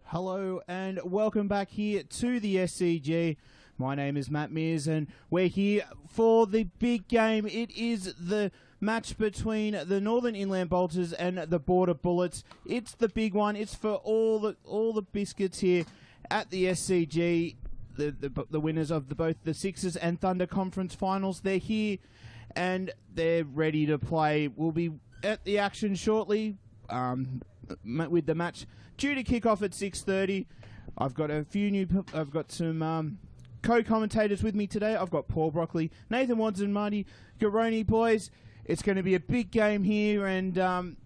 Hello and welcome back here to the SCG. My name is Matt Mears and we're here for the big game. It is the match between the Northern Inland Bolters and the Border Bullets. It's the big one. It's for all the biscuits here at the SCG. The winners of both the Sixers and Thunder Conference finals. They're here and they're ready to play. We'll be at the action shortly with the match due to kick off at 6:30. I've got some co-commentators with me today. I've got Paul Broccoli, Nathan Wads and Marty Garoni. Boys, it's going to be a big game here, and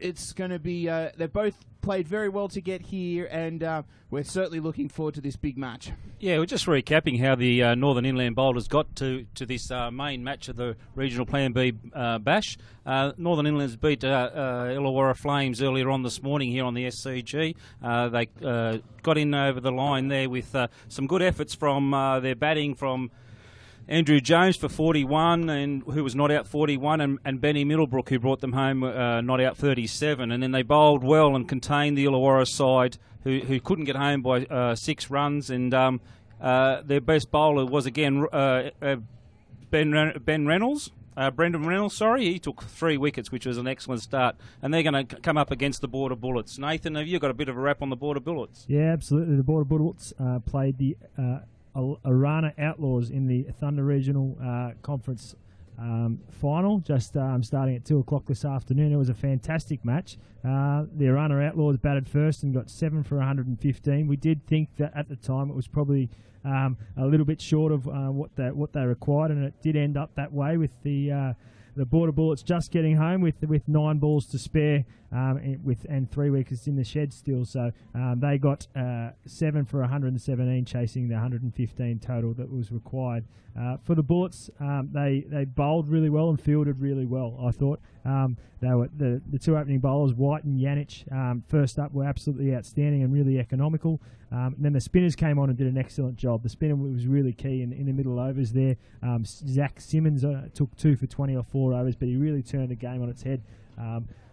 it's going to be they've both played very well to get here, and we're certainly looking forward to this big match. Yeah, we're just recapping how the Northern Inland Bolters got to this main match of the Regional Plan B Bash. Northern Inland's beat Illawarra Flames earlier on this morning here on the SCG. They got in over the line there with some good efforts from their batting from Andrew Jones for 41, and who was not out 41, and Benny Middlebrook, who brought them home not out 37. And then they bowled well and contained the Illawarra side, who couldn't get home by 6 runs. And their best bowler was again Brendan Reynolds. Sorry, he took 3 wickets, which was an excellent start. And they're going to come up against the Border Bullets. Nathan, have you got a bit of a rap on the Border Bullets? Yeah, absolutely. The Border Bullets played the Arana Outlaws in the Thunder Regional Conference final, just starting at 2 o'clock this afternoon. It was a fantastic match. The Arana Outlaws batted first and got 7 for 115. We did think that at the time it was probably a little bit short of what they required, and it did end up that way with the Border Bullets just getting home with 9 balls to spare and 3 wickets in the shed still. So they got 7 for 117, chasing the 115 total that was required. For the Bullets, they bowled really well and fielded really well, I thought. They were the 2 opening bowlers, White and Janich, first up, were absolutely outstanding and really economical. And then the spinners came on and did an excellent job. The spinner was really key in the middle overs there. Zach Simmons took 2 for 20 or 4 overs, but he really turned the game on its head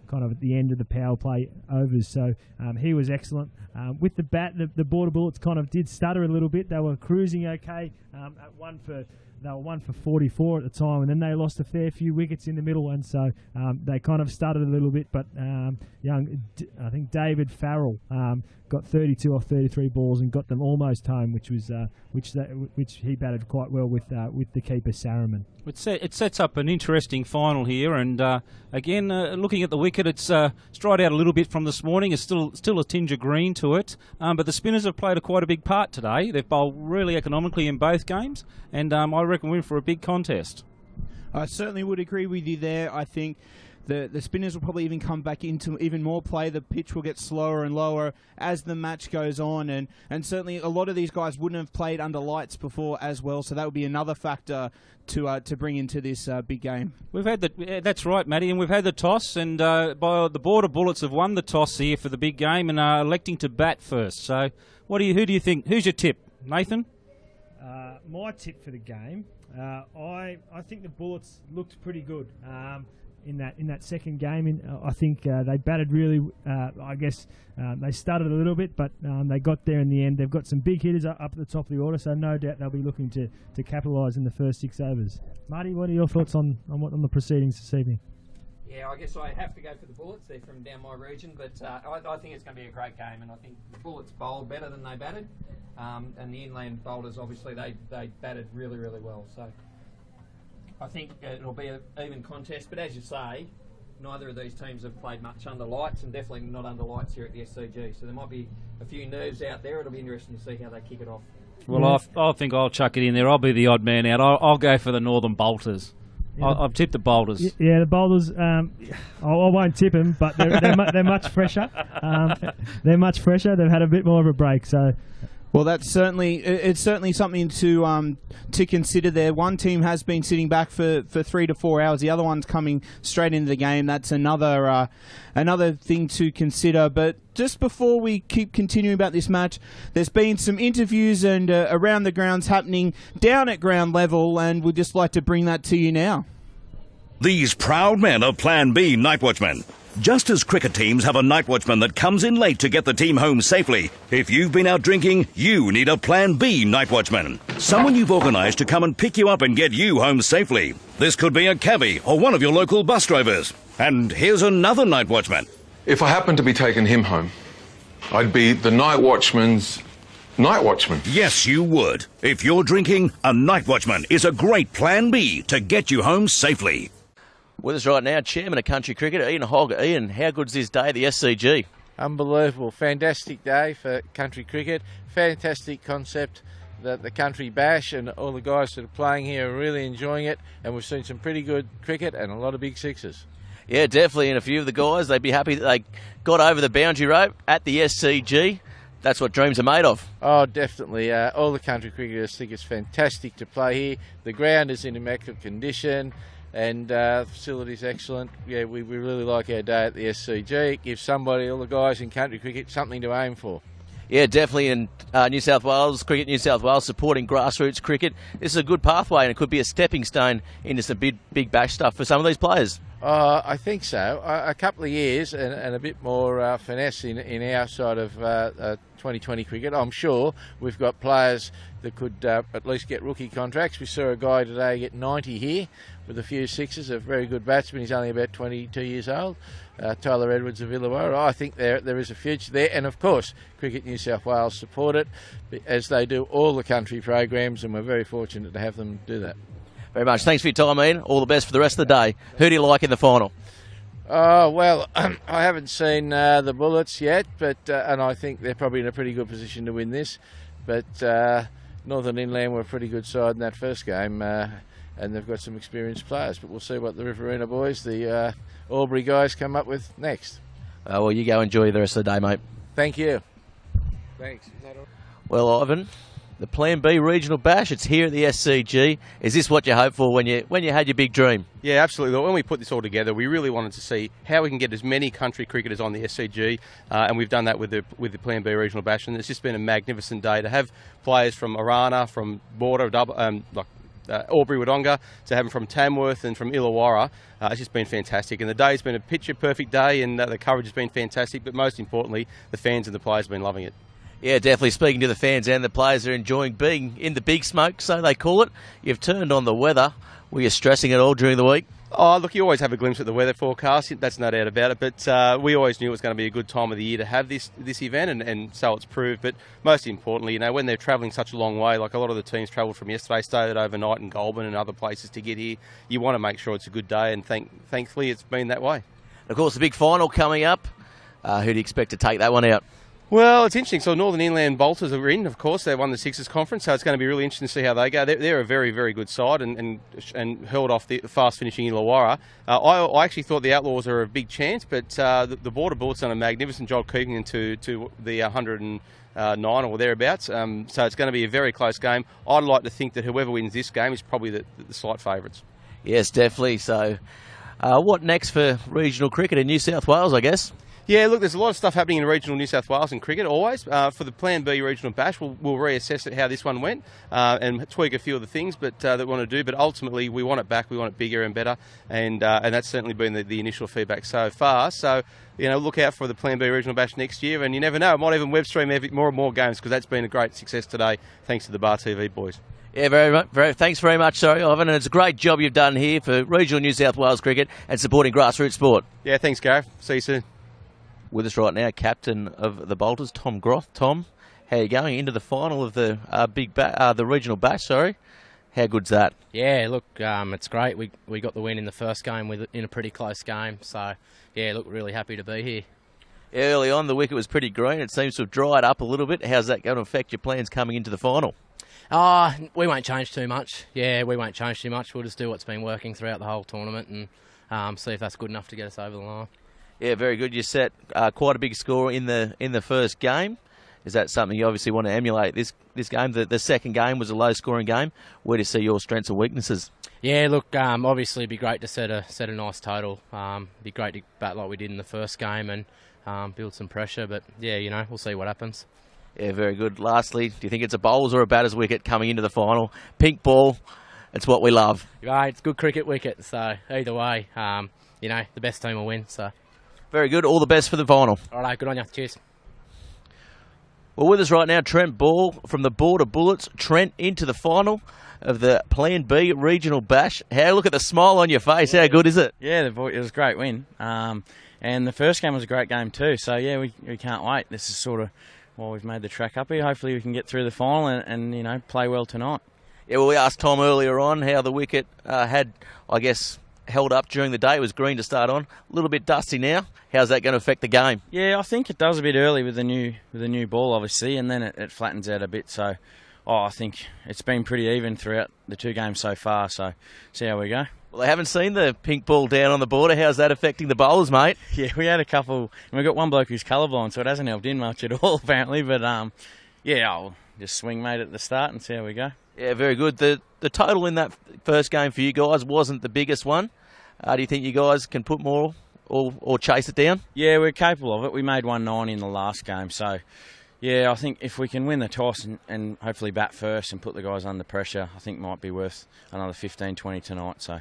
kind of at the end of the power play overs. So he was excellent. With the bat, the Border Bullets kind of did stutter a little bit. They were cruising okay they were 1 for 44 at the time, and then they lost a fair few wickets in the middle, and so they kind of stuttered a little bit. But I think David Farrell got 32 off 33 balls and got them almost home, which he batted quite well with the keeper Saruman. It sets up an interesting final here, and again, looking at the wicket, it's straight out a little bit from this morning. It's still a tinge of green to it, but the spinners have played quite a big part today. They've bowled really economically in both games, and I reckon we're in for a big contest. I certainly would agree with you there. I think the spinners will probably even come back into even more play. The pitch will get slower and lower as the match goes on, and certainly a lot of these guys wouldn't have played under lights before as well, so that would be another factor to bring into this big game. We've had that's right, Matty, and we've had the toss, and by the Border Bullets have won the toss here for the big game and are electing to bat first. So, who do you think? Who's your tip, Nathan? My tip for the game, I think the Bullets looked pretty good in that second game. I think they batted really. I guess they stuttered a little bit, but they got there in the end. They've got some big hitters up at the top of the order, so no doubt they'll be looking to capitalise in the first 6 overs. Marty, what are your thoughts on the proceedings this evening? Yeah, I guess I have to go for the Bullets. They're from down my region, but I think it's going to be a great game, and I think the Bullets bowled better than they batted, and the Inland Bowlers, obviously, they batted really, really well. So I think it'll be an even contest, but as you say, neither of these teams have played much under lights, and definitely not under lights here at the SCG, so there might be a few nerves out there. It'll be interesting to see how they kick it off. Well, I think I'll chuck it in there. I'll be the odd man out. I'll go for the Northern Bolters. Yeah. I've tipped the Boulders. Yeah, the Boulders. I won't tip them, but they're much fresher. They're much fresher. They've had a bit more of a break. So, well, it's certainly something to consider there. One team has been sitting back for 3 to 4 hours. The other one's coming straight into the game. That's another thing to consider. But just before we keep continuing about this match, there's been some interviews and around the grounds happening down at ground level, and we'd just like to bring that to you now. These proud men of Plan B Night Watchmen Just as cricket teams have a night watchman that comes in late to get the team home safely, if you've been out drinking, you need a Plan B night watchman. Someone you've organised to come and pick you up and get you home safely. This could be a cabbie or one of your local bus drivers. And here's another night watchman. If I happened to be taking him home, I'd be the night watchman's night watchman. Yes, you would. If you're drinking, a night watchman is a great Plan B to get you home safely. With us right now, Chairman of Country Cricket, Ian Hogg. Ian, how good's this day at the SCG? Unbelievable. Fantastic day for country cricket. Fantastic concept. The Country Bash and all the guys that are playing here are really enjoying it, and we've seen some pretty good cricket and a lot of big sixes. Yeah, definitely, and a few of the guys, they'd be happy that they got over the boundary rope at the SCG. That's what dreams are made of. Oh, definitely. All the country cricketers think it's fantastic to play here. The ground is in immaculate condition, and the facility's excellent. Yeah, we really like our day at the SCG. It gives somebody, all the guys in country cricket, something to aim for. Yeah, definitely, and New South Wales, Cricket New South Wales supporting grassroots cricket. This is a good pathway, and it could be a stepping stone into some big bash stuff for some of these players. I think so. A couple of years and a bit more finesse in our side of 2020 cricket. I'm sure we've got players that could at least get rookie contracts. We saw a guy today get 90 here with a few sixes, a very good batsman. He's only about 22 years old. Tyler Edwards of Illawarra. I think there is a future there, and of course Cricket New South Wales support it as they do all the country programs, and we're very fortunate to have them do that. Very much. Thanks for your time, Ian. All the best for the rest of the day. Who do you like in the final? Well, I haven't seen the Bullets yet, but and I think they're probably in a pretty good position to win this. But Northern Inland were a pretty good side in that first game, and they've got some experienced players. But we'll see what the Riverina boys, the Albury guys, come up with next. Well, you go enjoy the rest of the day, mate. Thank you. Thanks. Well, Ivan, the Plan B Regional Bash, it's here at the SCG. Is this what you hoped for when you had your big dream? Yeah, absolutely. When we put this all together, we really wanted to see how we can get as many country cricketers on the SCG, and we've done that with the Plan B Regional Bash, and it's just been a magnificent day to have players from Arana, from Border, Albury Wodonga, to have them from Tamworth and from Illawarra. It's just been fantastic, and the day's been a picture-perfect day, and the coverage has been fantastic, but most importantly, the fans and the players have been loving it. Yeah, definitely. Speaking to the fans and the players, are enjoying being in the big smoke, so they call it. You've turned on the weather. Were you stressing it all during the week? Oh, look, you always have a glimpse at the weather forecast. That's no doubt about it. But we always knew it was going to be a good time of the year to have this event, and so it's proved. But most importantly, when they're travelling such a long way, like a lot of the teams travelled from yesterday, stayed overnight in Goulburn and other places to get here, you want to make sure it's a good day, and thankfully it's been that way. Of course, the big final coming up. Who do you expect to take that one out? Well, it's interesting. So Northern Inland Bolters are in, of course. They won the Sixers Conference, so it's going to be really interesting to see how they go. They're a very, very good side and held off the fast-finishing Illawarra. I actually thought the Outlaws are a big chance, but the Border Bullets done a magnificent job keeping them to the 109 or thereabouts. So it's going to be a very close game. I'd like to think that whoever wins this game is probably the slight favourites. Yes, definitely. So what next for regional cricket in New South Wales, I guess? Yeah, look, there's a lot of stuff happening in regional New South Wales in cricket always. For the Plan B Regional Bash, we'll reassess how this one went and tweak a few of the things that we want to do. But ultimately, we want it back. We want it bigger and better. And that's certainly been the initial feedback so far. So, look out for the Plan B Regional Bash next year. And you never know, it might even web stream more and more games, because that's been a great success today, thanks to the Bar TV boys. Yeah, thanks very much, Ivan, and it's a great job you've done here for regional New South Wales cricket and supporting grassroots sport. Yeah, thanks, Gareth. See you soon. With us right now, captain of the Bolters, Tom Groth. Tom, how are you going into the final of the the regional bash? Sorry, how good's that? Yeah, look, it's great. We got the win in the first game in a pretty close game. So yeah, look, really happy to be here. Early on, the wicket was pretty green. It seems to have dried up a little bit. How's that going to affect your plans coming into the final? We won't change too much. Yeah, we won't change too much. We'll just do what's been working throughout the whole tournament and see if that's good enough to get us over the line. Yeah, very good. You set quite a big score in the first game. Is that something you obviously want to emulate this game? The second game was a low-scoring game. Where do you see your strengths and weaknesses? Yeah, look, obviously it'd be great to set a nice total. Be great to bat like we did in the first game and build some pressure. But yeah, we'll see what happens. Yeah, very good. Lastly, do you think it's a bowler's or a batter's wicket coming into the final? Pink ball, it's what we love. Right, it's good cricket wicket. So either way, the best team will win. So. Very good. All the best for the final. All right, good on you. Cheers. Well, with us right now, Trent Ball from the Border Bullets. Trent into the final of the Plan B Regional Bash. Look at the smile on your face. How good is it? Yeah, it was a great win. And the first game was a great game too. So, yeah, we can't wait. This is sort of why we've made the track up here. Hopefully we can get through the final and play well tonight. Yeah, well, we asked Tom earlier on how the wicket had, I guess, held up during the day. It was green to start on. A little bit dusty now. How's that going to affect the game? Yeah, I think it does a bit early with the new ball, obviously, and then it flattens out a bit. So, I think it's been pretty even throughout the 2 games so far. So, see how we go. Well, they haven't seen the pink ball down on the border. How's that affecting the bowlers, mate? Yeah, we had a couple. And we got one bloke who's colourblind, so it hasn't helped in much at all, apparently. But yeah, I'll just swing mate at the start and see how we go. Yeah, very good. The total in that first game for you guys wasn't the biggest one. Do you think you guys can put more or chase it down? Yeah, we're capable of it. We made 190 in the last game, so yeah, I think if we can win the toss and hopefully bat first and put the guys under pressure, I think might be worth another 15-20 tonight. So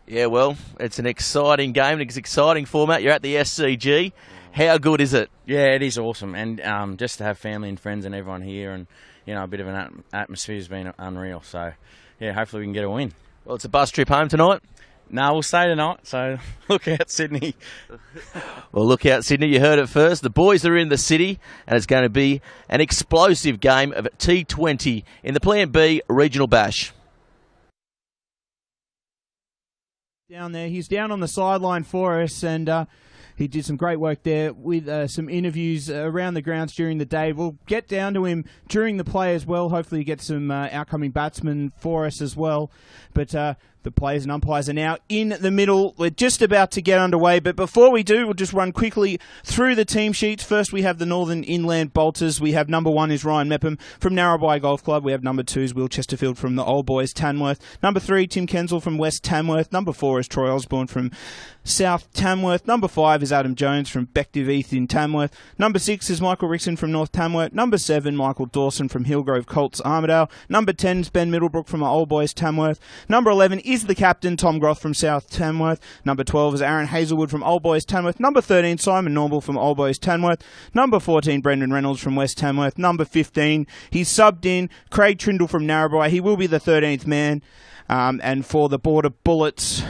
yeah, well, it's an exciting game. It's an exciting format. You're at the SCG. How good is it? Yeah, it is awesome, and just to have family and friends and everyone here, and a bit of an atmosphere has been unreal. So yeah, hopefully we can get a win. Well, it's a bus trip home tonight. No, we'll stay tonight, so look out, Sydney. Well, look out, Sydney. You heard it first. The boys are in the city, and it's going to be an explosive game of T20 in the Plan B Regional Bash. Down there, he's down on the sideline for us, and he did some great work there with some interviews around the grounds during the day. We'll get down to him during the play as well. Hopefully get some outcoming batsmen for us as well. But the players and umpires are now in the middle. We're just about to get underway, but before we do, we'll just run quickly through the team sheets. First, we have the Northern Inland Bolters. We have number 1 is Ryan Mepham from Narrabri Golf Club. We have number 2 is Will Chesterfield from the Old Boys Tamworth. Number 3, Tim Kensel from West Tamworth. Number 4 is Troy Osborne from South Tamworth. Number 5 is Adam Jones from Bective Heath in Tamworth. Number 6 is Michael Rickson from North Tamworth. Number 7, Michael Dawson from Hillgrove Colts Armidale. Number 10 is Ben Middlebrook from the Old Boys Tamworth. Number 11 is the captain, Tom Groth from South Tamworth. Number 12 is Aaron Hazelwood from Old Boys Tamworth. Number 13, Simon Normal from Old Boys Tamworth. Number 14, Brendan Reynolds from West Tamworth. Number 15, he's subbed in Craig Trindle from Narrabri. He will be the 13th man. And for the Border Bullets,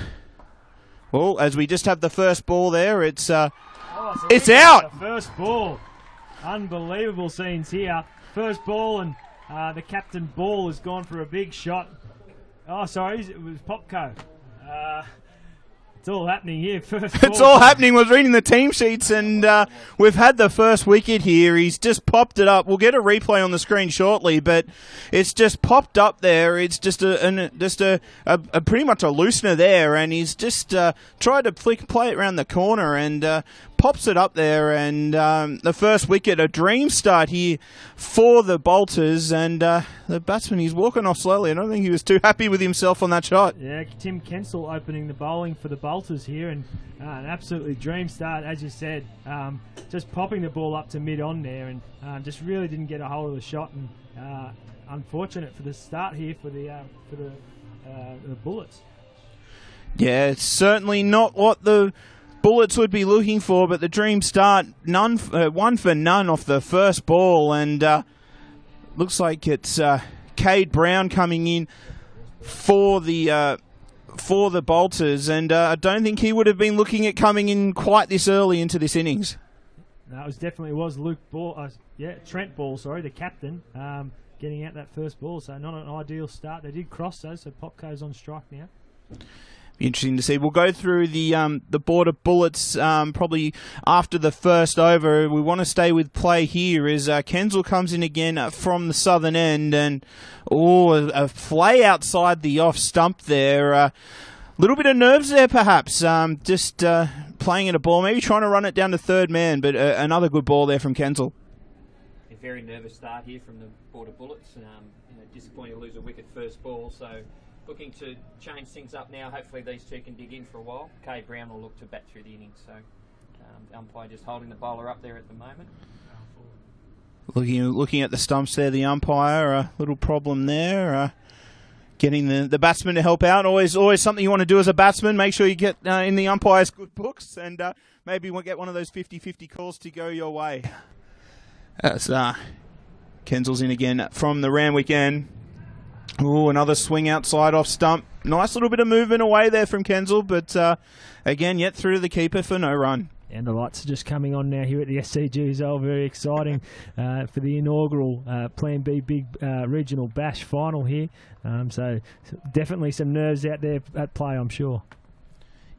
well, as we just have the first ball there, it's out. The first ball. Unbelievable scenes here. First ball, and the captain ball has gone for a big shot. Oh, sorry, it was Popco. It's all happening here. First ball. It's all happening. We're reading the team sheets, and we've had the first wicket here. He's just popped it up. We'll get a replay on the screen shortly, but it's just popped up there. It's just a pretty much a loosener there, and he's just tried to play it around the corner and pops it up there, and the first wicket, a dream start here for the Bolters, and the batsman, he's walking off slowly. I don't think he was too happy with himself on that shot. Yeah, Tim Kensel opening the bowling for the Bolters here, and an absolutely dream start, as you said. Just popping the ball up to mid-on there, and just really didn't get a hold of the shot, and unfortunate for the start here for the Bullets. Yeah, it's certainly not what the Bullets would be looking for, but the dream start, 1 for none off the first ball, and looks like it's Cade Brown coming in for the Bolters, and I don't think he would have been looking at coming in quite this early into this innings. No, it was Luke Ball, Trent Ball, sorry, the captain, getting out that first ball, so not an ideal start. They did cross though, so Popco's on strike now. Interesting to see. We'll go through the Border Bullets probably after the first over. We want to stay with play here as Kensel comes in again from the southern end, and a flay outside the off stump there. A little bit of nerves there perhaps, just playing at a ball, maybe trying to run it down to third man, but another good ball there from Kensel. A very nervous start here from the Border Bullets. Disappointing to lose a wicket first ball, so looking to change things up now. Hopefully these two can dig in for a while. Cade Brown will look to bat through the innings, so the umpire just holding the bowler up there at the moment. Looking at the stumps there, the umpire, a little problem there. getting the batsman to help out. Always something you want to do as a batsman. Make sure you get in the umpire's good books, and maybe we'll get one of those 50-50 calls to go your way. As Kensel's in again from the Randwick end. Ooh, another swing outside off stump. Nice little bit of movement away there from Kensel, but again, yet through to the keeper for no run. And the lights are just coming on now here at the SCG as well. Very exciting for the inaugural Plan B Big Regional Bash final here. So definitely some nerves out there at play, I'm sure.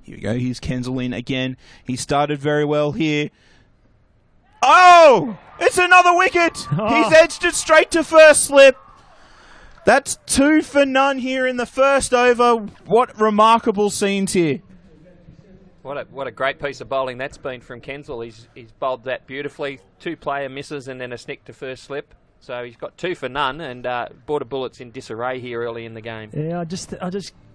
Here we go. Here's Kensel in again. He started very well here. Oh! It's another wicket! Oh. He's edged it straight to first slip. That's 2 for none here in the first over. What remarkable scenes here. What a great piece of bowling that's been from Kensel. He's bowled that beautifully. 2 player misses and then a snick to first slip. So he's got 2 for none, and Border Bullets in disarray here early in the game. Yeah,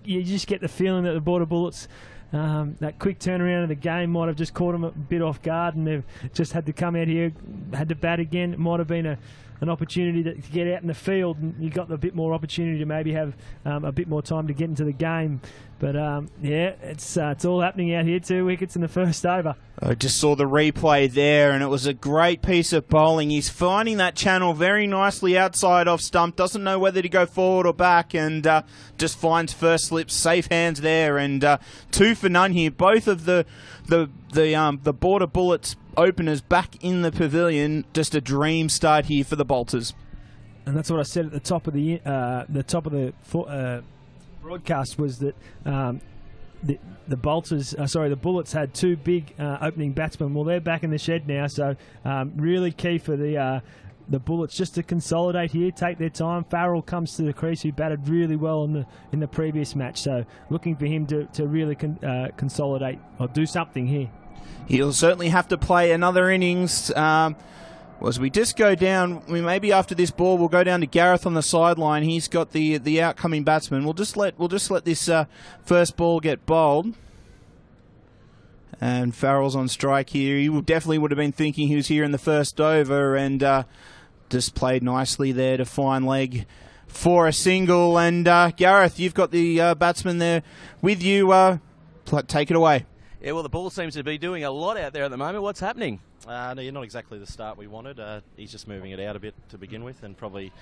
you just get the feeling that the Border Bullets, that quick turnaround of the game might have just caught them a bit off guard, and they've just had to come out here, had to bat again. It might have been an opportunity to get out in the field, and you got a bit more opportunity to maybe have a bit more time to get into the game. But yeah, it's all happening out here. 2 wickets in the first over. I just saw the replay there, and it was a great piece of bowling. He's finding that channel very nicely outside off stump. Doesn't know whether to go forward or back, and just finds first slip. Safe hands there, and 2 for none here. Both of the Border Bullets openers back in the pavilion. Just a dream start here for the Bolters. And that's what I said at the top of the broadcast, was that the Bullets had 2 big opening batsmen. Well, they're back in the shed now, so really key for the Bullets just to consolidate here, take their time. Farrell comes to the crease, who batted really well in the previous match, so looking for him to really consolidate or do something here. He'll certainly have to play another innings. As we just go down, maybe after this ball we'll go down to Gareth on the sideline. He's got the outcoming batsman. We'll just let this first ball get bowled. And Farrell's on strike here. He definitely would have been thinking he was here in the first over, and just played nicely there to fine leg for a single. And Gareth, you've got the batsman there with you. Take it away. Yeah, well, the ball seems to be doing a lot out there at the moment. What's happening? No, you're not exactly the start we wanted. He's just moving it out a bit to begin with, and probably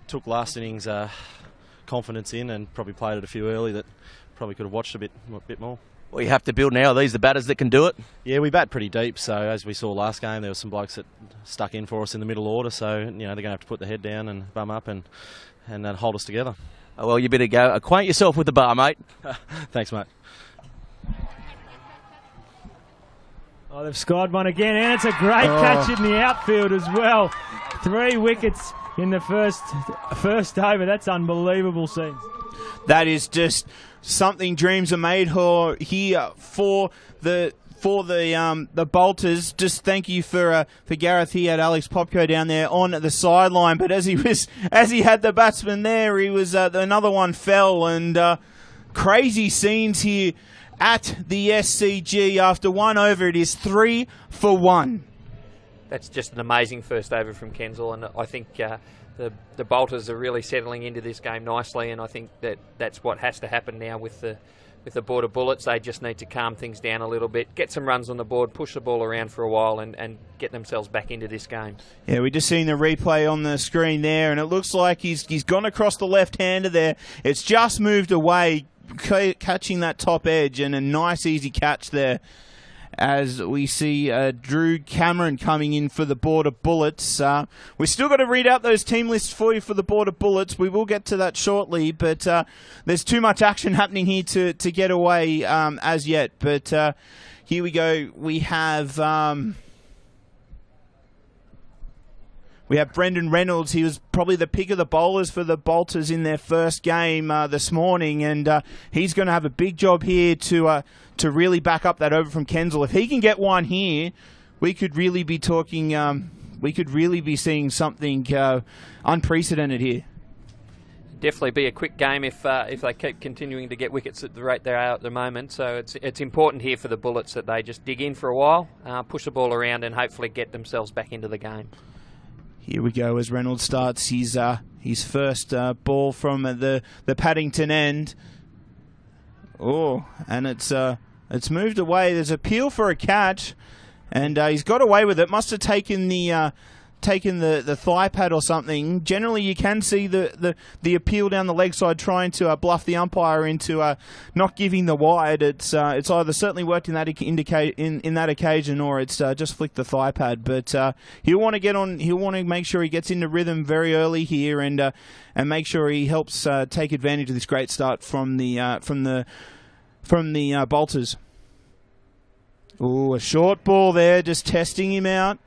took last innings confidence in, and probably played it a few early that probably could have watched a bit more. Well, you have to build now. Are these the batters that can do it? Yeah, we bat pretty deep, so as we saw last game, there were some blokes that stuck in for us in the middle order, so they're going to have to put the head down and bum up and hold us together. Oh, well, you better go acquaint yourself with the bar, mate. Thanks, mate. Oh, they've scored one again, and it's a great catch in the outfield as well. 3 wickets in the first over. That's unbelievable scenes. That is just something dreams are made here for the Bolters. Just thank you for Gareth. He had Alex Popko down there on the sideline, but as he had the batsman there, he was another one fell, and crazy scenes here at the SCG. After 1 over, it is 3 for 1. That's just an amazing first over from Kensel, and I think the Bolters are really settling into this game nicely, and I think that's what has to happen now with the Border Bullets. They just need to calm things down a little bit, get some runs on the board, push the ball around for a while, and get themselves back into this game. Yeah, we just seen the replay on the screen there, and it looks like he's gone across the left-hander there. It's just moved away, catching that top edge, and a nice easy catch there, as we see Drew Cameron coming in for the Border Bullets. We've still got to read out those team lists for you for the Border Bullets. We will get to that shortly, but there's too much action happening here to get away as yet. But here we go. We have Brendan Reynolds. He was probably the pick of the bowlers for the Bolters in their first game this morning, and he's going to have a big job here to really back up that over from Kensel. If he can get one here, we could really be talking. We could really be seeing something unprecedented here. Definitely be a quick game if they keep continuing to get wickets at the rate they are at the moment. So it's important here for the Bullets that they just dig in for a while, push the ball around, and hopefully get themselves back into the game. Here we go as Reynolds starts his His first ball from the Paddington end. Oh, and it's moved away. There's appeal for a catch, and he's got away with it. Must have taken the thigh pad or something. Generally, you can see the appeal down the leg side, trying to bluff the umpire into not giving the wide. It's either certainly worked in that in that occasion, or it's just flicked the thigh pad. But he'll want to get on. He'll want to make sure he gets into rhythm very early here, and make sure he helps take advantage of this great start from the Bolters. Ooh, a short ball there, just testing him out.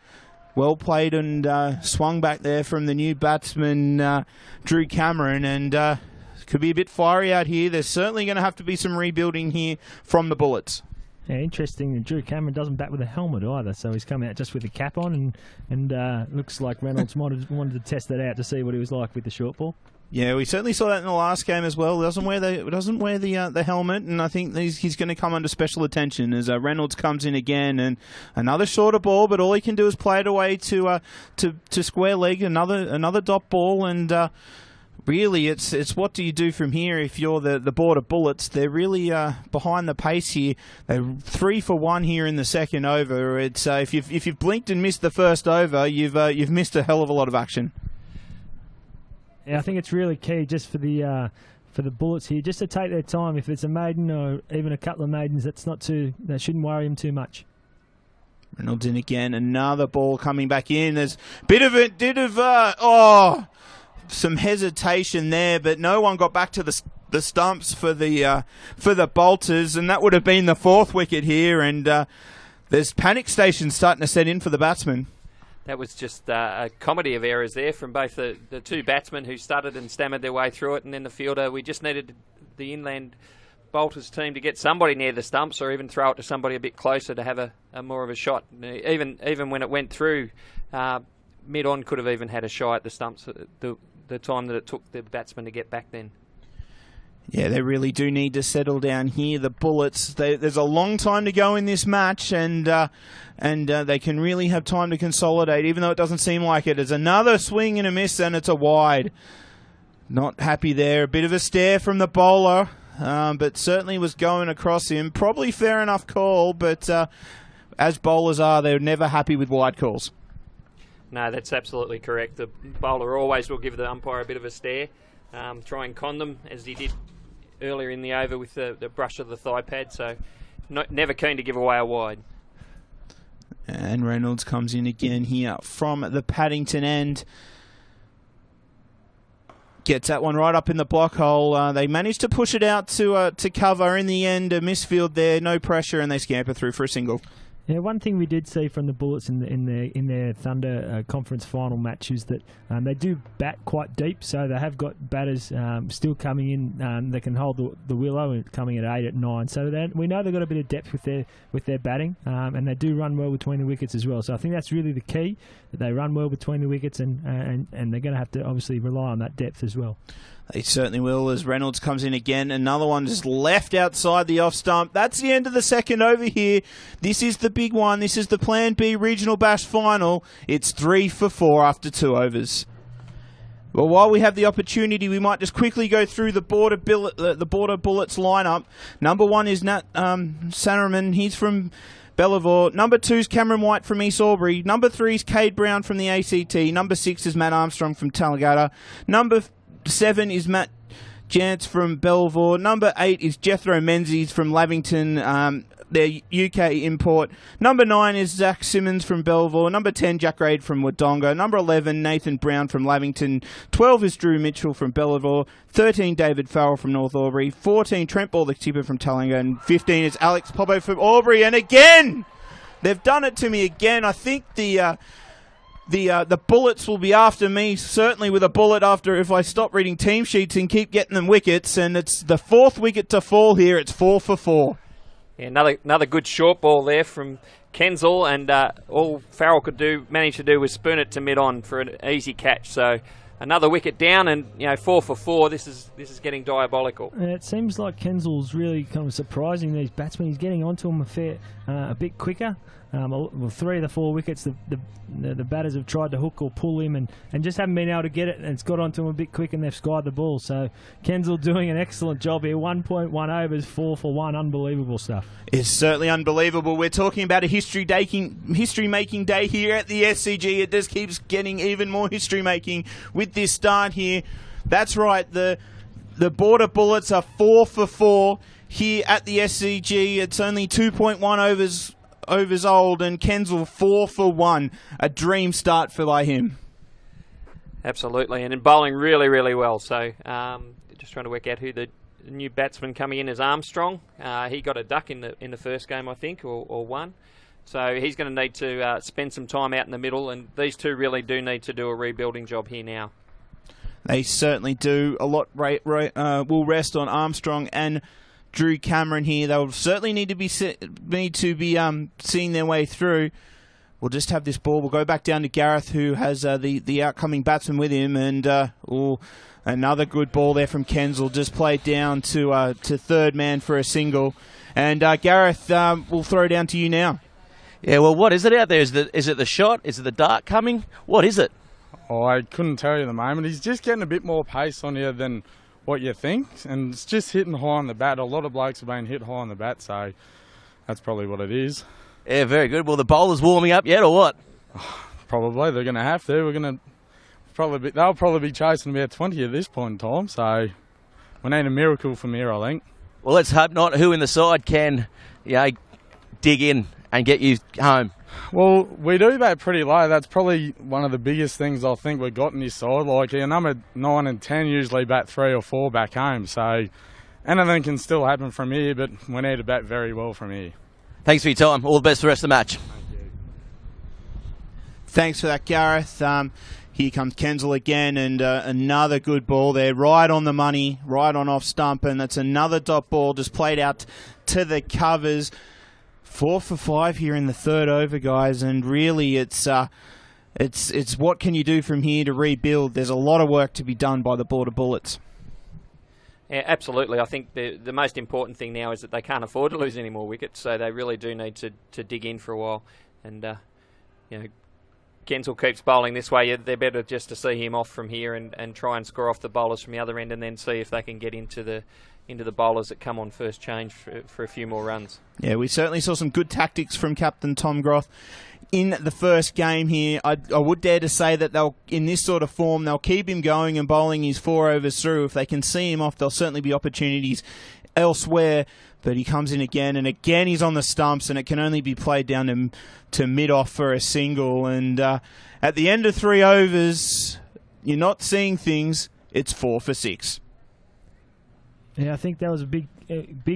Well played and swung back there from the new batsman, Drew Cameron, and could be a bit fiery out here. There's certainly going to have to be some rebuilding here from the Bullets. Yeah, interesting. Drew Cameron doesn't bat with a helmet either, so he's come out just with the cap on, and looks like Reynolds might have wanted to test that out to see what he was like with the short ball. Yeah, we certainly saw that in the last game as well. Doesn't wear the helmet, and I think he's going to come under special attention as Reynolds comes in again, and another shorter ball, but all he can do is play it away to square leg, another dot ball, and really it's what do you do from here if you're the Border Bullets? They're really behind the pace here. They're 3 for 1 here in the second over. It's if you've blinked and missed the first over, you've missed a hell of a lot of action. Yeah, I think it's really key just for the Bullets here, just to take their time. If it's a maiden or even a couple of maidens, that shouldn't worry them too much. Reynolds in again, another ball coming back in. There's some hesitation there, but no one got back to the stumps for the Bolters, and that would have been the 4th wicket here. And there's panic stations starting to set in for the batsmen. That was just a comedy of errors there from both the two batsmen who stuttered and stammered their way through it, and then the fielder. We just needed the inland Bolters team to get somebody near the stumps, or even throw it to somebody a bit closer to have a more of a shot. Even when it went through, mid-on could have even had a shy at the stumps the time that it took the batsman to get back then. Yeah, they really do need to settle down here. The Bullets, there's a long time to go in this match, and they can really have time to consolidate, even though it doesn't seem like it. There's another swing and a miss, and it's a wide. Not happy there. A bit of a stare from the bowler, but certainly was going across him. Probably fair enough call, but as bowlers are, they're never happy with wide calls. No, that's absolutely correct. The bowler always will give the umpire a bit of a stare, try and con them, as he did earlier in the over with the brush of the thigh pad, so never keen to give away a wide. And Reynolds comes in again here from the Paddington end. Gets that one right up in the block hole. They managed to push it out to cover. In the end, a misfield there, no pressure, and they scamper through for a single. Yeah, one thing we did see from the Bullets in their Thunder conference final match is that they do bat quite deep, so they have got batters still coming in. They can hold the willow, coming at 8 at 9. So we know they've got a bit of depth with their batting, and they do run well between the wickets as well. So I think that's really the key, that they run well between the wickets, and they're going to have to obviously rely on that depth as well. They certainly will, as Reynolds comes in again. Another one just left outside the off stump. That's the end of the second over here. This is the big one. This is the Plan B Regional Bash final. It's 3 for 4 after 2 overs. Well, while we have the opportunity, we might just quickly go through the Border Bullets lineup. Number 1 is Nat Sannerman. He's from Bellevue. Number 2 is Cameron White from East Albury. Number 3 is Cade Brown from the ACT. Number 6 is Matt Armstrong from Talladega. Number 7 is Matt Jantz from Bellevue. Number 8 is Jethro Menzies from Lavington, their UK import. Number 9 is Zach Simmons from Bellevue. Number 10, Jack Raid from Wodonga. Number 11, Nathan Brown from Lavington. 12 is Drew Mitchell from Bellevue. 13, David Farrell from North Albury. 14, Trent Ball, the keeper from Talladega. And 15 is Alex Popo from Albury. And again, they've done it to me again. I think the Bullets will be after me, certainly with a bullet after if I stop reading team sheets and keep getting them wickets. And it's the 4th wicket to fall here. It's 4 for 4. Yeah, another good short ball there from Kensal, and all Farrell could manage to do was spoon it to mid-on for an easy catch. So another wicket down, and 4 for 4. This is getting diabolical. And it seems like Kensal's really kind of surprising these batsmen. He's getting onto them a bit quicker. well, 3 of the 4 wickets, the batters have tried to hook or pull him and just haven't been able to get it, and it's got onto him a bit quick and they've skied the ball. So Kensal doing an excellent job here. 1.1 overs, 4 for 1. Unbelievable stuff. It's certainly unbelievable. We're talking about a history-making day here at the SCG. It just keeps getting even more history-making with this start here. That's right, the Border Bullets are 4 for 4 here at the SCG. It's only 2.1 overs old, and Kensal 4 for 1. A dream start by him. Absolutely, and in bowling really, really well. So just trying to work out who the new batsman coming in is. Armstrong. He got a duck in the first game, I think, or one. So he's going to need to spend some time out in the middle, and these two really do need to do a rebuilding job here now. They certainly do. A lot will rest on Armstrong and Drew Cameron here. They'll certainly need to be seeing their way through. We'll just have this ball. We'll go back down to Gareth, who has the outcoming batsman with him, and another good ball there from Kensal. Just played down to third man for a single. And Gareth, we'll throw down to you now. Yeah, well, what is it out there? Is it the shot? Is it the dart coming? What is it? Oh, I couldn't tell you at the moment. He's just getting a bit more pace on you than what you think, and it's just hitting high on the bat. A lot of blokes have been hit high on the bat, so that's probably what it is. Yeah, very good. Well, the bowler's warming up yet, or what? Probably. They're going to have to. They'll probably be chasing about 20 at this point in time, so we need a miracle from here, I think. Well, let's hope not. Who in the side can, dig in and get you home? Well, we do bat pretty low. That's probably one of the biggest things I think we've got in this side. Like, number 9 and 10 usually bat 3 or 4 back home. So anything can still happen from here, but we need to bat very well from here. Thanks for your time. All the best for the rest of the match. Thank you. Thanks for that, Gareth. Here comes Kensal again, and another good ball there. Right on the money, right on off stump, and that's another dot ball just played out to the covers. 4 for 5 here in the third over, guys, and really it's what can you do from here to rebuild. There's a lot of work to be done by the Border Bullets. Yeah, absolutely. I think the most important thing now is that they can't afford to lose any more wickets, so they really do need to dig in for a while. And Kensal keeps bowling this way. They're better just to see him off from here and try and score off the bowlers from the other end, and then see if they can get into the bowlers that come on first change for a few more runs. Yeah, we certainly saw some good tactics from Captain Tom Groth in the first game here. I would dare to say that in this sort of form, they'll keep him going and bowling his 4 overs through. If they can see him off, there'll certainly be opportunities elsewhere. But he comes in again, and again he's on the stumps, and it can only be played down to mid-off for a single. And at the end of 3 overs, you're not seeing things. It's 4 for 6. Yeah, I think that was a big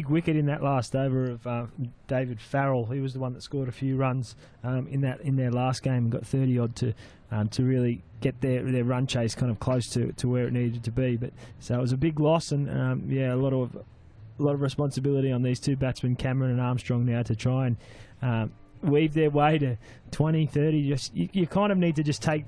wicket in that last over of David Farrell. He was the one that scored a few runs in their last game and got 30 odd to really get their run chase kind of close to where it needed to be. But so it was a big loss, and a lot of responsibility on these two batsmen, Cameron and Armstrong, now to try and weave their way to 20, 30. You kind of need to just take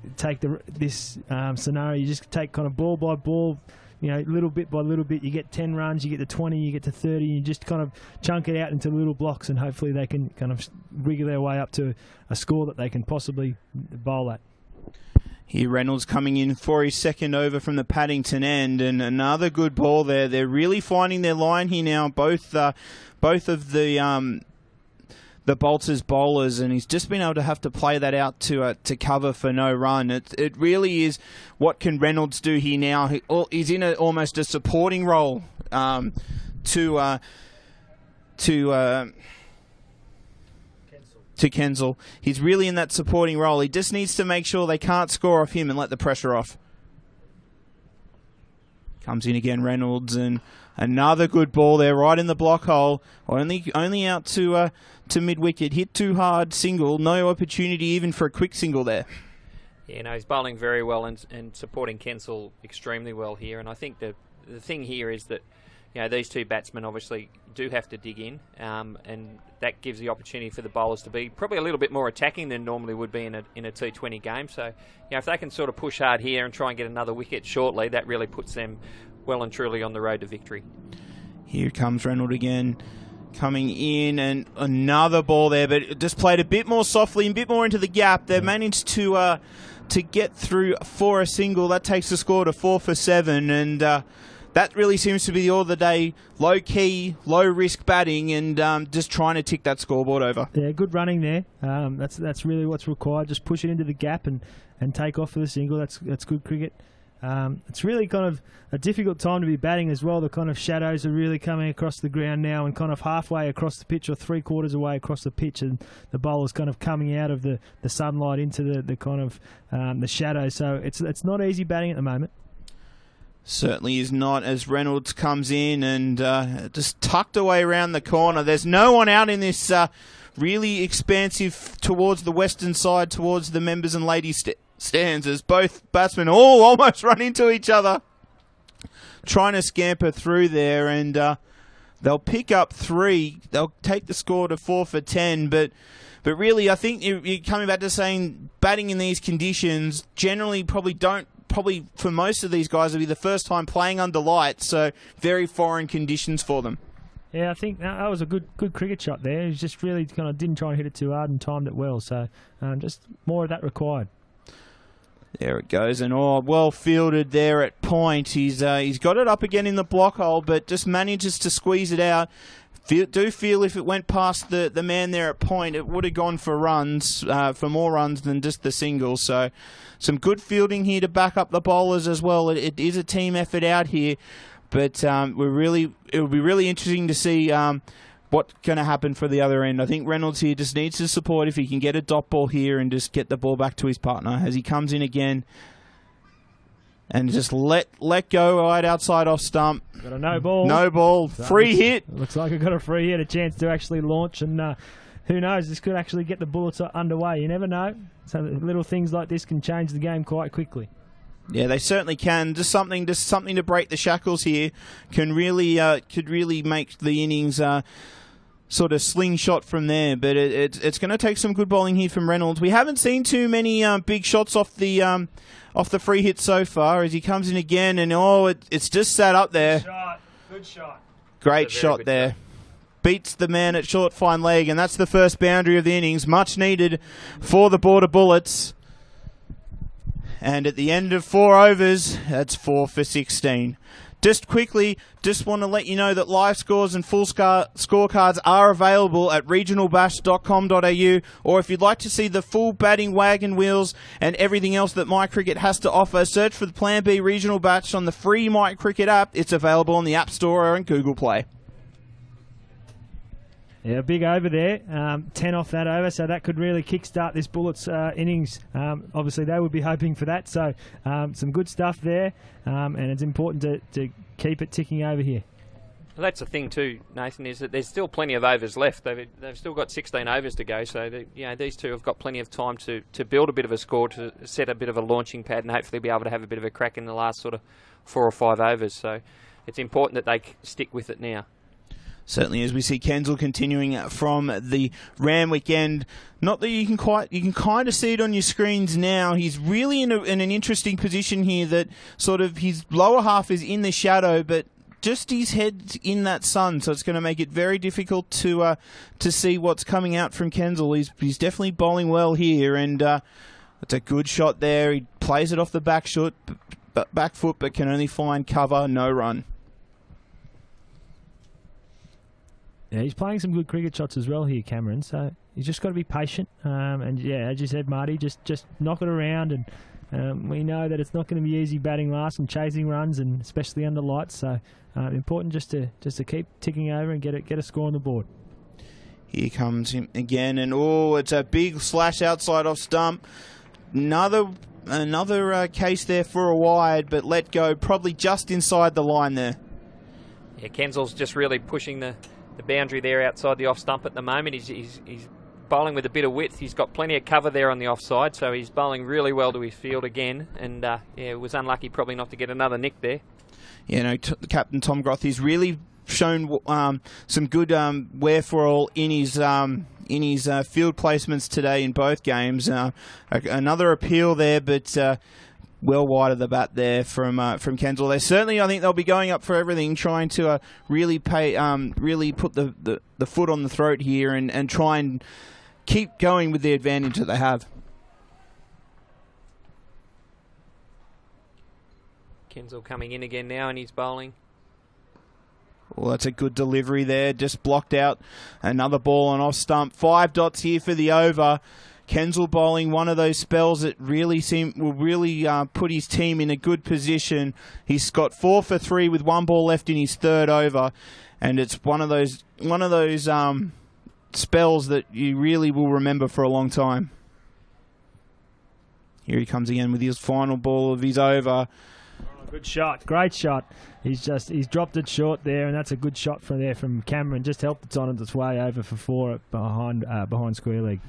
this scenario. You just take kind of ball by ball. Little bit by little bit, you get 10 runs, you get to 20, you get to 30, you just kind of chunk it out into little blocks, and hopefully they can kind of wiggle their way up to a score that they can possibly bowl at. Here Reynolds coming in for his second over from the Paddington end, and another good ball there. They're really finding their line here now, both of the Bolters bowlers, and he's just been able to have to play that out to cover for no run. It really is, what can Reynolds do here now? He's in almost a supporting role to Kensal. He's really in that supporting role. He just needs to make sure they can't score off him and let the pressure off. Comes in again, Reynolds, and another good ball there, right in the block hole. Only out to mid-wicket. Hit too hard, single. No opportunity even for a quick single there. Yeah, no, he's bowling very well and supporting Kensal extremely well here. And I think the thing here is that these two batsmen obviously do have to dig in, and that gives the opportunity for the bowlers to be probably a little bit more attacking than normally would be in a T20 game. So, if they can sort of push hard here and try and get another wicket shortly, that really puts them well and truly on the road to victory. Here comes Reynolds again. coming in, and another ball there, but it just played a bit more softly and a bit more into the gap. They managed to get through for a single. That takes the score to 4 for 7, and that really seems to be the order of the day. Low-key, low-risk batting, and just trying to tick that scoreboard over. Yeah, good running there. That's really what's required. Just push it into the gap and take off for the single. That's good cricket. It's really kind of a difficult time to be batting as well. The kind of shadows are really coming across the ground now and kind of halfway across the pitch or 3/4 away across the pitch, and the bowler's kind of coming out of the sunlight into the kind of the shadows. So it's not easy batting at the moment. Certainly is not, as Reynolds comes in and just tucked away around the corner. There's no one out in this really expansive towards the western side, towards the members and ladies stands, as both batsmen all almost run into each other, trying to scamper through there, and they'll pick up 3. They'll take the score to 4 for 10, but really I think you're coming back to saying batting in these conditions generally probably for most of these guys will be the first time playing under lights, so very foreign conditions for them. Yeah, I think that was a good cricket shot there. He just really kind of didn't try and hit it too hard and timed it well, so just more of that required. There it goes, and well fielded there at point. He's got it up again in the block hole, but just manages to squeeze it out. Do feel if it went past the man there at point, it would have gone for runs, for more runs than just the single. So some good fielding here to back up the bowlers as well. It is a team effort out here, but it will be really interesting to see what's going to happen for the other end. I think Reynolds here just needs to support if he can get a dot ball here and just get the ball back to his partner as he comes in again. And just let go right outside off stump. Got a no ball. No ball. So free hit. Looks like it got a free hit, a chance to actually launch, and who knows, this could actually get the Bullets underway. You never know. So little things like this can change the game quite quickly. Yeah, they certainly can. Just something to break the shackles here could really make the innings sort of slingshot from there. But it's going to take some good bowling here from Reynolds. We haven't seen too many big shots off the free hit so far, as he comes in again, and it's just sat up there. Good shot. Great shot there. Beats the man at short fine leg, and that's the first boundary of the innings, much needed for the Border Bullets. And at the end of 4 overs, that's 4 for 16. Just quickly, just want to let you know that live scores and full scorecards are available at regionalbash.com.au, or if you'd like to see the full batting wagon wheels and everything else that MyCricket has to offer, search for the Plan B Regional Bash on the free MyCricket app. It's available on the App Store and Google Play. Yeah, big over there, 10 off that over, so that could really kickstart this Bullets innings. Obviously, they would be hoping for that, so some good stuff there, and it's important to keep it ticking over here. Well, that's the thing too, Nathan, is that there's still plenty of overs left. They've still got 16 overs to go, so these two have got plenty of time to build a bit of a score, to set a bit of a launching pad, and hopefully be able to have a bit of a crack in the last sort of 4 or 5 overs. So it's important that they stick with it now. Certainly, as we see Kensal continuing from the Ram weekend. Not that you can kind of see it on your screens now. He's really in an interesting position here, that sort of his lower half is in the shadow, but just his head's in that sun, so it's going to make it very difficult to see what's coming out from Kensal. He's definitely bowling well here, and it's a good shot there. He plays it off the back foot, but can only find cover, no run. Yeah, he's playing some good cricket shots as well here, Cameron. So he's just got to be patient. And yeah, as you said, Marty, just knock it around. And we know that it's not going to be easy batting last and chasing runs, and especially under lights. So important just to keep ticking over and get a score on the board. Here comes him again, and it's a big slash outside off stump. Another case there for a wide, but let go probably just inside the line there. Yeah, Kensal's just really pushing the boundary there outside the off stump at the moment. He's bowling with a bit of width. He's got plenty of cover there on the offside, so he's bowling really well to his field again, and it was unlucky probably not to get another nick there. Yeah, no, Captain Tom Groth, he's really shown some good wherefore in his field placements today in both games. Another appeal there, but well wide of the bat there from Kensal. They certainly, I think they'll be going up for everything, trying to really put the foot on the throat here and try and keep going with the advantage that they have. Kensal coming in again now, and he's bowling. Well, that's a good delivery there. Just blocked out another ball on off stump. 5 dots here for the over. Kensal bowling one of those spells that will really put his team in a good position. He's got 4 for 3 with 1 ball left in his third over, and it's one of those spells that you really will remember for a long time. Here he comes again with his final ball of his over. Good shot, great shot. He's dropped it short there, and that's a good shot from Cameron. Just helped it on its way over for 4 behind square leg.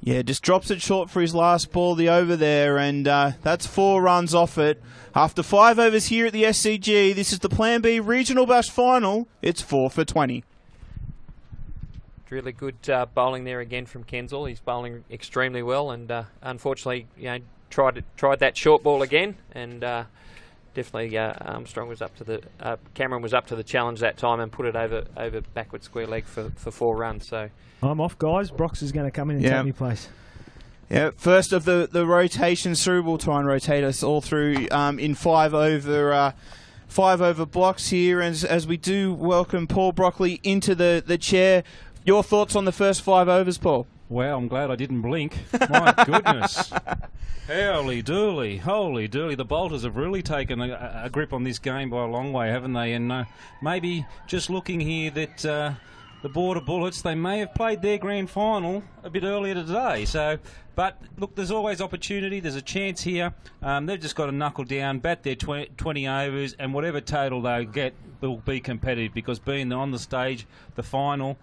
Yeah, just drops it short for his last ball, the over there, and that's 4 runs off it. After 5 overs here at the SCG, this is the Plan B Regional Bash Final. It's 4 for 20. Really good bowling there again from Kensal. He's bowling extremely well, and unfortunately, tried that short ball again, and definitely Armstrong was up to the Cameron was up to the challenge that time and put it over backward square leg for 4 runs. So I'm off, guys. Brox is going to come in and take me place. Yeah, first of the rotations through. We'll try and rotate us all through in 5 over blocks here, as we do welcome Paul Brockley into the chair. Your thoughts on the first 5 overs, Paul? Well, I'm glad I didn't blink. My goodness. Holy dooly. The Bolters have really taken a grip on this game by a long way, haven't they? And maybe just looking here that the Border Bullets, they may have played their grand final a bit earlier today. But look, there's always opportunity. There's a chance here. They've just got to knuckle down, bat their 20 overs, and whatever total they get will be competitive, because being on the stage, the final,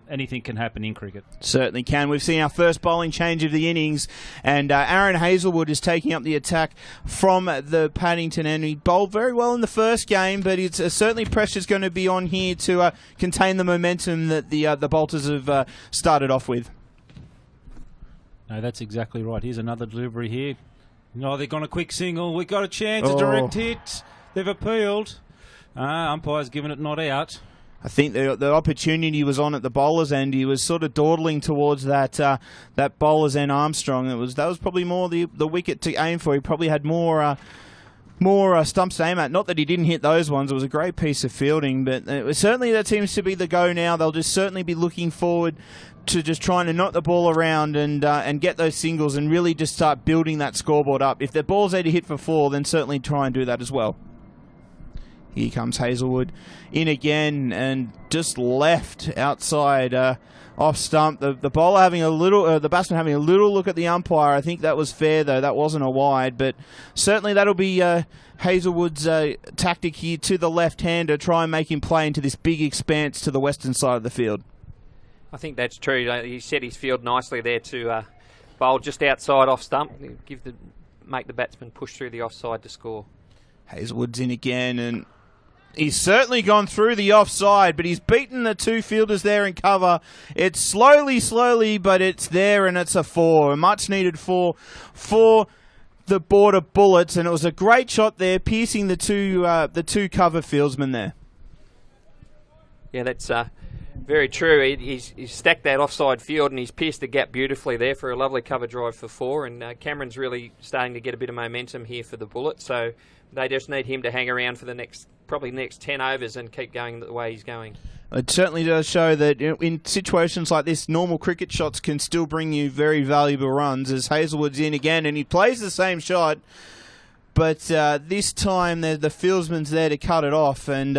anything can happen in cricket. Certainly can. We've seen our first bowling change of the innings, and Aaron Hazelwood is taking up the attack from the Paddington, and he bowled very well in the first game, but it's certainly pressure's going to be on here to contain the momentum that the Bolters have started off with. No, that's exactly right. Here's another delivery here. No, they've gone a quick single. We've got a chance, a direct hit. They've appealed. Umpire's given it not out. I think the opportunity was on at the bowler's end. He was sort of dawdling towards that bowler's end Armstrong. That was probably more the wicket to aim for. He probably had more stumps to aim at. Not that he didn't hit those ones. It was a great piece of fielding, but certainly that seems to be the go now. They'll just certainly be looking forward to just trying to knock the ball around and get those singles and really just start building that scoreboard up. If their ball's there to hit for 4, then certainly try and do that as well. Here comes Hazelwood in again and just left outside off stump. The bowler having the batsman having a little look at the umpire. I think that was fair though. That wasn't a wide, but certainly that'll be Hazelwood's tactic here to the left-hander, try and make him play into this big expanse to the western side of the field. I think that's true. He set his field nicely there to bowl just outside off stump, make the batsman push through the offside to score. Hazelwood's in again, and he's certainly gone through the offside, but he's beaten the 2 fielders there in cover. It's slowly, but it's there, and it's a 4, a much-needed 4 for the Border Bullets, and it was a great shot there, piercing the two cover fieldsmen there. Yeah, that's very true. He's stacked that offside field, and he's pierced the gap beautifully there for a lovely cover drive for 4, and Cameron's really starting to get a bit of momentum here for the Bullets, so they just need him to hang around for the next 10 overs and keep going the way he's going. It certainly does show that in situations like this, normal cricket shots can still bring you very valuable runs, as Hazelwood's in again, and he plays the same shot, but this time the fieldsman's there to cut it off, and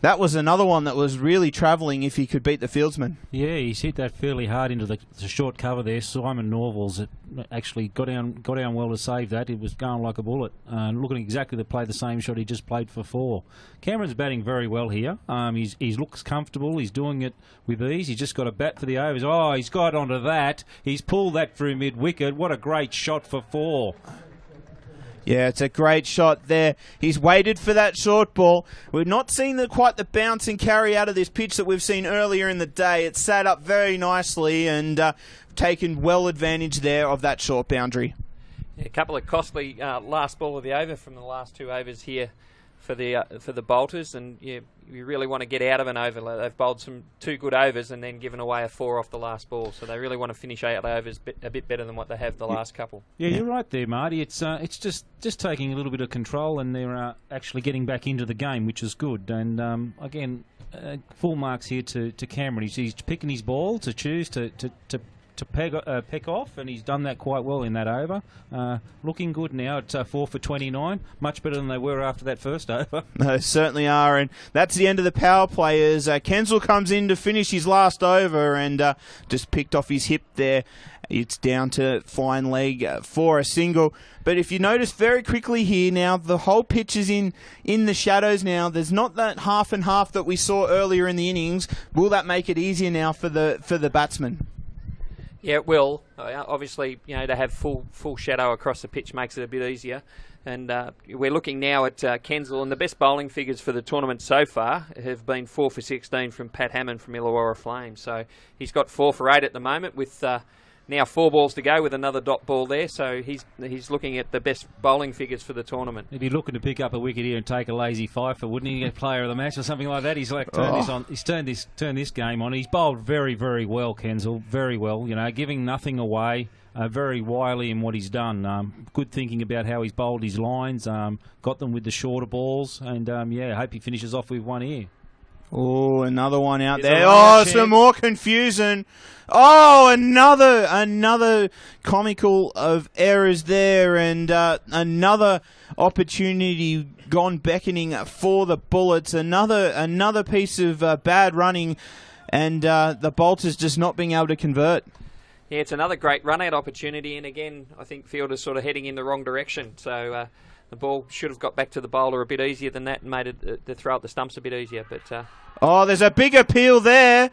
that was another one that was really travelling if he could beat the fieldsman. Yeah, he's hit that fairly hard into the short cover there. Simon Norval's actually got down well to save that. It was going like a bullet. Looking exactly to play the same shot he just played for 4. Cameron's batting very well here. He looks comfortable. He's doing it with ease. He's just got a bat for the overs. Oh, he's got onto that. He's pulled that through mid-wicket. What a great shot for 4. Yeah, it's a great shot there. He's waited for that short ball. We've not seen quite the bounce and carry out of this pitch that we've seen earlier in the day. It's sat up very nicely and taken well advantage there of that short boundary. A couple of costly last ball of the over from the last 2 overs here for the Bolters, and you really want to get out of an over. They've bowled 2 good overs and then given away a 4 off the last ball, so they really want to finish 8 overs a bit better than what they have the last couple. Yeah, you're right there, Marty. It's just taking a little bit of control, and they're actually getting back into the game, which is good. And again, full marks here to Cameron. He's picking his ball to choose to peck off, and he's done that quite well in that over. Looking good now at 4 for 29, much better than they were after that first over. They certainly are, and that's the end of the power players. Kensal comes in to finish his last over and just picked off his hip there. It's down to fine leg for a single. But if you notice very quickly here now, the whole pitch is in the shadows now. There's not that half and half that we saw earlier in the innings. Will that make it easier now for the batsmen? Yeah, it will. Obviously, to have full shadow across the pitch makes it a bit easier. And we're looking now at Kensal, and the best bowling figures for the tournament so far have been 4 for 16 from Pat Hammond from Illawarra Flames. So he's got 4 for 8 at the moment with now 4 balls to go with another dot ball there. So he's looking at the best bowling figures for the tournament. He'd be looking to pick up a wicket here and take a lazy fifer, wouldn't he? Get player of the match or something like that. He's like turned this game on. He's bowled very, very well, Kensal. Very well. Giving nothing away. Very wily in what he's done. Good thinking about how he's bowled his lines. Got them with the shorter balls, and I hope he finishes off with one here. Oh, another one out there. Some more confusion. Oh, another comical of errors there, and another opportunity gone beckoning for the Bullets. Another piece of bad running, and the Bolters just not being able to convert. Yeah, it's another great run-out opportunity, and again, I think fielders sort of heading in the wrong direction. So the ball should have got back to the bowler a bit easier than that and made the throw at the stumps a bit easier. But there's a big appeal there.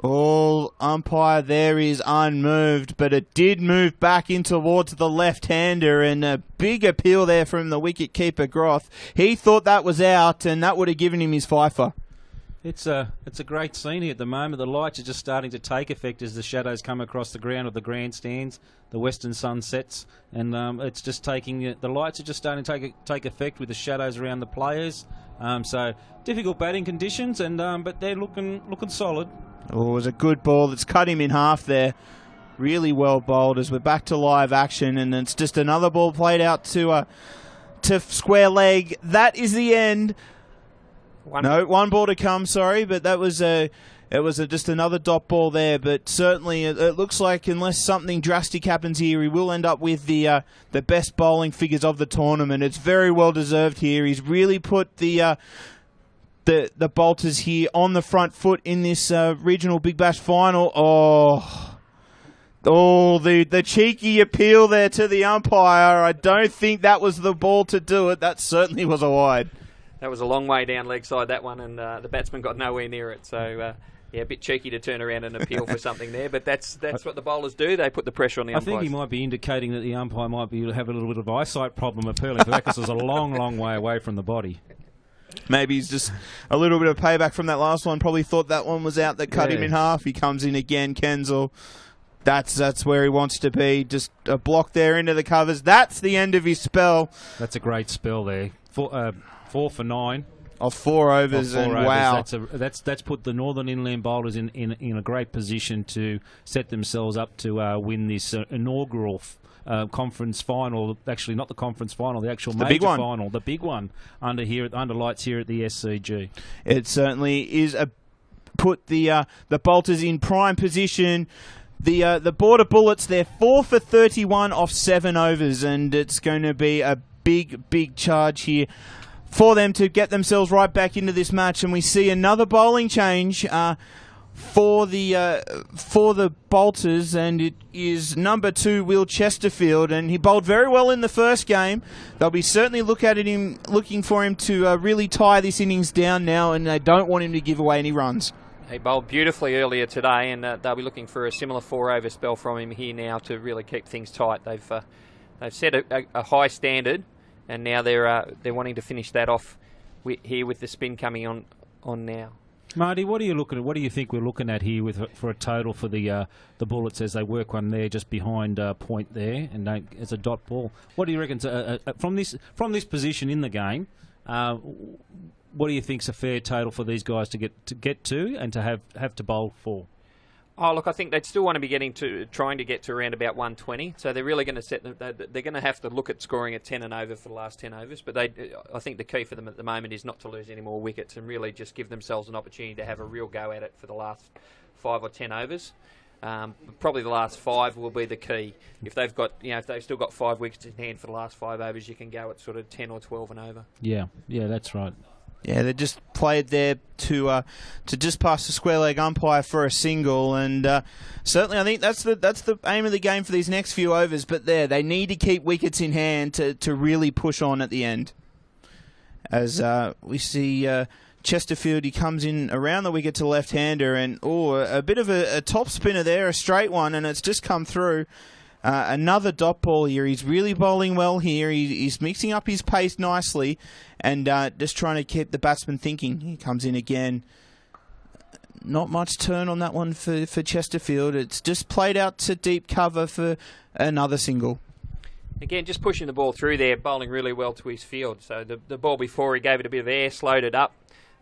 All umpire there is unmoved, but it did move back in towards the left-hander, and a big appeal there from the wicket-keeper Groth. He thought that was out, and that would have given him his fifer. It's a great scene here at the moment. The lights are just starting to take effect as the shadows come across the ground of the grandstands. The western sun sets, and it's just taking the lights are just starting to take effect with the shadows around the players. So difficult batting conditions, and but they're looking solid. Oh, it was a good ball that's cut him in half there. Really well bowled as we're back to live action, and it's just another ball played out to square leg. That is the end. One ball to come, sorry, but that was just another dot ball there. But certainly it looks like unless something drastic happens here, he will end up with the best bowling figures of the tournament. It's very well deserved here. He's really put the Bolters here on the front foot in this regional Big Bash final. The cheeky appeal there to the umpire. I don't think that was the ball to do it. That certainly was a wide. That was a long way down leg side, that one, and the batsman got nowhere near it. So, a bit cheeky to turn around and appeal for something there, but that's what the bowlers do. They put the pressure on the umpires. I think he might be indicating that the umpire might have a little bit of eyesight problem appealing for that, because it's a long, long way away from the body. Maybe he's just a little bit of payback from that last one. Probably thought that one was out that cut him in half. He comes in again, Kensal. That's where he wants to be. Just a block there into the covers. That's the end of his spell. That's a great spell there. 4 for 9. Of 4 overs, wow. That's put the Northern Inland Bowlers in a great position to set themselves up to win this inaugural conference final. Actually, not the conference final, the actual major final, the big one under lights here at the SCG. It certainly is put the Bolters in prime position. The Border Bullets, they're 4 for 31 off 7 overs, and it's going to be a big charge here for them to get themselves right back into this match. And we see another bowling change for the Bolters, and it is number 2, Will Chesterfield, and he bowled very well in the first game. They'll be certainly looking for him to really tie this innings down now, and they don't want him to give away any runs. He bowled beautifully earlier today, and they'll be looking for a similar 4-over spell from him here now to really keep things tight. They've set a high standard, and now they're wanting to finish that off here with the spin coming on now. Marty, what are you looking at? What do you think we're looking at here for a total for the Bullets as they work one there just behind point there and as a dot ball? What do you reckon from this position in the game? What do you think's a fair total for these guys to get to and to have to bowl for? Oh, look, I think they'd still want to be trying to get to around about 120. So they're really going to they're going to have to look at scoring at 10 and over for the last 10 overs. But I think the key for them at the moment is not to lose any more wickets and really just give themselves an opportunity to have a real go at it for the last 5 or 10 overs. Probably the last 5 will be the key. If they've got, if they've still got 5 wickets in hand for the last 5 overs, you can go at sort of 10 or 12 and over. Yeah, that's right. Yeah, they just played there to just pass the square leg umpire for a single, and certainly I think that's the aim of the game for these next few overs. But they need to keep wickets in hand to really push on at the end. As we see Chesterfield, he comes in around the wicket to left-hander, and a bit of a top spinner there, a straight one, and it's just come through. Another dot ball here. He's really bowling well here. He's mixing up his pace nicely and just trying to keep the batsman thinking. He comes in again. Not much turn on that one for Chesterfield. It's just played out to deep cover for another single. Again, just pushing the ball through there, bowling really well to his field. So the ball before, he gave it a bit of air, slowed it up,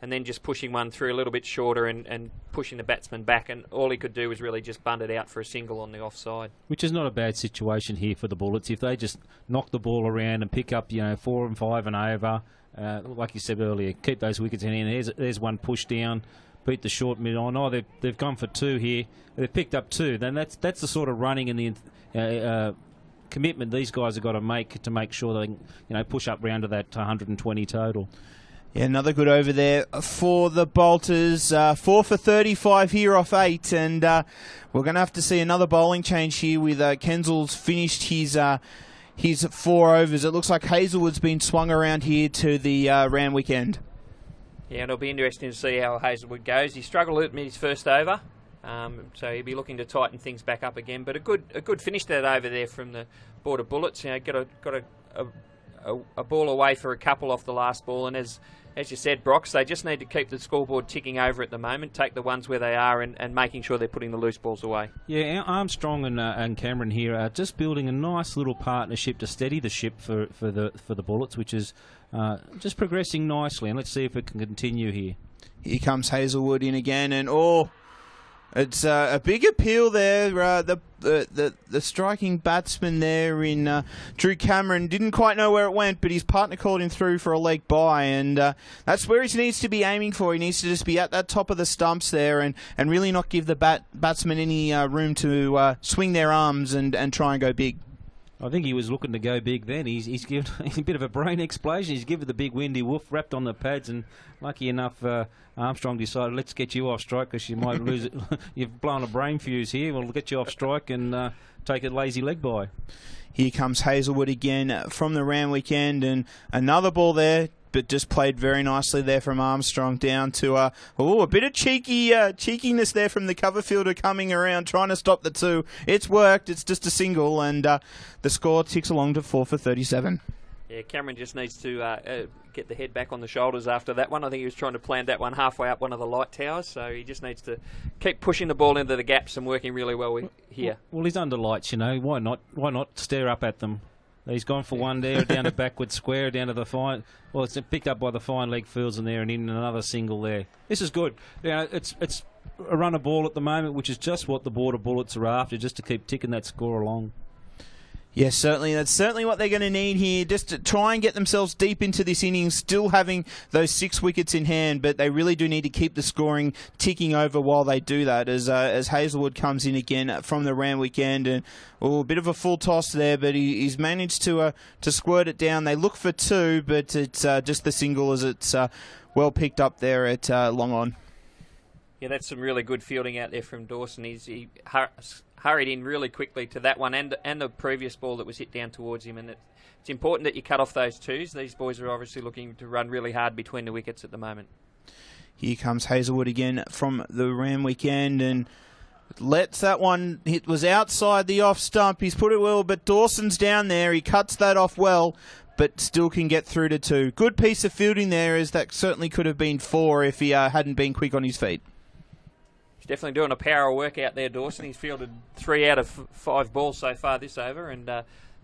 and then just pushing one through a little bit shorter and pushing the batsman back, and all he could do was really just bunt it out for a single on the offside. Which is not a bad situation here for the Bullets. If they just knock the ball around and pick up 4 and 5 and over, like you said earlier, keep those wickets in hand. There's one push down, beat the short mid on. Oh, they've gone for 2 here. They've picked up 2. Then that's the sort of running and the commitment these guys have got to make sure they can, push up round to that 120 total. Yeah, another good over there for the Bolters. 4 for 35 here off 8, and we're going to have to see another bowling change here with Kensel's finished his 4 overs. It looks like Hazelwood's been swung around here to the Randwick end. Yeah, it'll be interesting to see how Hazelwood goes. He struggled in his first over, so he'll be looking to tighten things back up again. But a good finish that over there from the Border Bullets. Got a ball away for a couple off the last ball, and as you said, Brox, they just need to keep the scoreboard ticking over at the moment, take the ones where they are and making sure they're putting the loose balls away. Yeah, Armstrong and Cameron here are just building a nice little partnership to steady the ship for the Bullets, which is just progressing nicely, and let's see if it can continue here. Here comes Hazelwood in again, and it's a big appeal there. The striking batsman there in Drew Cameron didn't quite know where it went, but his partner called him through for a leg by, and that's where he needs to be aiming for. He needs to just be at that top of the stumps there and really not give the batsman any room to swing their arms and try and go big. I think he was looking to go big then. He's given a bit of a brain explosion. He's given the big windy woof, wrapped on the pads, and lucky enough, Armstrong decided, let's get you off strike because you might lose it. You've blown a brain fuse here. We'll get you off strike and take a lazy leg by. Here comes Hazelwood again from the Randwick end, and another ball there, but just played very nicely there from Armstrong down to a bit of cheekiness there from the cover fielder coming around trying to stop the 2. It's worked. It's just a single, and the score ticks along to 4 for 37. Yeah, Cameron just needs to get the head back on the shoulders after that one. I think he was trying to plant that one halfway up one of the light towers, so he just needs to keep pushing the ball into the gaps and working really well here. Well, he's under lights, Why not? Why not stare up at them? He's gone for one there, down to backward square, down to the fine. Well, it's picked up by the fine leg fields in there, and in another single there. This is good. It's a run of ball at the moment, which is just what the Border Bullets are after, just to keep ticking that score along. Yes, certainly. That's certainly what they're going to need here, just to try and get themselves deep into this innings, still having those 6 wickets in hand, but they really do need to keep the scoring ticking over while they do that, as Hazelwood comes in again from the Randwick end, and a bit of a full toss there, but he's managed to squirt it down. They look for 2, but it's just the single as it's well picked up there at long on. Yeah, that's some really good fielding out there from Dawson. He hurried in really quickly to that one and the previous ball that was hit down towards him, and it's important that you cut off those 2s. These boys are obviously looking to run really hard between the wickets at the moment. Here comes Hazelwood again from the Randwick end, and lets that one, it was outside the off stump. He's put it well, but Dawson's down there. He cuts that off well, but still can get through to 2. Good piece of fielding there, as that certainly could have been 4 if he hadn't been quick on his feet. He's definitely doing a power of work out there, Dawson. He's fielded 3 out of 5 balls so far this over, and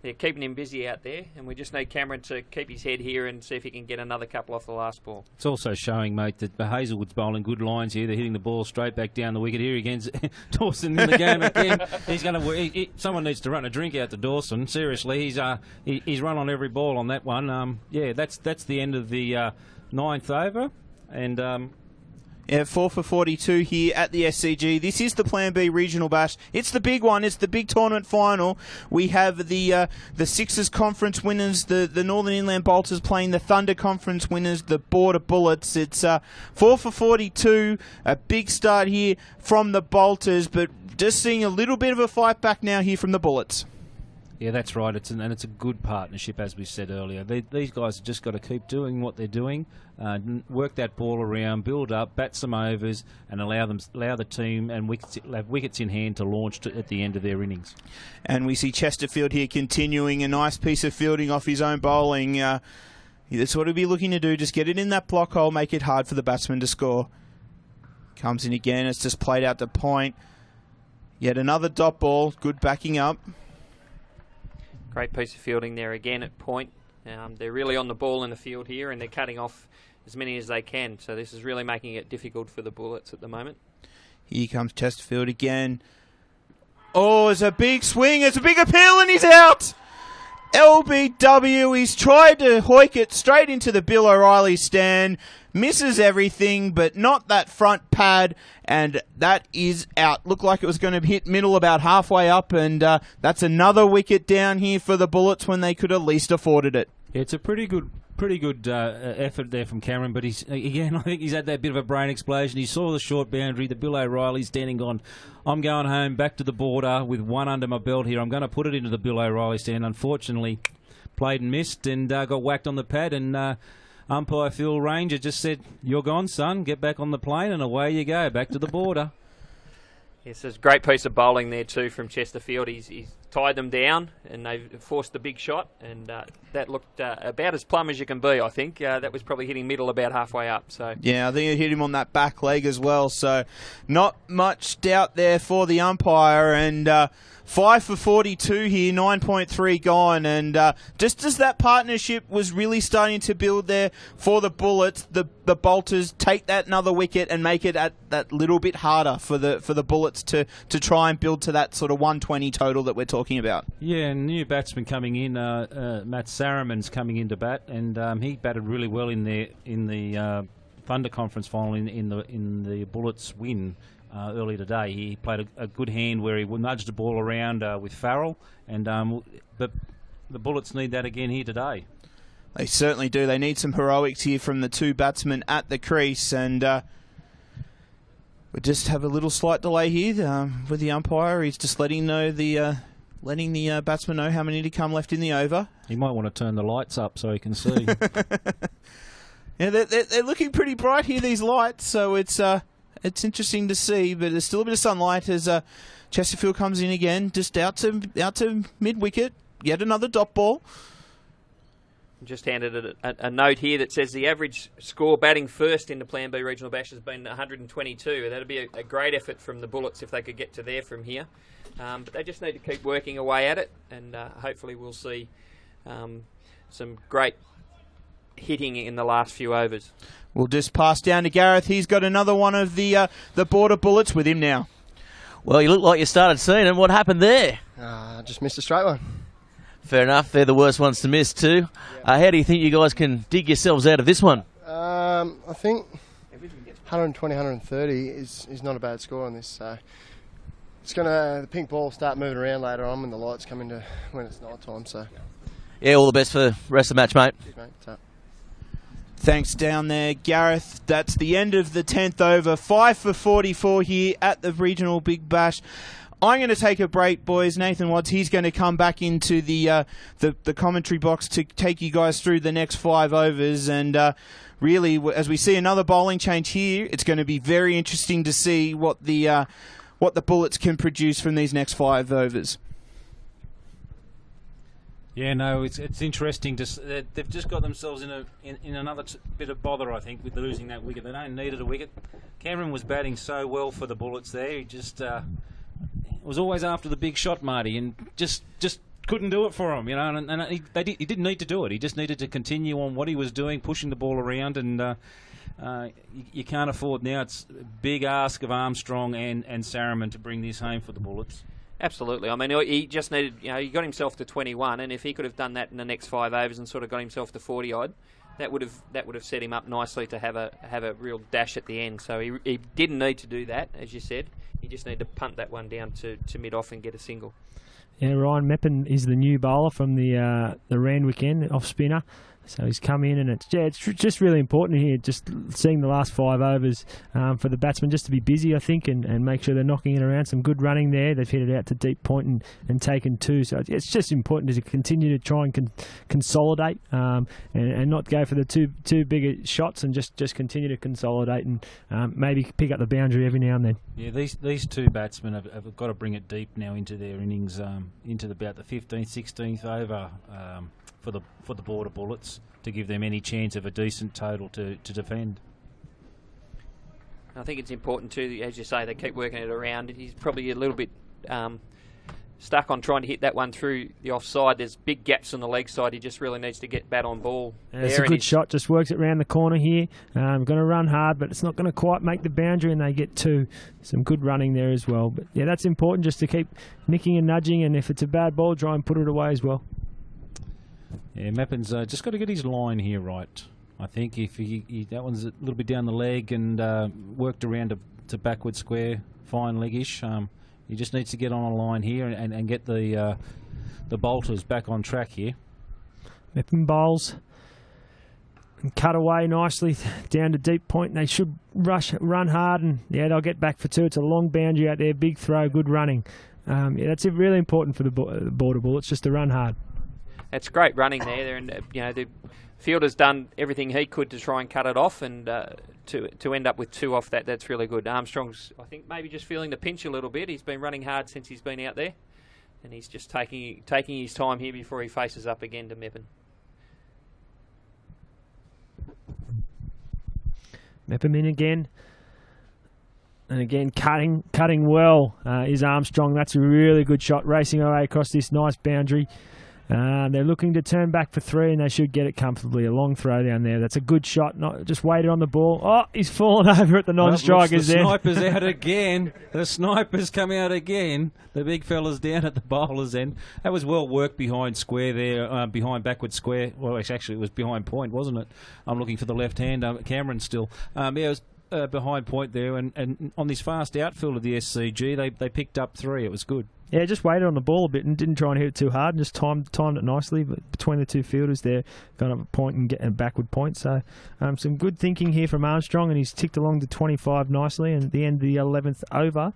they're keeping him busy out there, and we just need Cameron to keep his head here and see if he can get another couple off the last ball. It's also showing, mate, that Hazelwood's bowling good lines here. They're hitting the ball straight back down the wicket here against Dawson in the game again. He's going to. Someone needs to run a drink out to Dawson. Seriously, he's run on every ball on that one. That's the end of the 9th over, and. 4 for 42 here at the SCG. This is the Plan B Regional Bash. It's the big one. It's the big tournament final. We have the Sixers Conference winners, the Northern Inland Bolters playing the Thunder Conference winners, the Border Bullets. It's 4 for 42. A big start here from the Bolters, but just seeing a little bit of a fight back now here from the Bullets. Yeah, that's right. It's a good partnership, as we said earlier. These guys have just got to keep doing what they're doing, work that ball around, build up, bat some overs, and allow the team and wickets in hand to launch at the end of their innings. And we see Chesterfield here continuing a nice piece of fielding off his own bowling. That's what he'll be looking to do. Just get it in that block hole, make it hard for the batsman to score. Comes in again. It's just played out to point. Yet another dot ball. Good backing up. Great piece of fielding there again at point. They're really on the ball in the field here, and they're cutting off as many as they can. So this is really making it difficult for the Bullets at the moment. Here comes Chesterfield again. Oh, it's a big swing. It's a big appeal, and he's out. LBW, he's tried to hoik it straight into the Bill O'Reilly stand. Misses everything, but not that front pad, and that is out. Looked like it was going to hit middle about halfway up, and that's another wicket down here for the Bullets when they could at least afforded it. Yeah, it's a pretty good effort there from Cameron, but I think he's had that bit of a brain explosion. He saw the short boundary, the Bill O'Reilly standing gone, I'm going home, back to the border with one under my belt here. I'm going to put it into the Bill O'Reilly stand. Unfortunately, played and missed and got whacked on the pad, and umpire Phil Ranger just said, you're gone, son, get back on the plane, and away you go, back to the border. Yes, there's a great piece of bowling there too from Chesterfield. He's tied them down, and they've forced the big shot, and that looked about as plumb as you can be, I think. That was probably hitting middle about halfway up. So yeah, I think it hit him on that back leg as well, so not much doubt there for the umpire, and 5 for 42 here, 9.3 gone, and just as that partnership was really starting to build there for the Bullets, the Bolters take that another wicket and make it at that little bit harder for the Bullets to try and build to that sort of 120 total that we're talking about. Yeah, and new batsman coming in, Matt Saraman's coming into bat, and he batted really well in the Thunder Conference final in the Bullets win. Earlier today, he played a good hand where he nudged the ball around with Farrell, and but the Bullets need that again here today. They certainly do. They need some heroics here from the two batsmen at the crease, and we just have a little slight delay here with the umpire. He's just letting the batsman know how many to come left in the over. He might want to turn the lights up so he can see. Yeah, they're looking pretty bright here, these lights, so it's interesting to see, but there's still a bit of sunlight as Chesterfield comes in again, just out to mid-wicket. Yet another dot ball. Just handed a note here that says the average score batting first in the Plan B Regional Bash has been 122. That'd be a great effort from the Bullets if they could get to there from here. But they just need to keep working away at it, and hopefully we'll see some great hitting in the last few overs. We'll just pass down to Gareth. He's got another one of the Border Bullets with him now. Well, you look like you started seeing it. What happened there? Just missed a straight one. Fair enough. They're the worst ones to miss too. How do you think you guys can dig yourselves out of this one? I think 120, 130 is not a bad score on this. So it's the pink ball will start moving around later on when the lights come into when it's night time. So yeah, all the best for the rest of the match, mate. Cheers, mate. Thanks down there, Gareth. That's the end of the 10th over. 5 for 44 here at the Regional Big Bash. I'm going to take a break, boys. Nathan Watts, he's going to come back into the commentary box to take you guys through the next 5 overs. And really, as we see another bowling change here, it's going to be very interesting to see what the Bullets can produce from these next 5 overs. Yeah, no, it's interesting. They've just got themselves in another bit of bother, I think, with losing that wicket. They don't needed a wicket. Cameron was batting so well for the Bullets there. He just was always after the big shot, Marty, and just couldn't do it for him, you know. And he didn't need to do it. He just needed to continue on what he was doing, pushing the ball around, and you can't afford now. It's a big ask of Armstrong and Sarriman to bring this home for the Bullets. Absolutely. I mean, he just needed, he got himself to 21, and if he could have done that in the next 5 overs and sort of got himself to 40 odd, that would have set him up nicely to have a real dash at the end. So he didn't need to do that, as you said. He just needed to punt that one down to mid off and get a single. Yeah, Ryan Meppen is the new bowler from the Randwick end, off spinner. So he's come in, and it's just really important here, just seeing the last 5 overs for the batsmen just to be busy, I think, and make sure they're knocking it around. Some good running there. They've hit it out to deep point and taken 2. So it's just important to continue to try and consolidate and not go for the two bigger shots, and just continue to consolidate and maybe pick up the boundary every now and then. Yeah, these two batsmen have got to bring it deep now into their innings, into about the 15th, 16th over. For the Border Bullets, to give them any chance of a decent total to defend. I think it's important too, as you say, they keep working it around. He's probably a little bit stuck on trying to hit that one through the offside. There's big gaps on the leg side. He just really needs to get bat on ball. It's a good shot, just works it round the corner here. Going to run hard, but it's not going to quite make the boundary, and they get 2. Some good running there as well. But yeah, that's important, just to keep nicking and nudging, and if it's a bad ball, try and put it away as well. Yeah, Meppen's just got to get his line here right. I think if that one's a little bit down the leg and worked around to backward square, fine leggish. He just needs to get on a line here and get the bolters back on track here. Meppen bowls and cut away nicely down to deep point. They should run hard, and yeah, they'll get back for 2. It's a long boundary out there, big throw, good running. Yeah, that's really important for the Border Bullets, just to run hard. It's great running there, and the fielder's done everything he could to try and cut it off, and to end up with 2 off that, that's really good. Armstrong's, I think, maybe just feeling the pinch a little bit. He's been running hard since he's been out there, and he's just taking his time here before he faces up again to Meppen. Meppen in again. And again, cutting well is Armstrong. That's a really good shot, racing away across this nice boundary. They're looking to turn back for 3, and they should get it comfortably. A long throw down there. That's a good shot. Not just waited on the ball. Oh, he's fallen over at the non-strikers there. The sniper's out again. The sniper's come out again. The big fella's down at the bowler's end. That was well worked behind square there, behind backward square. Well, actually, it was behind point, wasn't it? I'm looking for the left hand. Cameron still. Yeah, it was behind point there, and on this fast outfield of the SCG, they picked up 3. It was good. Yeah, just waited on the ball a bit and didn't try and hit it too hard, and just timed it nicely. But between the 2 fielders there, kind of a point and getting a backward point. So some good thinking here from Armstrong, and he's ticked along to 25 nicely. And at the end of the 11th over,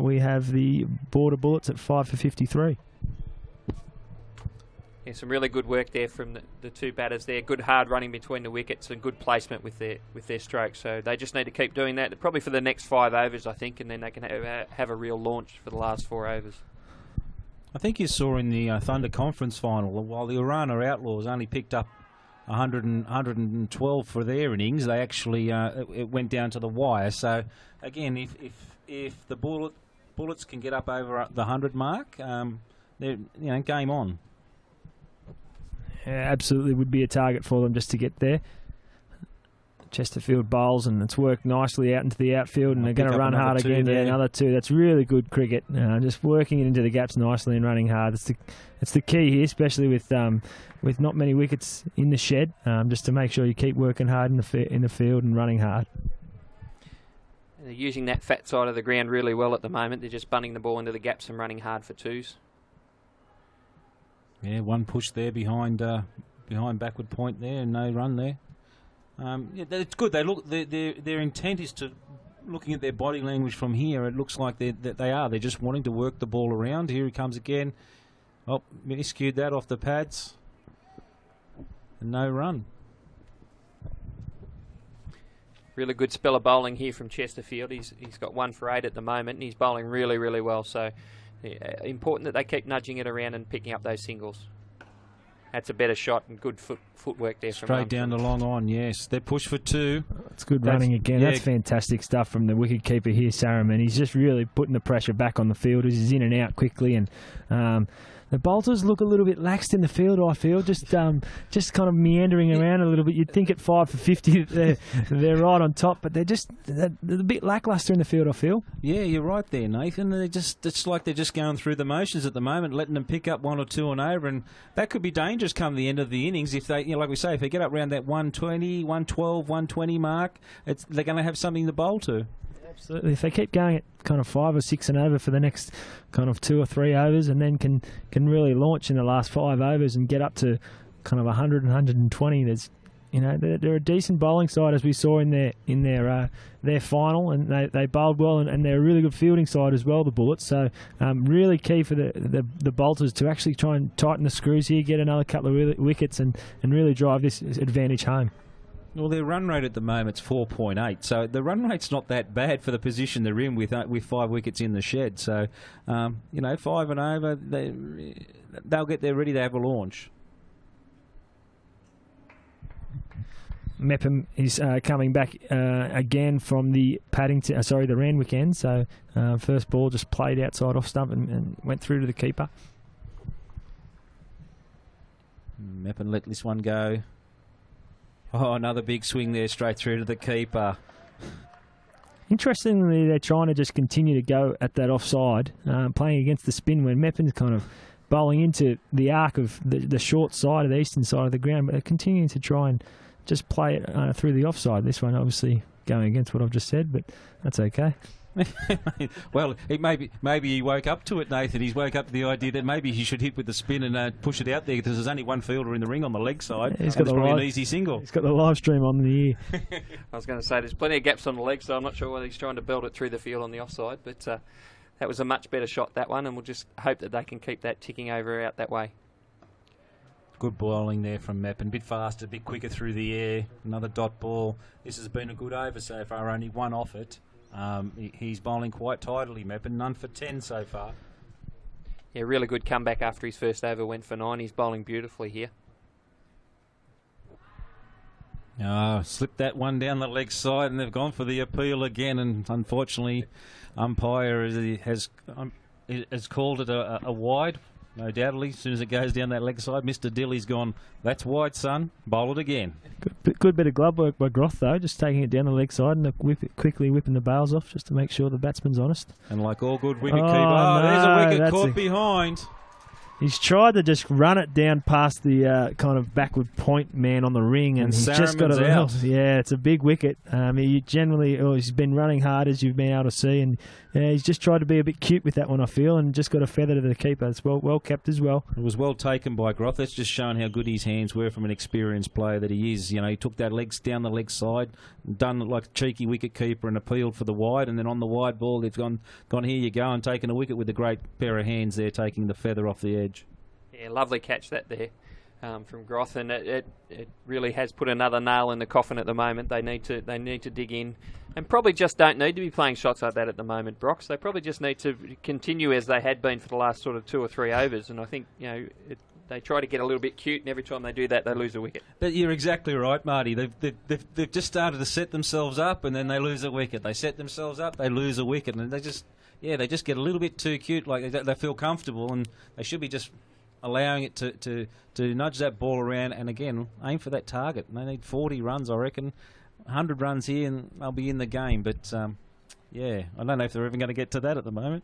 we have the Border Bullets at 5 for 53. Yeah, some really good work there from the 2 batters there. Good hard running between the wickets and good placement with their strokes. So they just need to keep doing that, probably for the next 5 overs, I think, and then they can have a real launch for the last 4 overs. I think you saw in the Thunder Conference final, while the Urana Outlaws only picked up 112 for their innings, they actually it went down to the wire. So again, if the Bullets can get up over the 100 mark, they're game on. Yeah, absolutely would be a target for them just to get there. Chesterfield bowls, and it's worked nicely out into the outfield, and they're going to run hard again. Yeah, another 2. That's really good cricket. Just working it into the gaps nicely and running hard. It's the key here, especially with not many wickets in the shed, just to make sure you keep working hard in the field and running hard. They're using that fat side of the ground really well at the moment. They're just bunting the ball into the gaps and running hard for 2s. Yeah, one push there behind backward point there, and no run there. Yeah, it's good. Their intent is to, looking at their body language from here, it looks like they're just wanting to work the ball around. Here he comes again. Oh, miscued that off the pads. And no run. Really good spell of bowling here from Chesterfield. He's got 1 for 8 at the moment, and he's bowling really, really well. So important that they keep nudging it around and picking up those singles. that's a better shot and good footwork there. Straight down the long on, yes. They push for 2. It's good running again. Yeah. That's fantastic stuff from the wicket keeper here, Saruman. He's just really putting the pressure back on the fielders. He's in and out quickly, and the bolters look a little bit laxed in the field, I feel, just kind of meandering around a little bit. You'd think at 5 for 50 they're right on top, but they're a bit lacklustre in the field, I feel. Yeah, you're right there, Nathan. It's like they're just going through the motions at the moment, letting them pick up 1 or 2 and over, and that could be dangerous come the end of the innings if they, like we say, if they get up around that 120, 112, 120 mark, they're going to have something to bowl to. Absolutely. If they keep going at kind of 5 or 6 and over for the next kind of 2 or 3 overs, and then can really launch in the last 5 overs and get up to kind of 100 and 120, there's, they're a decent bowling side, as we saw in their final, and they bowled well, and they're a really good fielding side as well, the Bullets. So really key for the bolters to actually try and tighten the screws here, get another couple of wickets, and really drive this advantage home. Well, their run rate at the moment is 4.8, so the run rate's not that bad for the position they're in with 5 wickets in the shed. So, 5 and over, they'll get there ready to have a launch. Mepham is coming back again from the the Randwick end. So, first ball just played outside off stump and went through to the keeper. Mepham let this one go. Oh, another big swing there straight through to the keeper. Interestingly, they're trying to just continue to go at that offside, playing against the spin when Mepham's kind of bowling into the arc of the short side of the eastern side of the ground, but they're continuing to try and just play it through the offside. This one obviously going against what I've just said, but that's okay. Well, maybe he woke up to it, Nathan. He's woke up to the idea that maybe he should hit with the spin and push it out there, because there's only one fielder in the ring on the leg side. He's got probably an easy single. He's got the live stream on the ear. I was going to say there's plenty of gaps on the leg, so I'm not sure whether he's trying to belt it through the field on the offside, but that was a much better shot, that one, and we'll just hope that they can keep that ticking over out that way. Good bowling there from Mepham. A bit faster, a bit quicker through the air. Another dot ball. This has been a good over so far, only 1 off it. He's bowling quite tidily, Mepham. None for 10 so far. Yeah, really good comeback after his first over went for 9. He's bowling beautifully here. Slipped that one down the leg side, and they've gone for the appeal again, and unfortunately umpire has called it a wide. No doubtedly, as soon as it goes down that leg side, Mr. Dilly's gone, that's wide, son, bowl it again. Good bit of glove work by Groth, though, just taking it down the leg side and quickly whipping the bails off just to make sure the batsman's honest. And like all good wicket keeper, there's a wicket caught behind. He's tried to just run it down past the kind of backward point man on the ring, and he's just got it out. Yeah, it's a big wicket. He's been running hard, as you've been able to see, and he's just tried to be a bit cute with that one, I feel, and just got a feather to the keeper. It's well kept as well. It was well taken by Groth. That's just showing how good his hands were from an experienced player that he is. He took that down the leg side, done like a cheeky wicket keeper and appealed for the wide, and then on the wide ball they've gone here you go, and taken a wicket with a great pair of hands there, taking the feather off the edge. Yeah, lovely catch that there from Groth, and it really has put another nail in the coffin at the moment. They need to dig in, and probably just don't need to be playing shots like that at the moment, Brox. They probably just need to continue as they had been for the last sort of 2 or 3 overs, and I think they try to get a little bit cute, and every time they do that, they lose a wicket. But you're exactly right, Marty. They've just started to set themselves up, and then they lose a wicket. They set themselves up, they lose a wicket, and they just get a little bit too cute. Like they feel comfortable, and they should be just allowing it to nudge that ball around, and again aim for that target. They need 40 runs, I reckon. 100 runs here, and they'll be in the game. But I don't know if they're even going to get to that at the moment.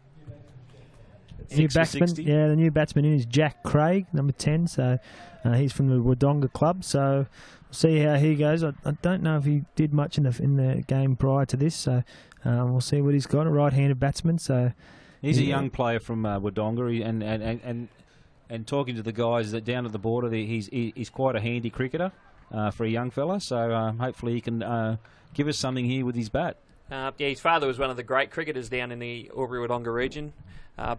New batsman, the new batsman in is Jack Craig, number 10. So he's from the Wodonga club. So we'll see how he goes. I don't know if he did much in the game prior to this. So we'll see what he's got. A right-handed batsman. So he's a young player from Wodonga, and talking to the guys that down at the border, he's quite a handy cricketer for a young fella. So hopefully he can give us something here with his bat. His father was one of the great cricketers down in the Albury-Wodonga region,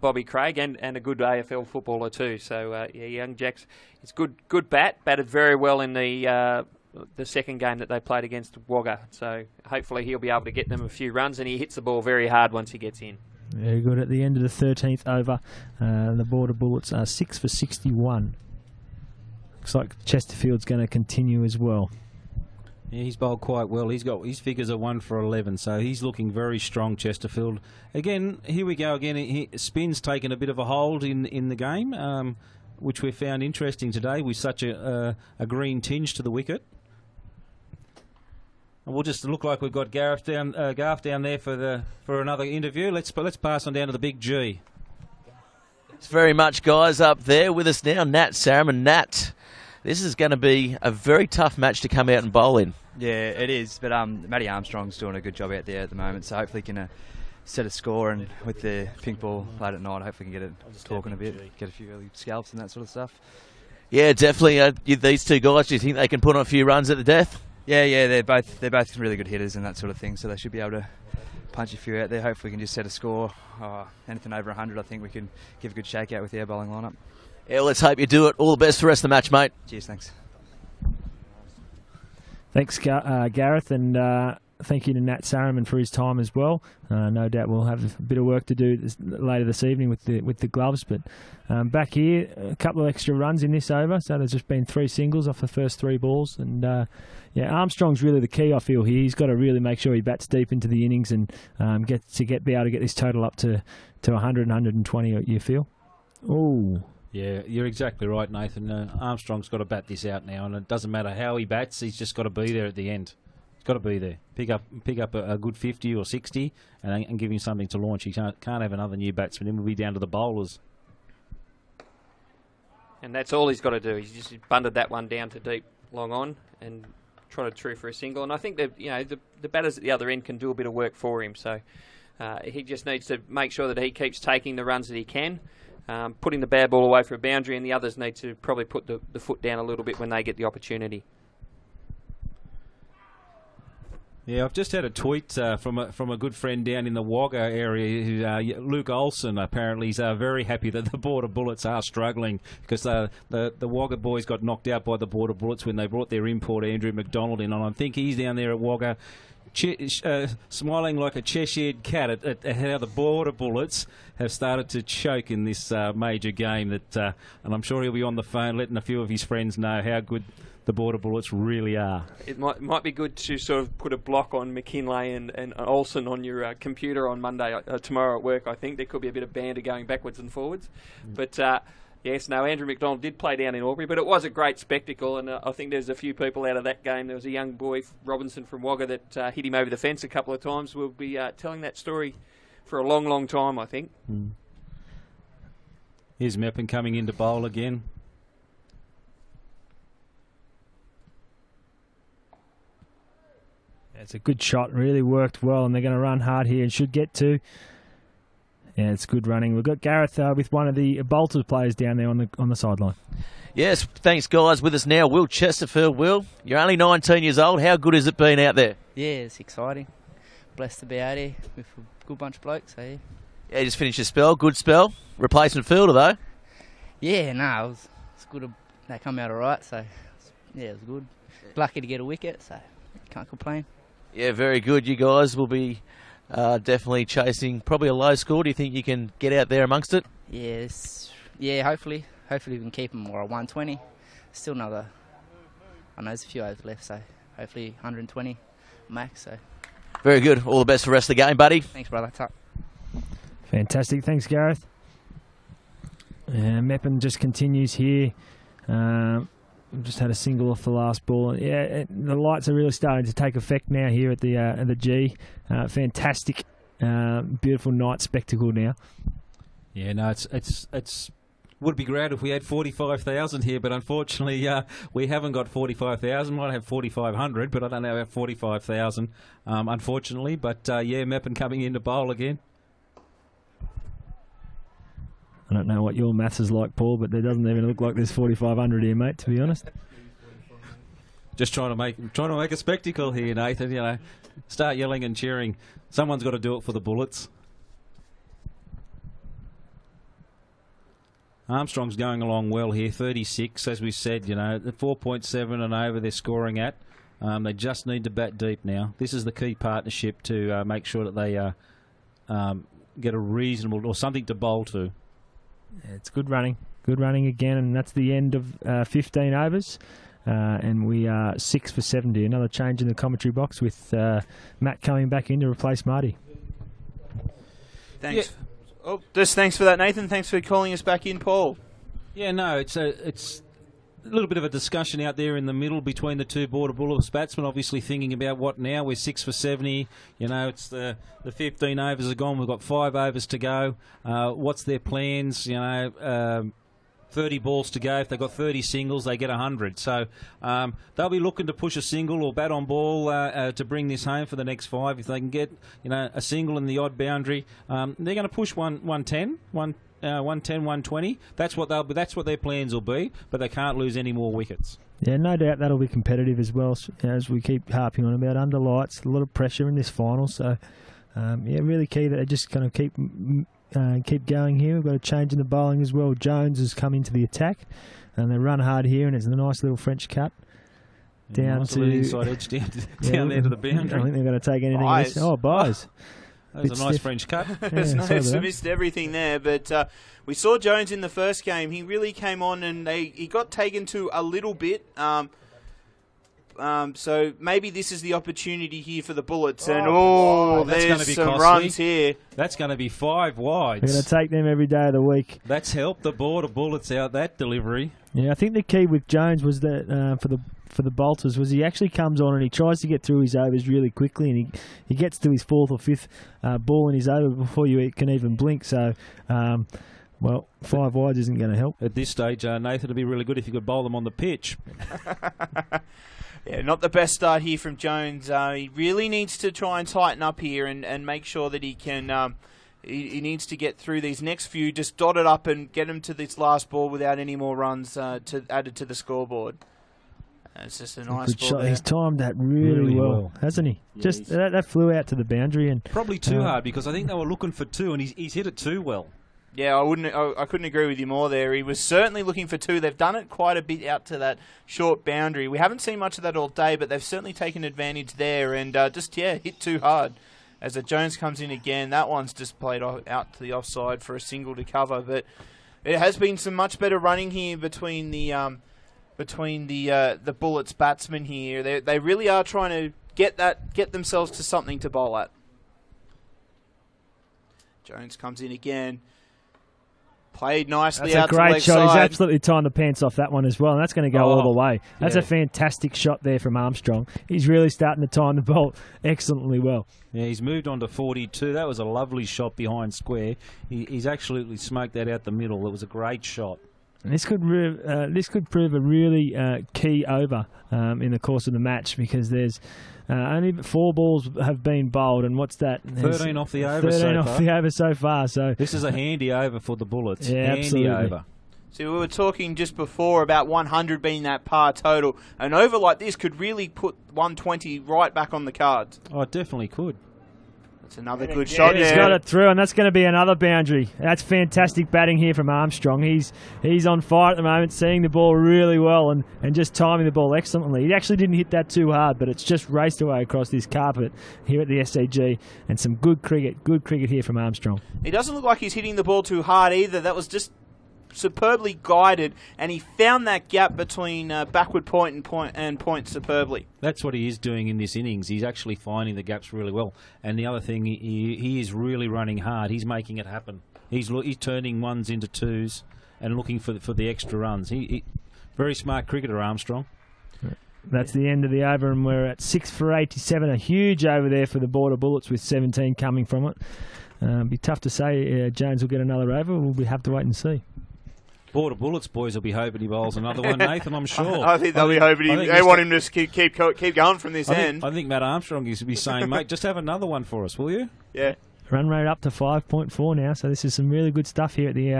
Bobby Craig, and a good AFL footballer too. So young Jack's, it's good batted very well in the second game that they played against Wagga. So hopefully he'll be able to get them a few runs, and he hits the ball very hard once he gets in. Very good. At the end of the 13th over, the Border Bullets are 6 for 61. looks like Chesterfield's going to continue as well. Yeah, he's bowled quite well. His figures are 1 for 11, so he's looking very strong, Chesterfield. Again, here we go again. Spin's taken a bit of a hold in the game, which we found interesting today with such a green tinge to the wicket. And we'll just look like we've got Gareth down there for another interview. Let's pass on down to the big G. It's very much guys up there with us now. Nat Sarum. Nat, this is going to be a very tough match to come out and bowl in. Yeah, it is. But Matty Armstrong's doing a good job out there at the moment, so hopefully he can set a score, and with the pink ball late at night, hopefully we can get it talking a bit, get a few early scalps and that sort of stuff. Yeah, definitely. These two guys, do you think they can put on a few runs at the death? Yeah, they're both really good hitters and that sort of thing, so they should be able to punch a few out there. Hopefully we can just set a score. Anything over 100, I think we can give a good shakeout with our bowling lineup. Yeah, well, let's hope you do it. All the best for the rest of the match, mate. Cheers, thanks. Thanks, Gareth, and thank you to Nat Sarum for his time as well. No doubt we'll have a bit of work to do later this evening with the gloves, but back here, a couple of extra runs in this over, so there's just been 3 singles off the first 3 balls, and yeah, Armstrong's really the key, I feel, here. He's got to really make sure he bats deep into the innings and be able to get this total up to 100 and 120, you feel? Oh. Yeah, you're exactly right, Nathan. Armstrong's got to bat this out now, and it doesn't matter how he bats, he's just got to be there at the end. He's got to be there. Pick up a good 50 or 60 and give him something to launch. He can't have another new batsman. He'll be down to the bowlers. And that's all he's got to do. He's just bunted that one down to deep, long on, and trotted through for a single. And I think that the batters at the other end can do a bit of work for him. So he just needs to make sure that he keeps taking the runs that he can, putting the bad ball away for a boundary, and the others need to probably put the foot down a little bit when they get the opportunity. Yeah, I've just had a tweet from a good friend down in the Wagga area, Luke Olsen. Apparently, he's very happy that the Border Bullets are struggling because the Wagga boys got knocked out by the Border Bullets when they brought their import Andrew McDonald in, and I think he's down there at Wagga smiling like a Cheshire'd cat at how the Border Bullets have started to choke in this major game. And I'm sure he'll be on the phone letting a few of his friends know how good the Border Bullets really are. It might be good to sort of put a block on McKinlay and Olsen on your computer on Monday, tomorrow at work. I think there could be a bit of banter going backwards and forwards. But yes, no, Andrew McDonald did play down in Albury, but it was a great spectacle, and I think there's a few people out of that game. There was a young boy, Robinson from Wagga, that hit him over the fence a couple of times. We'll be telling that story for a long, long time, I think. Here's Meppen coming into bowl again. It's a good shot, really worked well, and they're going to run hard here and should get to. Yeah, it's good running. We've got Gareth with one of the Bolters players down there on the sideline. Yes, thanks guys. With us now, Will Chesterfield. Will, you're only 19 years old. How good has it been out there? Yeah, it's exciting. Blessed to be out here with a good bunch of blokes. So, yeah. Yeah, you just finished your spell. Good spell. Replacement fielder though. Yeah, no, it's good. They come out all right. So yeah, it was good. Lucky to get a wicket, so can't complain. Yeah, very good. You guys will be definitely chasing probably a low score. Do you think you can get out there amongst it? Yes. Yeah, hopefully we can keep them or a 120. Still another. I know there's a few overs left, so hopefully 120 max. So. Very good. All the best for the rest of the game, buddy. Thanks, brother. Tuck. Fantastic. Thanks, Gareth. Meppen just continues here. We've just had a single off the last ball. Yeah, the lights are really starting to take effect now here at the G. Fantastic, beautiful night spectacle now. Yeah, no, it's would be great if we had 45,000 here, but unfortunately we haven't got 45,000. Might have 4,500, but I don't know about 45,000, unfortunately. But yeah, Meppen coming into bowl again. I don't know what your maths is like, Paul, but there doesn't even look like there's 4,500 here, mate, to be honest. Just trying to make a spectacle here, Nathan. You know, start yelling and cheering. Someone's got to do it for the Bullets. Armstrong's going along well here, 36, as we said. You know, the 4.7 and over they're scoring at. They just need to bat deep now. This is the key partnership to make sure that they get a reasonable or something to bowl to. Yeah, it's good running. Good running again, and that's the end of 15 overs. And we are 6 for 70. Another change in the commentary box with Matt coming back in to replace Marty. Thanks. Yeah. Oh, just thanks for that, Nathan. Thanks for calling us back in, Paul. Yeah, no, it's a little bit of a discussion out there in the middle between the two Border Bullets batsmen, obviously thinking about what now. We're 6 for 70. You know, it's the 15 overs are gone. We've got 5 overs to go. What's their plans? You know, 30 balls to go. If they've got 30 singles, they get 100. So they'll be looking to push a single or bat on ball to bring this home for the next 5. If they can get, you know, a single in the odd boundary, they're going to push 110, 120. That's what they'll be. That's what their plans will be. But they can't lose any more wickets. Yeah, no doubt that'll be competitive as well. As we keep harping on about under lights, a lot of pressure in this final. So yeah, really key that they just kind of keep going here. We've got a change in the bowling as well. Jones has come into the attack, and they run hard here, and it's a nice little French cut down nice to inside edge down there to the boundary. I think they're going to take anything. Buys. Buys. That was a nice French cut. It's missed everything there, but we saw Jones in the first game. He really came on, and he got taken to a little bit. So maybe this is the opportunity here for the Bullets. And there's some runs here. That's going to be 5 wides. We're going to take them every day of the week. That's helped the Border Bullets out that delivery. Yeah, I think the key with Jones was that for the bolters was he actually comes on and he tries to get through his overs really quickly, and he gets to his 4th or 5th ball in his over before you can even blink. So. Well, 5 wides isn't going to help. At this stage, Nathan, it'd be really good if you could bowl them on the pitch. Yeah, not the best start here from Jones. He really needs to try and tighten up here and make sure that he can. He needs to get through these next few, just dot it up and get him to this last ball without any more runs added to the scoreboard. It's just a nice ball there. He's timed that really well, hasn't he? Yeah, just that flew out to the boundary and probably too hard, because I think they were looking for 2, and he's hit it too well. Yeah, I couldn't agree with you more there. He was certainly looking for 2. They've done it quite a bit out to that short boundary. We haven't seen much of that all day, but they've certainly taken advantage there and hit too hard. As the Jones comes in again, that one's just played out to the offside for a single to cover. But it has been some much better running here between the Bullets batsmen here. They really are trying to get themselves to something to bowl at. Jones comes in again. Played nicely out to the leg side. That's a great shot. He's absolutely tying the pants off that one as well, and that's going to go all the way. That's a fantastic shot there from Armstrong. He's really starting to time the ball excellently well. Yeah, he's moved on to 42. That was a lovely shot behind square. He's absolutely smoked that out the middle. It was a great shot. And this could prove a really key over in the course of the match, because there's only 4 balls have been bowled, and what's that? 13 off the over. 13 off the over so far. So this is a handy over for the Bullets. Yeah, handy absolutely. Over. See, we were talking just before about 100 being that par total. An over like this could really put 120 right back on the cards. Oh, it definitely could. That's another good shot there. He's got it through, and that's going to be another boundary. That's fantastic batting here from Armstrong. He's on fire at the moment, seeing the ball really well and just timing the ball excellently. He actually didn't hit that too hard, but it's just raced away across this carpet here at the SCG, and some good cricket here from Armstrong. He doesn't look like he's hitting the ball too hard either. That was just superbly guided, and he found that gap between backward point and point superbly. That's what he is doing in this innings. He's actually finding the gaps really well. And the other thing, he is really running hard. He's making it happen. He's turning 1s into 2s and looking for the extra runs. He very smart cricketer, Armstrong. That's the end of the over, and we're at 6 for 87. A huge over there for the Border Bullets with 17 coming from it. Be tough to say Jones will get another over. We'll have to wait and see. Border Bullets boys will be hoping he bowls another one, Nathan, I'm sure. I think they'll be hoping they want him to keep going from this end. I think Matt Armstrong used to be saying, mate, just have another one for us, will you? Yeah. Run rate up to 5.4 now, so this is some really good stuff here at the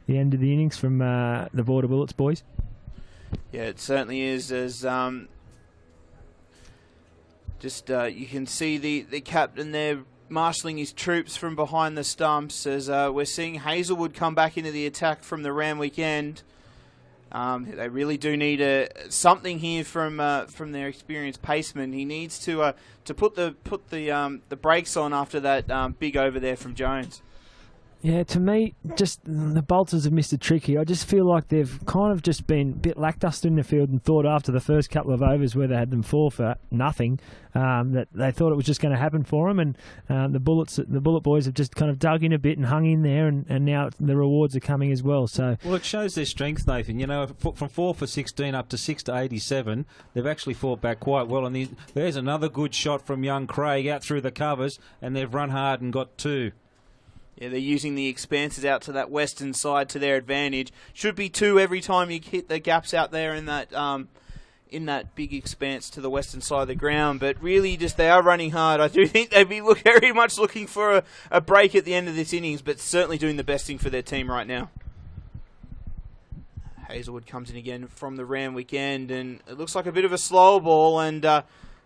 end of the innings from the Border Bullets boys. Yeah, it certainly is. As you can see the captain there marshalling his troops from behind the stumps, as we're seeing Hazelwood come back into the attack from the Randwick end. They really do need something here from their experienced paceman. He needs to put the brakes on after that big over there from Jones. Yeah, to me, just the Bolters have missed a trick here. I just feel like they've kind of just been a bit lacklustre in the field and thought after the first couple of overs where they had them 4 for nothing, that they thought it was just going to happen for them. And the Bullet boys have just kind of dug in a bit and hung in there, and now the rewards are coming as well. So well, it shows their strength, Nathan. You know, from 4 for 16 up to 6 to 87, they've actually fought back quite well. And there's another good shot from young Craig out through the covers, and they've run hard and got 2. Yeah, they're using the expanses out to that western side to their advantage. Should be 2 every time you hit the gaps out there in that big expanse to the western side of the ground. But really, just they are running hard. I do think they'd be very much looking for a break at the end of this innings, but certainly doing the best thing for their team right now. Hazelwood comes in again from the Randwick end, and it looks like a bit of a slow ball, and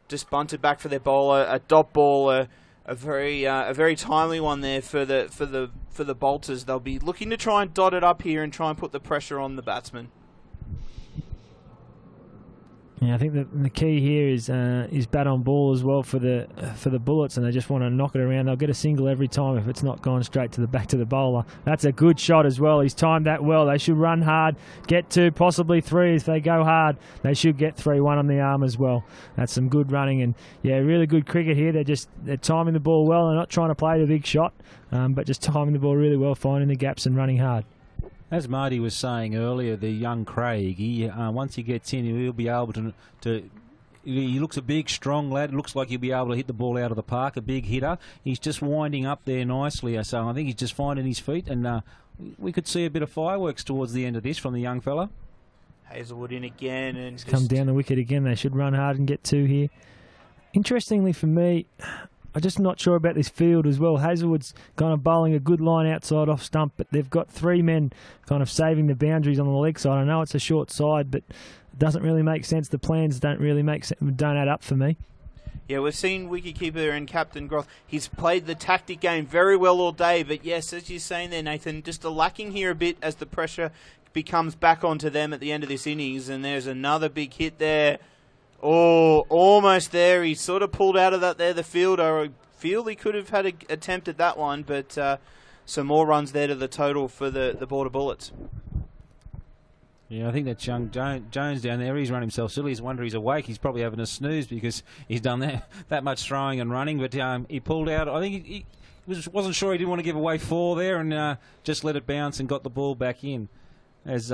just bunted back for their bowler, a dot ball. A very timely one there for the Bolters. They'll be looking to try and dot it up here and try and put the pressure on the batsman. Yeah, I think the key here is bat on ball as well for the Bullets, and they just want to knock it around. They'll get a single every time if it's not gone straight to the back to the bowler. That's a good shot as well. He's timed that well. They should run hard, get 2, possibly 3 if they go hard. They should get 3, 1 on the arm as well. That's some good running, and yeah, really good cricket here. They're timing the ball well. They're not trying to play the big shot, but just timing the ball really well, finding the gaps and running hard. As Marty was saying earlier, the young Craig, once he gets in, he'll be able to. He looks a big, strong lad. Looks like he'll be able to hit the ball out of the park. A big hitter. He's just winding up there nicely. So I think he's just finding his feet, and we could see a bit of fireworks towards the end of this from the young fella. Hazelwood in again, and he's come down the wicket again. They should run hard and get 2 here. Interestingly for me, I'm just not sure about this field as well. Hazelwood's kind of bowling a good line outside off stump, but they've got 3 men kind of saving the boundaries on the leg side. I know it's a short side, but it doesn't really make sense. The plans don't add up for me. Yeah, we've seen wicketkeeper and Captain Groth. He's played the tactic game very well all day, but yes, as you're saying there, Nathan, just lacking here a bit as the pressure becomes back onto them at the end of this innings, and there's another big hit there. Oh, almost there. He sort of pulled out of that there, the fielder. I feel he could have had an attempt at that one, but some more runs there to the total for the Border Bullets. Yeah, I think that's young Jones down there. He's run himself silly. He's wondering he's awake. He's probably having a snooze because he's done that much throwing and running, but he pulled out. I think he wasn't sure he didn't want to give away 4 there, and just let it bounce and got the ball back in as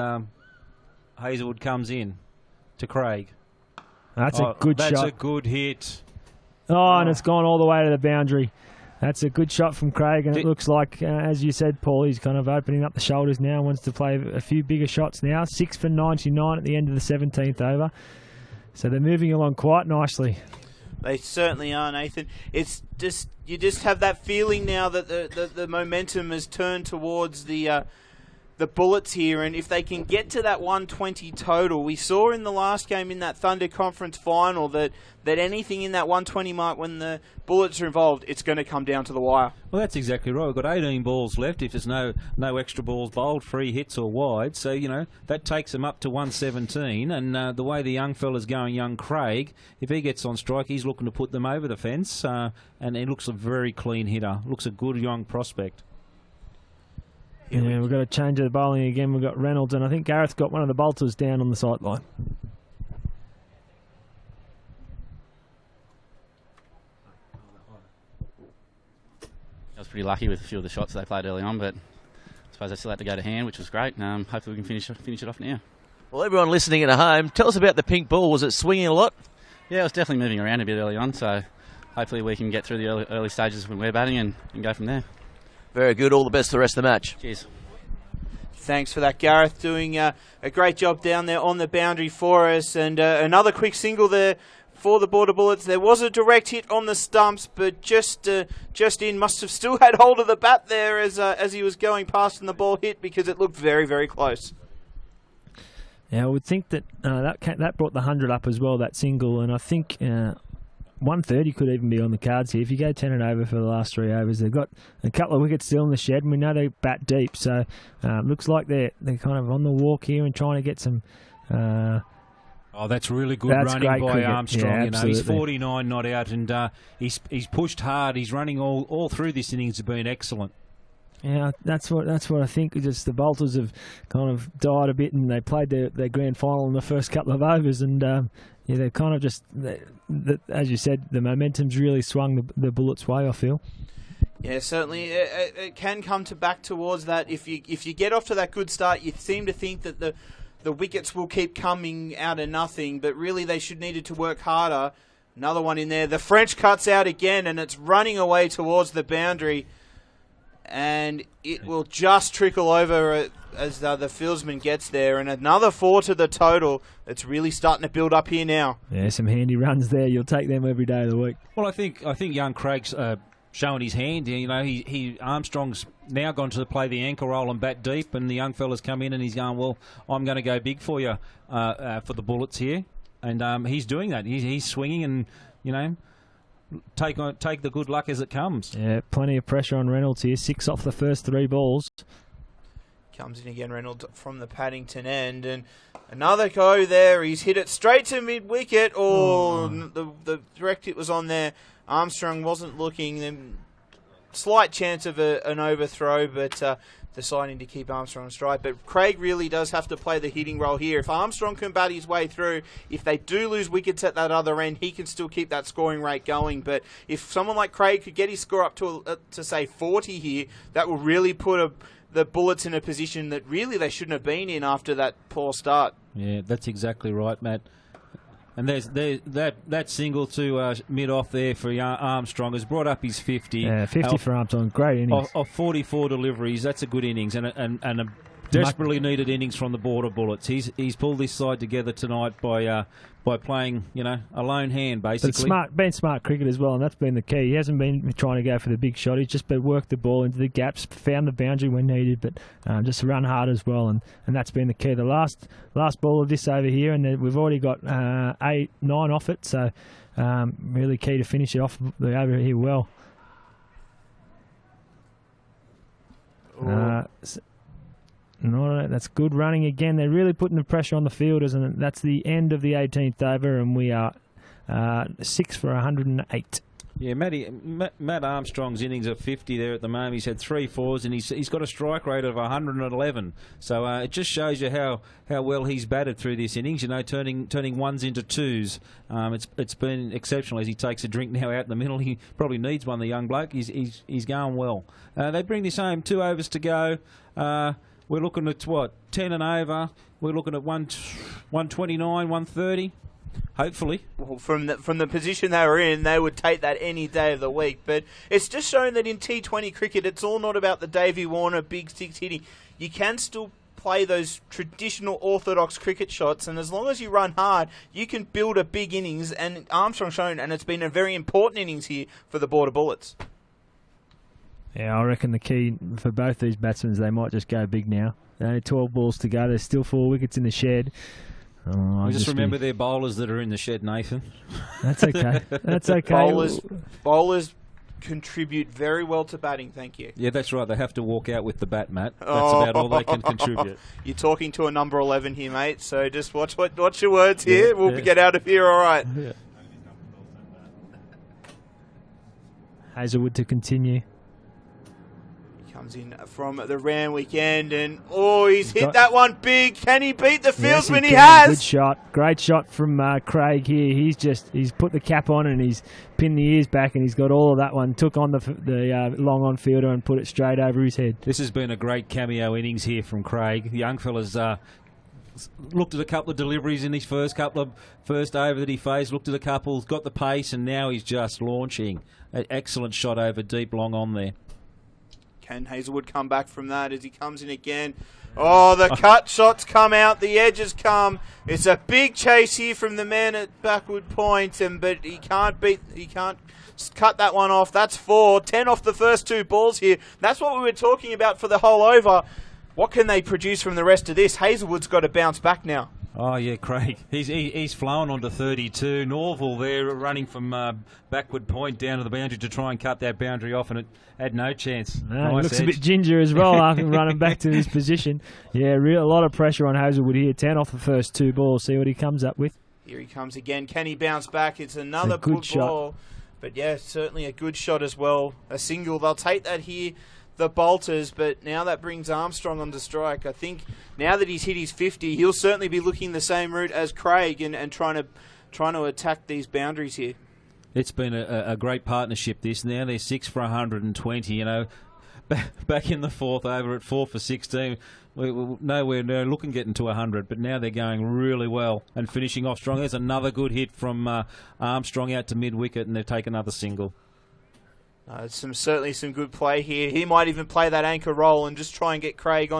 Hazelwood comes in to Craig. That's a good shot. That's a good hit. And it's gone all the way to the boundary. That's a good shot from Craig, and it looks like, as you said, Paul, he's kind of opening up the shoulders now, wants to play a few bigger shots now. 6 for 99 at the end of the 17th over. So they're moving along quite nicely. They certainly are, Nathan. It's just you just have that feeling now that the momentum has turned towards the Bullets here, and if they can get to that 120 total, we saw in the last game in that Thunder Conference final that anything in that 120 mark when the Bullets are involved, it's going to come down to the wire. Well, that's exactly right. We've got 18 balls left. If there's no extra balls bowled, 3 hits or wide, so that takes them up to 117. And the way the young fella's going, young Craig, if he gets on strike, he's looking to put them over the fence, and he looks a very clean hitter. Looks a good young prospect. Yeah, we've got to change the bowling again. We've got Reynolds, and I think Gareth got one of the Bolters down on the sideline. I was pretty lucky with a few of the shots they played early on, but I suppose they still had to go to hand, which was great. Hopefully we can finish it off now. Well, everyone listening at home, tell us about the pink ball. Was it swinging a lot? Yeah, it was definitely moving around a bit early on, so hopefully we can get through the early stages when we're batting and go from there. Very good. All the best for the rest of the match. Cheers. Thanks for that, Gareth, doing a great job down there on the boundary for us. And another quick single there for the Border Bullets. There was a direct hit on the stumps, but just in. Must have still had hold of the bat there as he was going past and the ball hit, because it looked very, very close. Yeah, I would think that that brought the 100 up as well, that single, and I think 130 could even be on the cards here. If you go 10 and over for the last 3 overs, they've got a couple of wickets still in the shed, and we know they bat deep, so looks like they're kind of on the walk here and trying to get some... that's really good running by cricket. Armstrong. Yeah, He's 49 not out, and he's pushed hard. He's running all through this innings, has been excellent. Yeah, that's what I think. Just the Bolters have kind of died a bit, and they played their grand final in the first couple of overs, and they've kind of just, as you said, the momentum's really swung the Bullets' way, I feel. Yeah, certainly it can come back towards that. If you get off to that good start, you seem to think that the wickets will keep coming out of nothing, but really they should needed to work harder. Another one in there. The French cuts out again, and it's running away towards the boundary. And it will just trickle over as the fieldsman gets there. And another 4 to the total. It's really starting to build up here now. Yeah, some handy runs there. You'll take them every day of the week. Well, I think young Craig's showing his hand. You know, he Armstrong's now gone to play the ankle roll and bat deep, and the young fella's come in and he's going, well, I'm going to go big for you for the Bullets here. And he's doing that. He's swinging and, you know, take the good luck as it comes. Yeah, plenty of pressure on Reynolds here. 6 off the first 3 balls. Comes in again, Reynolds from the Paddington end, and another go there. He's hit it straight to mid-wicket. The direct hit was on there. Armstrong wasn't looking. Slight chance of an overthrow, but deciding to keep Armstrong on strike. But Craig really does have to play the hitting role here. If Armstrong can bat his way through, if they do lose wickets at that other end, he can still keep that scoring rate going. But if someone like Craig could get his score up to say 40 here, that will really put the Bullets in a position that really they shouldn't have been in after that poor start. Yeah, that's exactly right, Matt. And there's that single to mid-off there for Armstrong has brought up his 50. Yeah, 50 for Armstrong. Great innings. Of 44 deliveries, that's a good innings and a desperately needed innings from the Border Bullets. He's pulled this side together tonight by playing, you know, a lone hand, basically. But been smart cricket as well, and that's been the key. He hasn't been trying to go for the big shot. He's just worked the ball into the gaps, found the boundary when needed, but just run hard as well, and that's been the key. The last ball of this over here, and we've already got 8, 9 off it, so really key to finish it off the over here well. No, that's good running again. They're really putting the pressure on the fielders, and that's the end of the 18th over, and we are 6 for 108. Yeah, Matt Armstrong's innings are 50 there at the moment. He's had 3 fours, and he's got a strike rate of 111. So it just shows you how well he's batted through this innings. You know, turning ones into twos. It's been exceptional as he takes a drink now out in the middle. He probably needs one. The young bloke. He's going well. They bring this home. 2 overs to go. We're looking at 10 and over. We're looking at 129, 130. Hopefully. Well, from the position they were in, they would take that any day of the week. But it's just shown that in T20 cricket, it's all not about the Davey Warner big six hitting. You can still play those traditional orthodox cricket shots, and as long as you run hard, you can build a big innings. And Armstrong's shown, and it's been a very important innings here for the Border Bullets. Yeah, I reckon the key for both these batsmen is they might just go big now. Only 12 balls to go. There's still 4 wickets in the shed. Just remember their bowlers that are in the shed, Nathan. That's okay. That's okay. Bowlers contribute very well to batting, thank you. Yeah, that's right. They have to walk out with the bat, Matt. That's about all they can contribute. You're talking to a number 11 here, mate, so just watch your words here. We'll get out of here all right. Yeah. Hazelwood to continue. Comes in from the Randwick end, and he's hit that one big. Can he beat the fieldsman? Yes, he has. Good shot. Great shot from Craig here. He's put the cap on and he's pinned the ears back, and he's got all of that one. Took on the long on fielder and put it straight over his head. This has been a great cameo innings here from Craig. The young fella's looked at a couple of deliveries in his first over that he faced. Looked at a couple, got the pace, and now he's just launching. An excellent shot over deep, long on there. Can Hazelwood come back from that as he comes in again? The cut shots come out, the edges come. It's a big chase here from the man at backward point, but he can't cut that one off. That's 4, 10 off the first 2 balls here. That's what we were talking about for the whole over. What can they produce from the rest of this? Hazelwood's got to bounce back now. Oh, yeah, Craig. He's flown onto 32. Norval there running from backward point down to the boundary to try and cut that boundary off, and it had no chance. No, he looks a bit ginger as well after running back to his position. Yeah, a lot of pressure on Hazelwood here. 10 off the first 2 balls. See what he comes up with. Here he comes again. Can he bounce back? It's another good ball. But yeah, certainly a good shot as well. A single. They'll take that here. the Bolters, but now that brings Armstrong onto strike. I think now that he's hit his 50, he'll certainly be looking the same route as Craig and trying to attack these boundaries here. It's been a great partnership, this. Now they're 6 for 120, you know. Back in the fourth over at 4 for 16. Nowhere near looking getting to 100, but now they're going really well and finishing off strong. There's another good hit from Armstrong out to mid-wicket, and they've taken another single. Certainly some good play here. He might even play that anchor role and just try and get Craig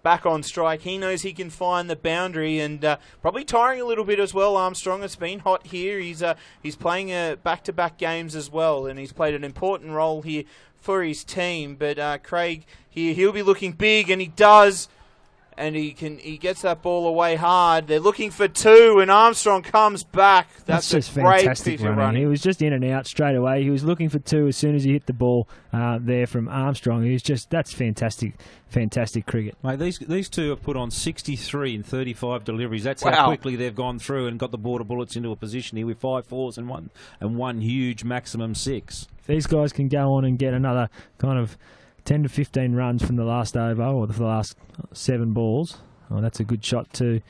back on strike. He knows he can find the boundary, and probably tiring a little bit as well. Armstrong, it's been hot here. He's playing back-to-back games as well, and he's played an important role here for his team. But Craig here, he'll be looking big, and he does. And he gets that ball away hard. They're looking for 2, and Armstrong comes back. That's just a great fantastic piece of running. He was just in and out straight away. He was looking for 2 as soon as he hit the ball there from Armstrong. That's fantastic cricket. Mate, these two have put on 63 and 35 deliveries. That's how quickly they've gone through and got the Border Bullets into a position here with 5 fours and one huge maximum 6. If these guys can go on and get another kind of 10 to 15 runs from the last over or the last 7 balls. Oh, that's a good shot too.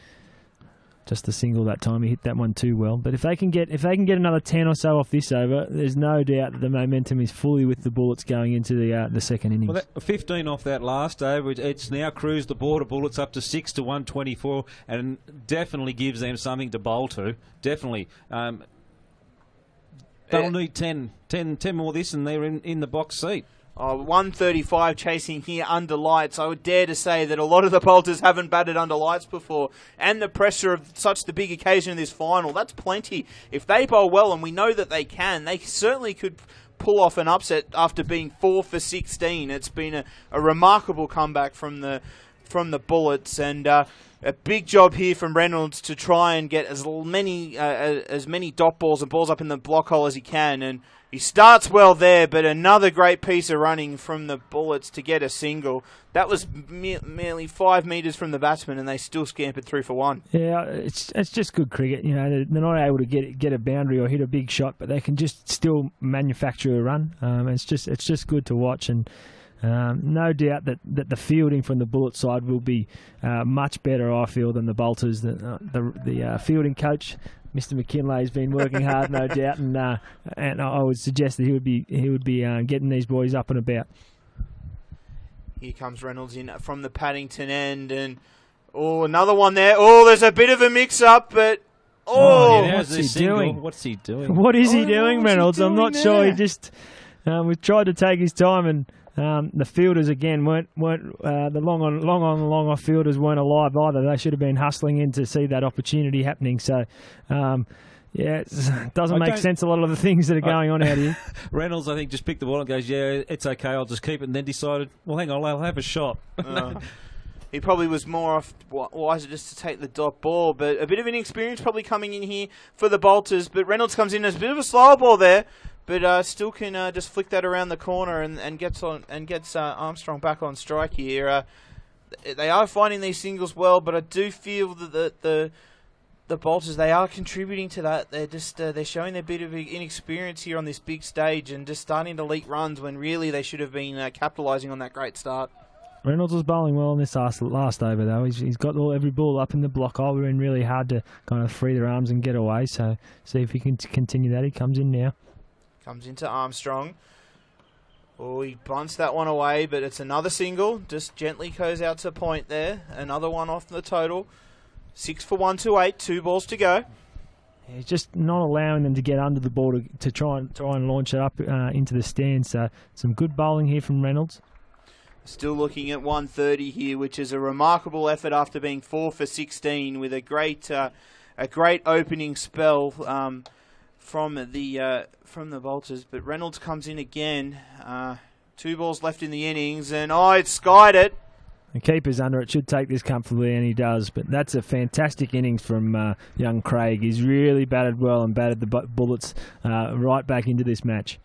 Just a single that time. He hit that one too well. But if they can get another 10 or so off this over, there's no doubt that the momentum is fully with the Bullets going into the second innings. Well, 15 off that last over. It's now cruised the Border Bullets up to 6 to 124, and definitely gives them something to bowl to. Definitely. They'll need 10 more this, and they're in the box seat. 135 chasing here under lights. I would dare to say that a lot of the Bolters haven't batted under lights before, and the pressure of such the big occasion in this final, that's plenty. If they bowl well, and we know that they can, they certainly could pull off an upset after being 4 for 16. It's been a remarkable comeback from the Bullets, and a big job here from Reynolds to try and get as many dot balls and balls up in the block hole as he can, and he starts well there, but another great piece of running from the Bullets to get a single. That was merely 5 metres from the batsman, and they still scampered through for 1. Yeah, it's just good cricket. You know, they're not able to get a boundary or hit a big shot, but they can just still manufacture a run. It's just good to watch, and no doubt that the fielding from the Bullet side will be much better, I feel, than the Bolters. The fielding coach, Mr. McKinlay, has been working hard, no doubt, and I would suggest that he would be getting these boys up and about. Here comes Reynolds in from the Paddington end, and another one there. There's a bit of a mix-up, but what's he doing? What's he doing? What is he doing, Reynolds? I'm not sure. He just we tried to take his time, and the fielders again weren't the long off fielders weren't alive either. They should have been hustling in to see that opportunity happening. So, it doesn't make sense, a lot of the things that are going on out here. Reynolds, I think, just picked the ball and goes, yeah, it's okay, I'll just keep it, and then decided, well, hang on, I'll have a shot. He probably was more wiser just to take the dot ball, but a bit of inexperience probably coming in here for the Bolters. But Reynolds comes in as a bit of a slower ball there, but still can just flick that around the corner and gets Armstrong back on strike here. They are finding these singles well, but I do feel that the Bolters, they are contributing to that. They're just they're showing their bit of inexperience here on this big stage and just starting to leak runs when really they should have been capitalising on that great start. Reynolds was bowling well in this last over, though. He's got every ball up in the block hole. We're in really hard to kind of free their arms and get away. So see if he can continue that. He comes in now. Comes into Armstrong. He bunts that one away, but it's another single. Just gently goes out to point there. Another one off the total. 6 for 128, 2 balls to go. He's just not allowing them to get under the ball to try and launch it up into the stand. So some good bowling here from Reynolds. Still looking at 130 here, which is a remarkable effort after being 4 for 16 with a great opening spell from the Bolters. But Reynolds comes in again. 2 balls left in the innings, and it skied it. The keeper's under it, should take this comfortably, and he does. But that's a fantastic innings from young Craig. He's really batted well and batted the Bullets right back into this match.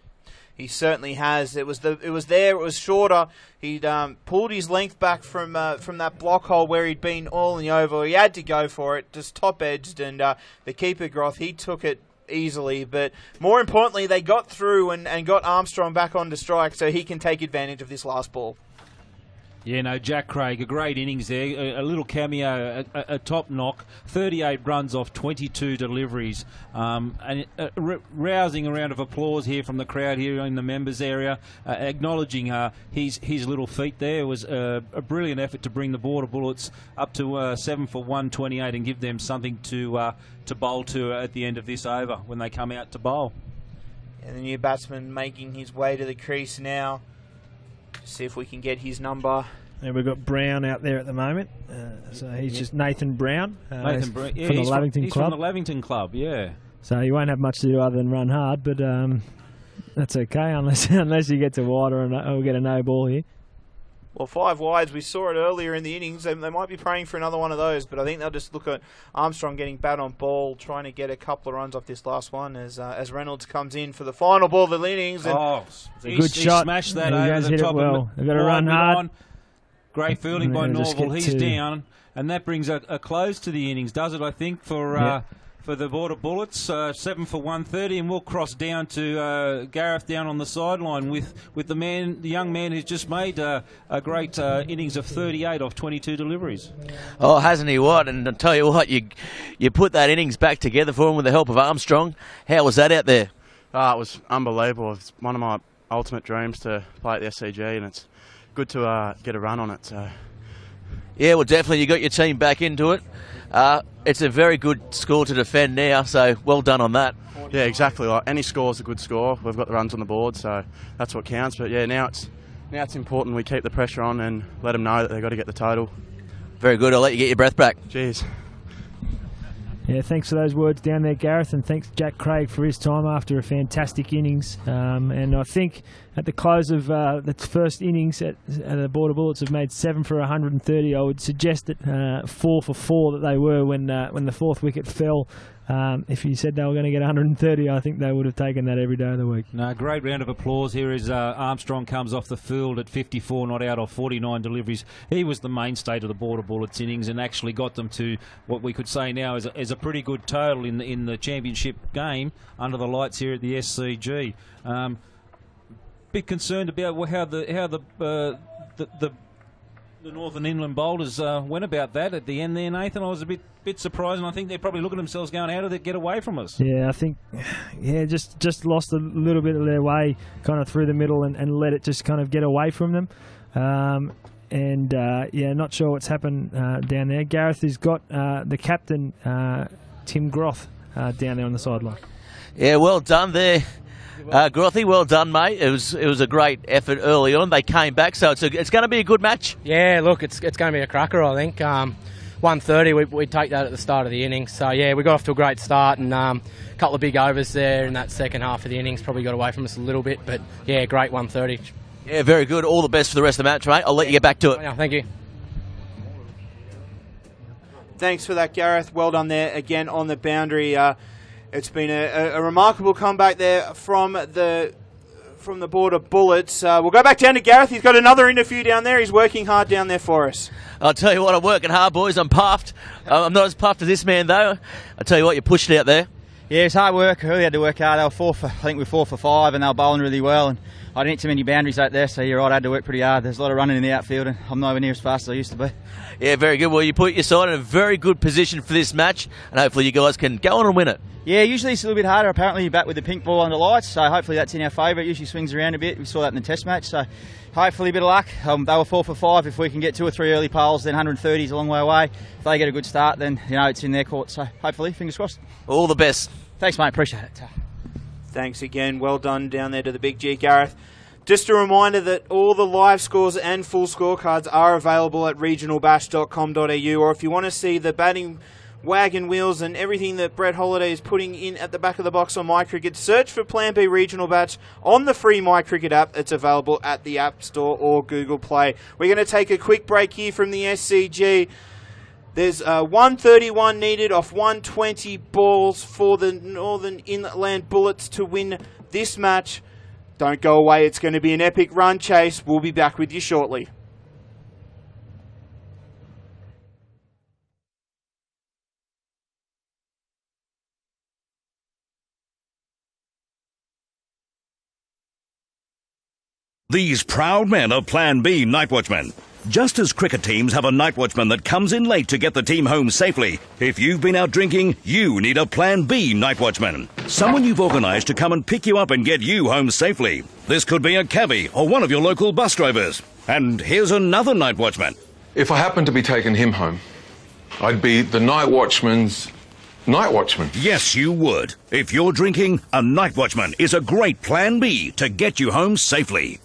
He certainly has. It was shorter. He'd pulled his length back from that block hole where he'd been all in the over. He had to go for it, just top edged, and the keeper Groth, he took it easily, but more importantly, they got through and got Armstrong back onto strike so he can take advantage of this last ball. Yeah, no, Jack Craig, a great innings there, a little cameo, a top knock, 38 runs off 22 deliveries, and rousing a round of applause here from the crowd here in the members area, acknowledging his little feat there. It was a brilliant effort to bring the Border Bullets up to 7 for 128 and give them something to bowl to at the end of this over when they come out to bowl. And the new batsman making his way to the crease now. See if we can get his number. And we've got Brown out there at the moment. So he's just Nathan Brown. Nathan Brown, yeah, from the Lavington he's Club. from the Lavington Club, yeah. So he won't have much to do other than run hard, but that's okay unless you get to wide or we'll get a no ball here. Well, 5 wides, we saw it earlier in the innings. They might be praying for another one of those, but I think they'll just look at Armstrong getting bat on ball, trying to get a couple of runs off this last one as Reynolds comes in for the final ball of the innings. And Good shot. He smashed that He over does the hit it top well. of They've got to run hard. Great fielding by And they'll just Norval. get He's to- down, and that brings a close to the innings, does it, I think, for the Border Bullets. 7 for 130, and we'll cross down to Gareth down on the sideline with the young man who's just made a great innings of 38 off 22 deliveries. Oh, hasn't he what? And I'll tell you what, you put that innings back together for him with the help of Armstrong. How was that out there? It was unbelievable. It's one of my ultimate dreams to play at the SCG, and it's good to get a run on it. So. Yeah, well, definitely you got your team back into it. It's a very good score to defend now, so well done on that. Yeah, exactly. Like any score's a good score. We've got the runs on the board, so that's what counts. But yeah, now it's important we keep the pressure on and let them know that they've got to get the total. Very good. I'll let you get your breath back. Cheers. Yeah, thanks for those words down there, Gareth, and thanks Jack Craig for his time after a fantastic innings. And I think at the close of the first innings, the Border Bullets have made 7 for 130. I would suggest that 4 for 4 that they were when the fourth wicket fell. If you said they were going to get 130, I think they would have taken that every day of the week. No, great round of applause here as Armstrong comes off the field at 54 not out of 49 deliveries. He was the mainstay of the Border Bullets innings and actually got them to what we could say now is a pretty good total in the championship game under the lights here at the SCG. Bit concerned about how the Northern Inland bowlers went about that at the end there, Nathan. I was a bit surprised, and I think they're probably looking at themselves going, how did it get away from us? Yeah, I think, just lost a little bit of their way kind of through the middle and let it just kind of get away from them. Not sure what's happened down there. Gareth has got the captain, Tim Groth, down there on the sideline. Yeah, well done there. Grothy, well done, mate. It was a great effort early on. They came back, so it's going to be a good match. Yeah, look, it's going to be a cracker, I think. 130, we take that at the start of the innings. So, yeah, we got off to a great start and a couple of big overs there in that second half of the innings. Probably got away from us a little bit, but, yeah, great 130. Yeah, very good. All the best for the rest of the match, mate. I'll let you get back to it. Yeah, thank you. Thanks for that, Gareth. Well done there again on the boundary. It's been a remarkable comeback there from the Border Bullets. We'll go back down to Gareth. He's got another interview down there. He's working hard down there for us. I'll tell you what, I'm working hard, boys. I'm puffed. I'm not as puffed as this man, though. I'll tell you what, you pushed it out there. Yeah, it's hard work. Really had to work hard. I think we were 4 for 5, and they were bowling really well. And I didn't hit too many boundaries out there, so you're right. I had to work pretty hard. There's a lot of running in the outfield, and I'm nowhere near as fast as I used to be. Yeah, very good. Well, you put your side in a very good position for this match, and hopefully you guys can go on and win it. Yeah, usually it's a little bit harder. Apparently you bat with the pink ball under lights, so hopefully that's in our favour. It usually swings around a bit. We saw that in the test match, so hopefully a bit of luck. They were 4 for 5. If we can get 2 or 3 early poles, then 130 is a long way away. If they get a good start, then it's in their court. So hopefully, fingers crossed. All the best. Thanks, mate. Appreciate it. Thanks again. Well done down there to the Big G, Gareth. Just a reminder that all the live scores and full scorecards are available at regionalbash.com.au, or if you want to see the batting wagon wheels and everything that Brett Holiday is putting in at the back of the box on MyCricket, search for Plan B Regional Batch on the free MyCricket app. It's available at the App Store or Google Play. We're going to take a quick break here from the SCG. There's 131 needed off 120 balls for the Northern Inland Bullets to win this match. Don't go away. It's going to be an epic run chase. We'll be back with you shortly. These proud men are Plan B night watchmen. Just as cricket teams have a night watchman that comes in late to get the team home safely, if you've been out drinking, you need a Plan B night watchman. Someone you've organised to come and pick you up and get you home safely. This could be a cabbie or one of your local bus drivers. And here's another night watchman. If I happened to be taking him home, I'd be the night watchman's night watchman. Yes, you would. If you're drinking, a night watchman is a great Plan B to get you home safely.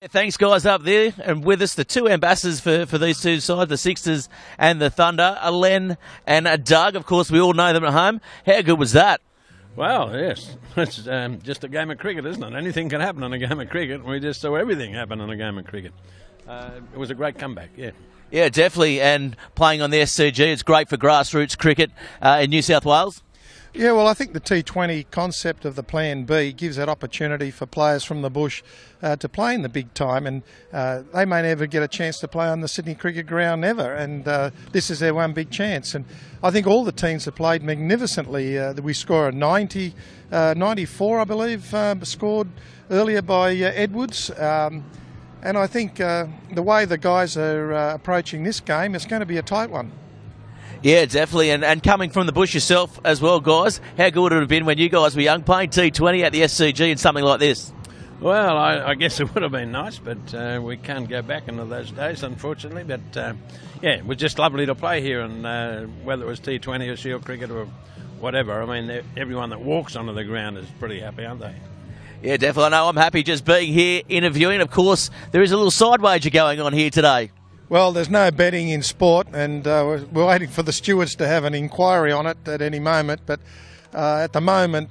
Thanks, guys, up there. And with us, the two ambassadors for these two sides, the Sixers and the Thunder, Len and Doug. Of course, we all know them at home. How good was that? Well, yes. It's just a game of cricket, isn't it? Anything can happen in a game of cricket. We just saw everything happen in a game of cricket. It was a great comeback, yeah. Yeah, definitely. And playing on the SCG, it's great for grassroots cricket in New South Wales. Yeah, well, I think the T20 concept of the Plan B gives that opportunity for players from the bush to play in the big time, and they may never get a chance to play on the Sydney Cricket Ground ever, and this is their one big chance. And I think all the teams have played magnificently. We score a 90, 94, I believe, scored earlier by Edwards. And I think the way the guys are approaching this game, it's going to be a tight one. Yeah, definitely. And coming from the bush yourself as well, guys, how good would it have been when you guys were young playing T20 at the SCG and something like this? Well, I guess it would have been nice, but we can't go back into those days, unfortunately. But, yeah, it was just lovely to play here, and whether it was T20 or Shield cricket or whatever, I mean, everyone that walks onto the ground is pretty happy, aren't they? Yeah, definitely. I know I'm happy just being here interviewing. Of course, there is a little side wager going on here today. Well, there's no betting in sport, and we're waiting for the stewards to have an inquiry on it at any moment. But at the moment,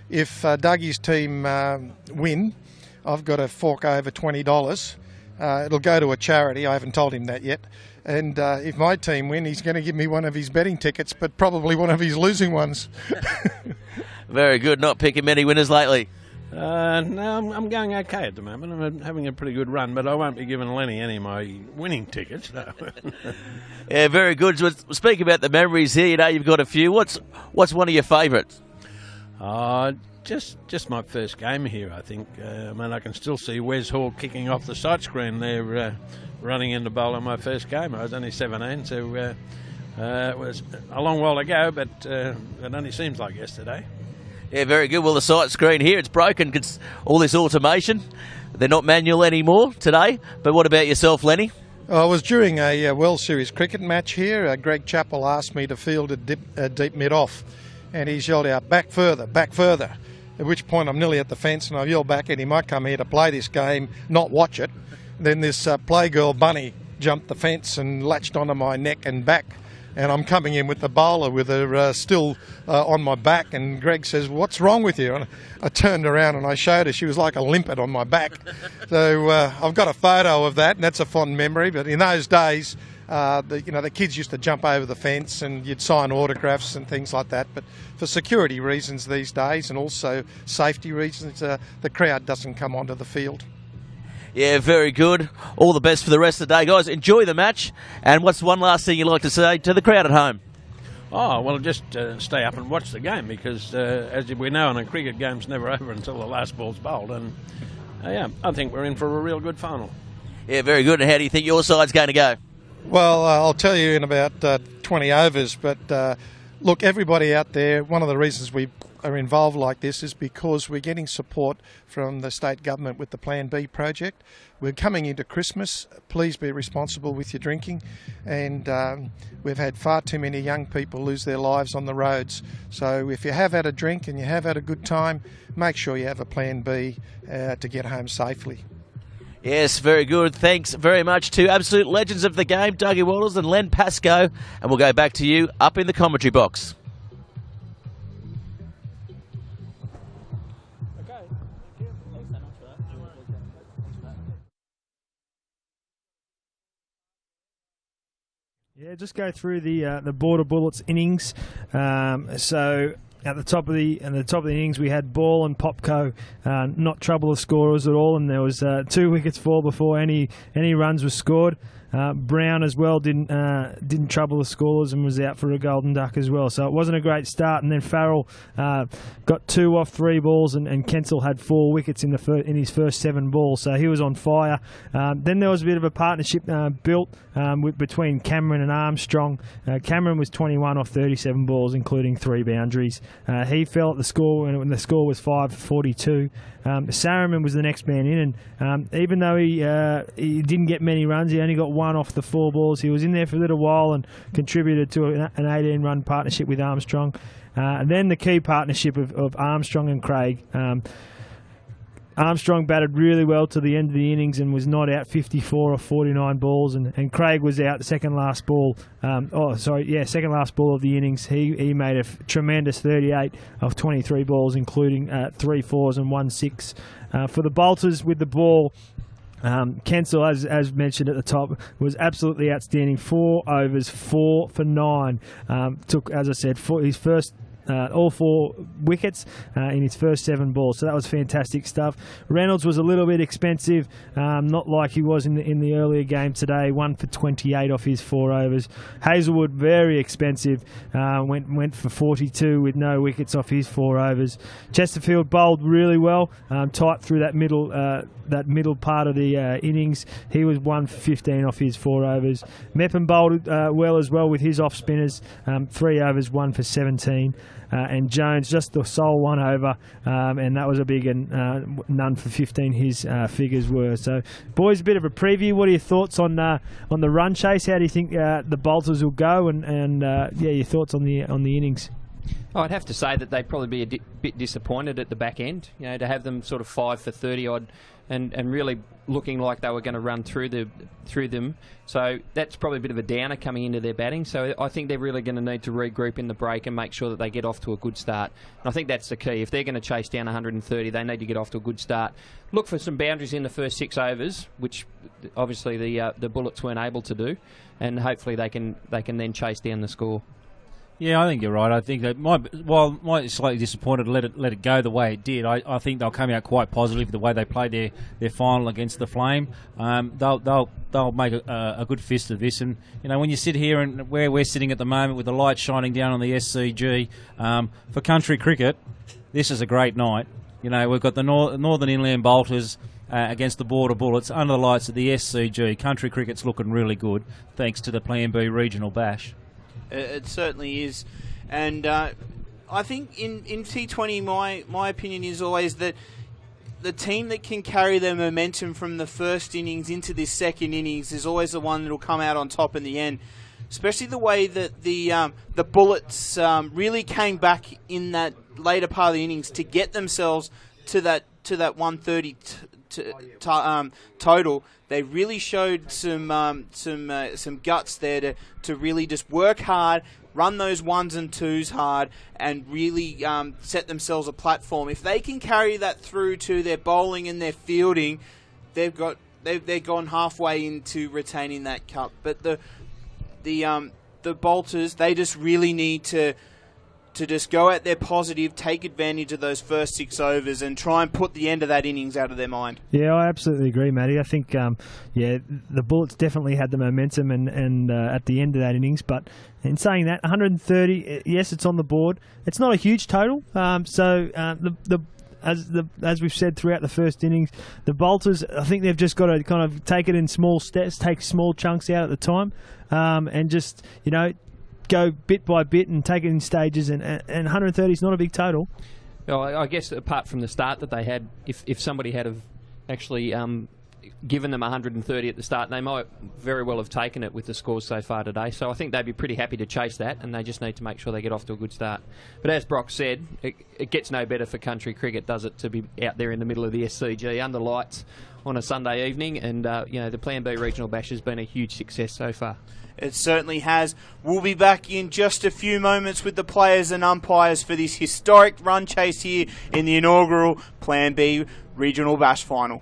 if Dougie's team win, I've got to fork over $20. It'll go to a charity. I haven't told him that yet. And if my team win, he's going to give me one of his betting tickets, but probably one of his losing ones. Very good. Not picking many winners lately. No, I'm going okay at the moment. I'm having a pretty good run, but I won't be giving Lenny any of my winning tickets. No. Yeah, very good. So speak about the memories here. You know, you've got a few. What's one of your favourites? Just my first game here, I think. I mean, I can still see Wes Hall kicking off the sight screen there, running into bowl in my first game. I was only 17, so it was a long while ago, but it only seems like yesterday. Yeah, very good. Well, the sight screen here, it's broken because all this automation. They're not manual anymore today. But what about yourself, Lenny? I was during a World Series cricket match here. Greg Chappell asked me to field a deep mid-off, and he's yelled out, back further, at which point I'm nearly at the fence, and I yelled back at him, I come here to play this game, not watch it. Then this playgirl bunny jumped the fence and latched onto my neck and back. And I'm coming in with the bowler with her still on my back, and Greg says, what's wrong with you? And I turned around and I showed her. She was like a limpet on my back. So I've got a photo of that, and that's a fond memory. But in those days, the kids used to jump over the fence and you'd sign autographs and things like that. But for security reasons these days, and also safety reasons, the crowd doesn't come onto the field. Yeah, very good. All the best for the rest of the day, guys. Enjoy the match. And what's one last thing you'd like to say to the crowd at home? Oh, well, just stay up and watch the game because, as we know, in a cricket game's never over until the last ball's bowled. And, yeah, I think we're in for a real good final. Yeah, very good. And how do you think your side's going to go? Well, I'll tell you in about 20 overs. But, look, everybody out there, one of the reasons we are involved like this is because we're getting support from the state government with the Plan B project. We're coming into Christmas. Please be responsible with your drinking. And we've had far too many young people lose their lives on the roads. So if you have had a drink and you have had a good time, make sure you have a Plan B to get home safely. Yes, very good. Thanks very much to absolute legends of the game, Dougie Wattles and Len Pascoe. And we'll go back to you up in the commentary box. Yeah, just go through the Border Bullets innings. So at the top of the innings, we had Ball and Popco not trouble the scorers at all, and there was 2 wickets fall before any runs were scored. Brown as well didn't trouble the scorers and was out for a golden duck as well. So it wasn't a great start. And then Farrell got 2 off 3 balls, and Kensel had 4 wickets in his first 7 balls. So he was on fire. Then there was a bit of a partnership built between Cameron and Armstrong. Cameron was 21 off 37 balls, including 3 boundaries. He fell at the score when the score was 5 for 42. Sarriman was the next man in, and even though he didn't get many runs, he only got 1 off the 4 balls. He was in there for a little while and contributed to an 18-run partnership with Armstrong. And then the key partnership of Armstrong and Craig. Armstrong batted really well to the end of the innings and was not out 54 or 49 balls, and Craig was out second last ball of the innings. He made a tremendous 38 of 23 balls, including 3 fours and 1 6. For the Bolters with the ball, Kensel, as mentioned at the top, was absolutely outstanding. 4 overs, 4 for 9. Took, as I said, his first all 4 wickets in his first 7 balls, so that was fantastic stuff. Reynolds was a little bit expensive, not like he was in the earlier game today. 1 for 28 off his 4 overs. Hazelwood, very expensive, went for 42 with no wickets off his 4 overs. Chesterfield bowled really well, tight through that middle part of the innings. He was 1 for 15 off his 4 overs. Mepham bowled well as well with his off spinners, 3 overs, 1 for 17. And Jones just the sole 1 over, and that was a big none for 15. His figures were. So, boys, a bit of a preview. What are your thoughts on the run chase? How do you think the Bolters will go? And your thoughts on the innings? I'd have to say that they'd probably be a bit disappointed at the back end. You know, to have them sort of 5 for 30 odd, and really looking like they were going to run through them. So that's probably a bit of a downer coming into their batting. So I think they're really going to need to regroup in the break and make sure that they get off to a good start. And I think that's the key. If they're going to chase down 130, they need to get off to a good start. Look for some boundaries in the first 6 overs, which obviously the Bullets weren't able to do, and hopefully they can then chase down the score. Yeah, I think you're right. I think they might slightly disappointed to let it go the way it did. I think they'll come out quite positive the way they played their final against the Flame. They'll make a good fist of this. And you know, when you sit here and where we're sitting at the moment with the light shining down on the SCG, for country cricket, this is a great night. You know, we've got the Northern Inland Bolters against the Border Bullets under the lights at the SCG. Country cricket's looking really good thanks to the Plan B Regional Bash. It certainly is, and I think in T20 my opinion is always that the team that can carry their momentum from the first innings into this second innings is always the one that will come out on top in the end, especially the way that the Bullets really came back in that later part of the innings to get themselves to that 130 total. They really showed some guts there to really just work hard, run those 1s and 2s hard, and really set themselves a platform. If they can carry that through to their bowling and their fielding, they've gone halfway into retaining that cup. But the Bolters, they just really need to just go out there positive, take advantage of those first 6 overs and try and put the end of that innings out of their mind. Yeah, I absolutely agree, Matty. I think, the Bullets definitely had the momentum and at the end of that innings. But in saying that, 130, yes, it's on the board. It's not a huge total. As we've said throughout the first innings, the Bolters, I think they've just got to kind of take it in small steps, take small chunks out at the time, and just, go bit by bit and take it in stages, and 130 is not a big total. Well, I guess apart from the start that they had, if somebody had have actually given them 130 at the start, they might very well have taken it with the scores so far today. So I think they'd be pretty happy to chase that, and they just need to make sure they get off to a good start. But as Brock said, it gets no better for country cricket, does it, to be out there in the middle of the SCG under lights on a Sunday evening, and the Plan B Regional Bash has been a huge success so far. It certainly has. We'll be back in just a few moments with the players and umpires for this historic run chase here in the inaugural Plan B Regional Bash Final.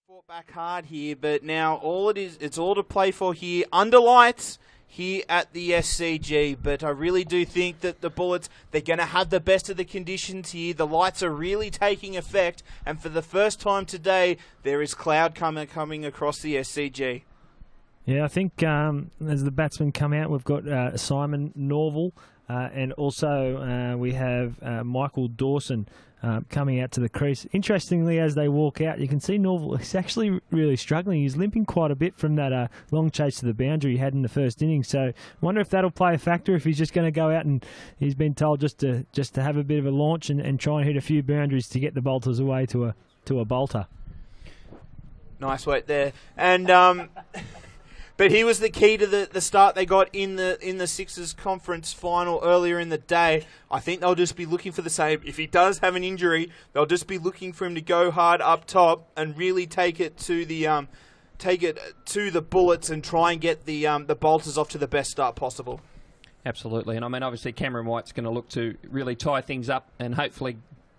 Fought back hard here, but now it's all to play for here under lights here at the SCG. But I really do think that the Bullets, they're going to have the best of the conditions here. The lights are really taking effect, and for the first time today, there is cloud coming across the SCG. Yeah, I think as the batsmen come out, we've got Simon Norval, and also we have Michael Dawson coming out to the crease. Interestingly, as they walk out, you can see Norval is actually really struggling. He's limping quite a bit from that long chase to the boundary he had in the first innings. So I wonder if that'll play a factor, if he's just going to go out and he's been told just to have a bit of a launch and try and hit a few boundaries to get the bolters away to a bolter. Nice work there. And but he was the key to the start they got in the Sixers conference final earlier in the day. I think they'll just be looking for the same. If he does have an injury, they'll just be looking for him to go hard up top and really take it to the Bullets and try and get the bolters off to the best start possible. Absolutely, and I mean obviously Cameron White's going to look to really tie things up and hopefully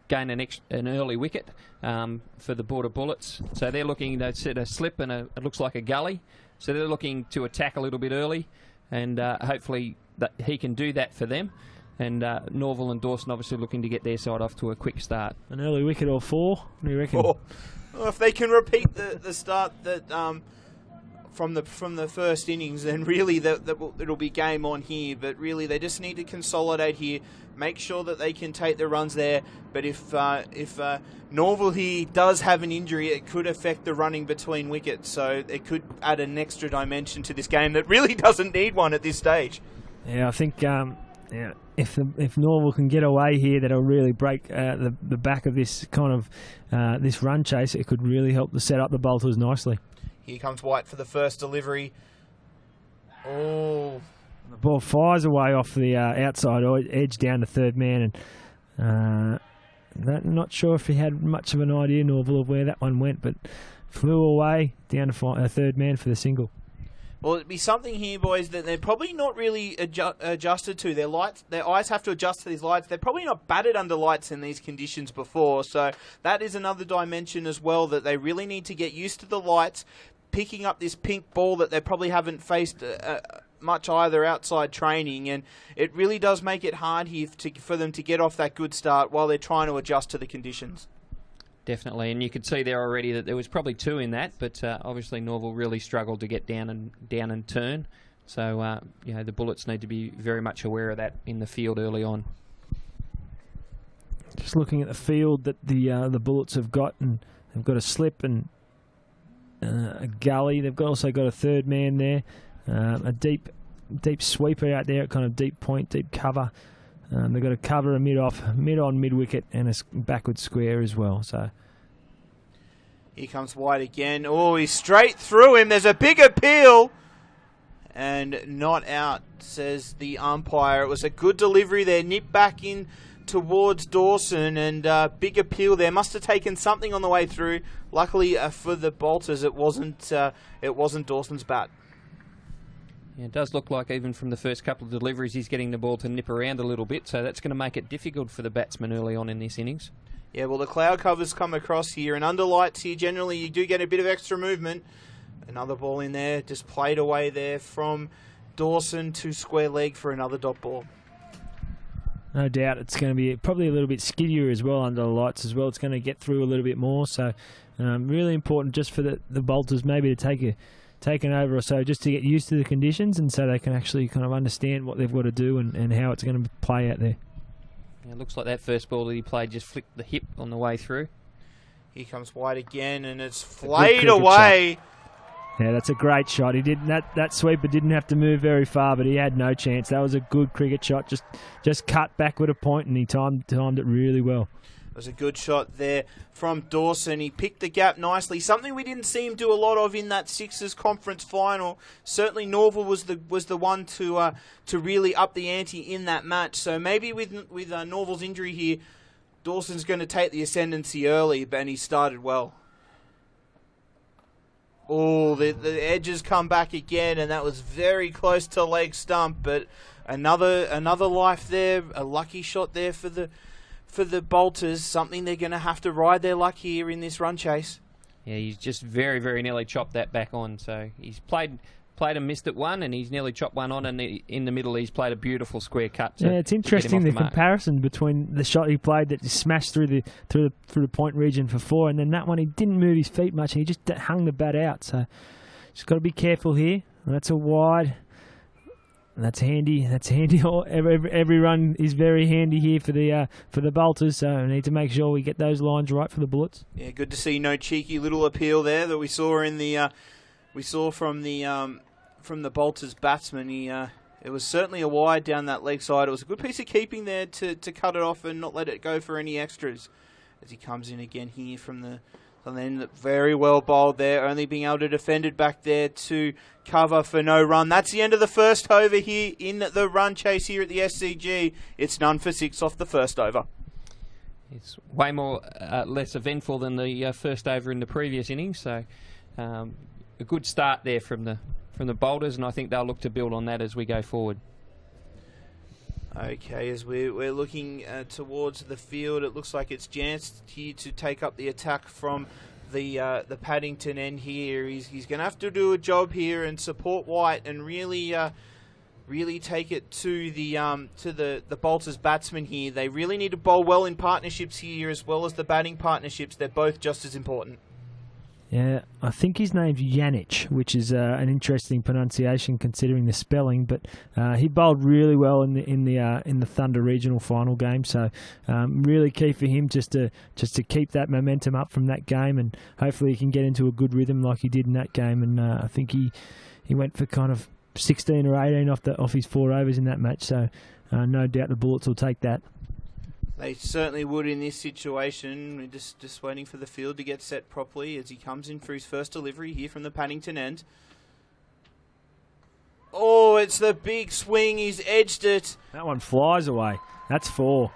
gain an early wicket for the Border Bullets. So they're looking to set a slip and it looks like a gully. So they're looking to attack a little bit early, and hopefully that he can do that for them. And Norval and Dawson obviously looking to get their side off to a quick start. An early wicket or 4? What do you reckon? Well, if they can repeat the start that from the first innings, then really it'll be game on here. But really, they just need to consolidate here, make sure that they can take the runs there. But if Norval here does have an injury, it could affect the running between wickets. So it could add an extra dimension to this game that really doesn't need one at this stage. Yeah, I think if Norval can get away here, that'll really break the back of this kind of this run chase. It could really help to set up the bolters nicely. Here comes White for the first delivery. Oh. The ball fires away off the outside edge down to third man. And not sure if he had much of an idea, Norval, of where that one went, but flew away down to third man for the single. Well, it'd be something here, boys, that they're probably not really adjusted to. Their eyes have to adjust to these lights. They're probably not batted under lights in these conditions before, so that is another dimension as well, that they really need to get used to the lights, picking up this pink ball that they probably haven't faced much either outside training, and it really does make it hard here for them to get off that good start while they're trying to adjust to the conditions. Definitely, and you could see there already that there was probably 2 in that, but obviously Norval really struggled to get down and turn. So the Bullets need to be very much aware of that in the field early on. Just looking at the field that the Bullets have got, and they've got a slip and a gully. They've also got a third man there, a deep sweeper out there at kind of deep point, deep cover. They've got a cover, a mid wicket, and a backward square as well. So here comes White again. Oh, he's straight through him. There's a big appeal. And not out, says the umpire. It was a good delivery there. Nip back in towards Dawson, and big appeal there. Must have taken something on the way through. Luckily for the bolters, it wasn't Dawson's bat. Yeah, it does look like even from the first couple of deliveries he's getting the ball to nip around a little bit, so that's going to make it difficult for the batsman early on in this innings. Yeah, well, the cloud covers come across here, and under lights here, generally you do get a bit of extra movement. Another ball in there, just played away there from Dawson to square leg for another dot ball. No doubt it's going to be probably a little bit skiddier as well under the lights as well. It's going to get through a little bit more, so really important just for the bolters maybe to take an over or so just to get used to the conditions, and so they can actually kind of understand what they've got to do and how it's going to play out there. Yeah, it looks like that first ball that he played just flicked the hip on the way through. Here comes White again, and it's flayed away. Shot. Yeah, that's a great shot. He did that sweeper didn't have to move very far, but he had no chance. That was a good cricket shot. Just cut back with a point, and he timed it really well. It was a good shot there from Dawson. He picked the gap nicely. Something we didn't see him do a lot of in that Sixers conference final. Certainly Norval was the one to really up the ante in that match. So maybe with Norval's injury here, Dawson's going to take the ascendancy early, and he started well. Oh, the edges come back again, and that was very close to leg stump. But another life there, a lucky shot there for the bolters. Something they're going to have to ride their luck here in this run chase. Yeah, he's just very, very nearly chopped that back on. So he's played and missed it one, and he's nearly chopped one on, and in the middle he's played a beautiful square cut. Yeah, it's interesting the comparison between the shot he played that just smashed through the point region for 4, and then that one he didn't move his feet much, and he just hung the bat out. So just got to be careful here. That's a wide. That's handy. That's handy. Every run is very handy here for the Bolters. So we need to make sure we get those lines right for the Bullets. Yeah, good to see no cheeky little appeal there that we saw in the from the Bolters batsman. It was certainly a wide down that leg side. It was a good piece of keeping there to cut it off and not let it go for any extras. As he comes in again here from the. And then very well bowled there, only being able to defend it back there to cover for no run. That's the end of the first over here in the run chase here at the SCG. It's none for 6 off the first over. It's way more less eventful than the first over in the previous innings. So a good start there from the bowlers, and I think they'll look to build on that as we go forward. Okay, as we're looking towards the field, it looks like it's Jance here to take up the attack from the Paddington end here. He's going to have to do a job here and support White and really take it to the Bolters batsmen here. They really need to bowl well in partnerships here as well as the batting partnerships. They're both just as important. Yeah, I think his name's Janic, which is an interesting pronunciation considering the spelling. But he bowled really well in the Thunder Regional Final game. So really key for him just to keep that momentum up from that game, and hopefully he can get into a good rhythm like he did in that game. And I think he went for kind of 16 or 18 off his 4 overs in that match. So no doubt the Bullets will take that. They certainly would in this situation. We're just waiting for the field to get set properly as he comes in for his first delivery here from the Paddington end. Oh, it's the big swing. He's edged it. That one flies away. That's 4.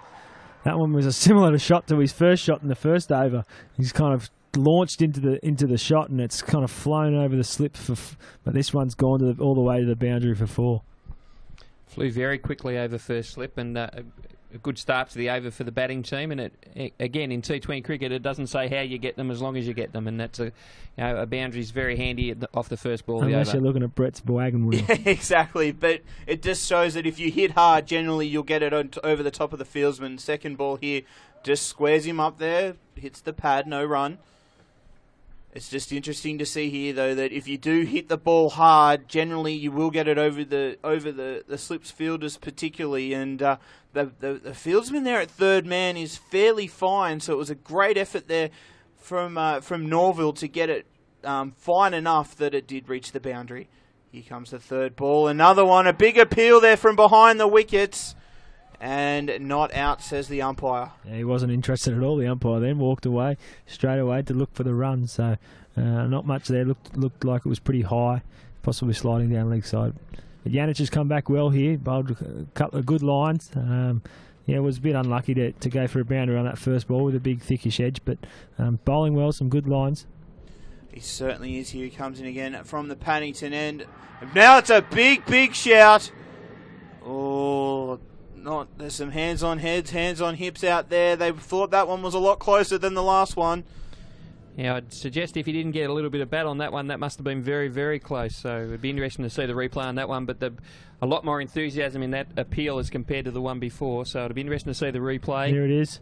That one was a similar shot to his first shot in the first over. He's kind of launched into the shot, and it's kind of flown over the slip. But this one's gone all the way to the boundary for 4. Flew very quickly over first slip, and a good start to the over for the batting team. And again, in T20 cricket, it doesn't say how you get them as long as you get them, and that's a boundary's very handy off the first ball. Unless you're looking at Brett's wagon wheel. Yeah, exactly. But it just shows that if you hit hard, generally you'll get it over the top of the fieldsman. Second ball here just squares him up there, hits the pad, no run. It's just interesting to see here, though, that if you do hit the ball hard, generally you will get it over the slips fielders particularly, and the fieldsman there at third man is fairly fine, so it was a great effort there from Norville to get it fine enough that it did reach the boundary. Here comes the third ball, another one, a big appeal there from behind the wickets, and not out, says the umpire. Yeah, he wasn't interested at all. The umpire then walked away straight away to look for the run. So not much there. Looked like it was pretty high, possibly sliding down leg side. But Janic has come back well here. Bowled a couple of good lines. It was a bit unlucky to go for a boundary on that first ball with a big thickish edge, but bowling well, some good lines. He certainly is here. He comes in again from the Paddington end. Now it's a big shout. Oh, there's some hands on heads, hands on hips out there. They thought that one was a lot closer than the last one. Yeah, I'd suggest if he didn't get a little bit of bat on that one, that must have been very, very close. So it would be interesting to see the replay on that one, but a lot more enthusiasm in that appeal as compared to the one before. So it'd be interesting to see the replay. Here it is.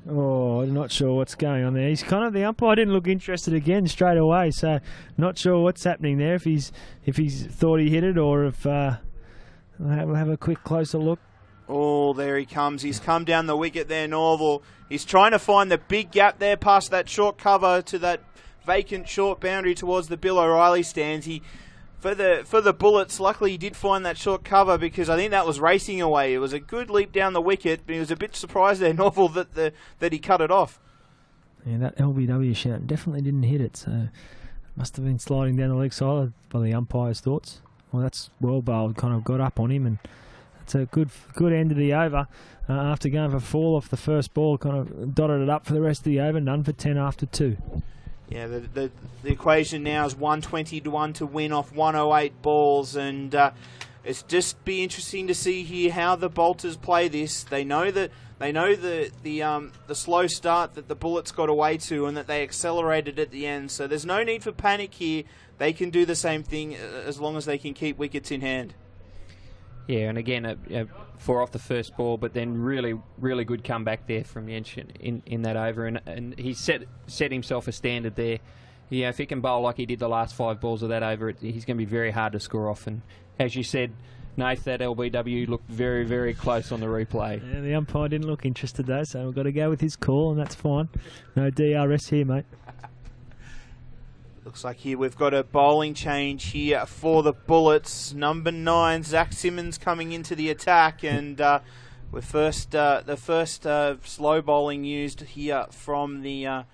Oh, I'm not sure what's going on there. He's the umpire didn't look interested again straight away, so not sure what's happening there. If he's thought he hit it, or if we'll have a quick closer look. Oh, there he comes. He's come down the wicket there, Norville. He's trying to find the big gap there past that short cover to that vacant short boundary towards the Bill O'Reilly stands. For the Bullets, luckily he did find that short cover because I think that was racing away. It was a good leap down the wicket, but he was a bit surprised there, Norville, that he cut it off. Yeah, that LBW shout definitely didn't hit it, so must have been sliding down the leg side by the umpire's thoughts. Well, that's well bowled, kind of got up on him, and it's a good end of the over. After going for 4 off the first ball, kind of dotted it up for the rest of the over, none for 10 after 2. Yeah, the equation now is 120-1 to win off 108 balls, and it's just be interesting to see here how the Bolters play this. They know that They know the slow start that the Bullets got away to and that they accelerated at the end. So there's no need for panic here. They can do the same thing as long as they can keep wickets in hand. Yeah, and again, 4 off the first ball, but then really, really good comeback there from Yench in that over, and he set himself a standard there. Yeah, if he can bowl like he did the last 5 balls of that over, he's going to be very hard to score off. And as you said, Nath, that LBW looked very, very close on the replay. Yeah, the umpire didn't look interested though, so we've got to go with his call, and that's fine. No DRS here, mate. Looks like here we've got a bowling change here for the Bullets. Number 9, Zach Simmons coming into the attack, and the first slow bowling used here from the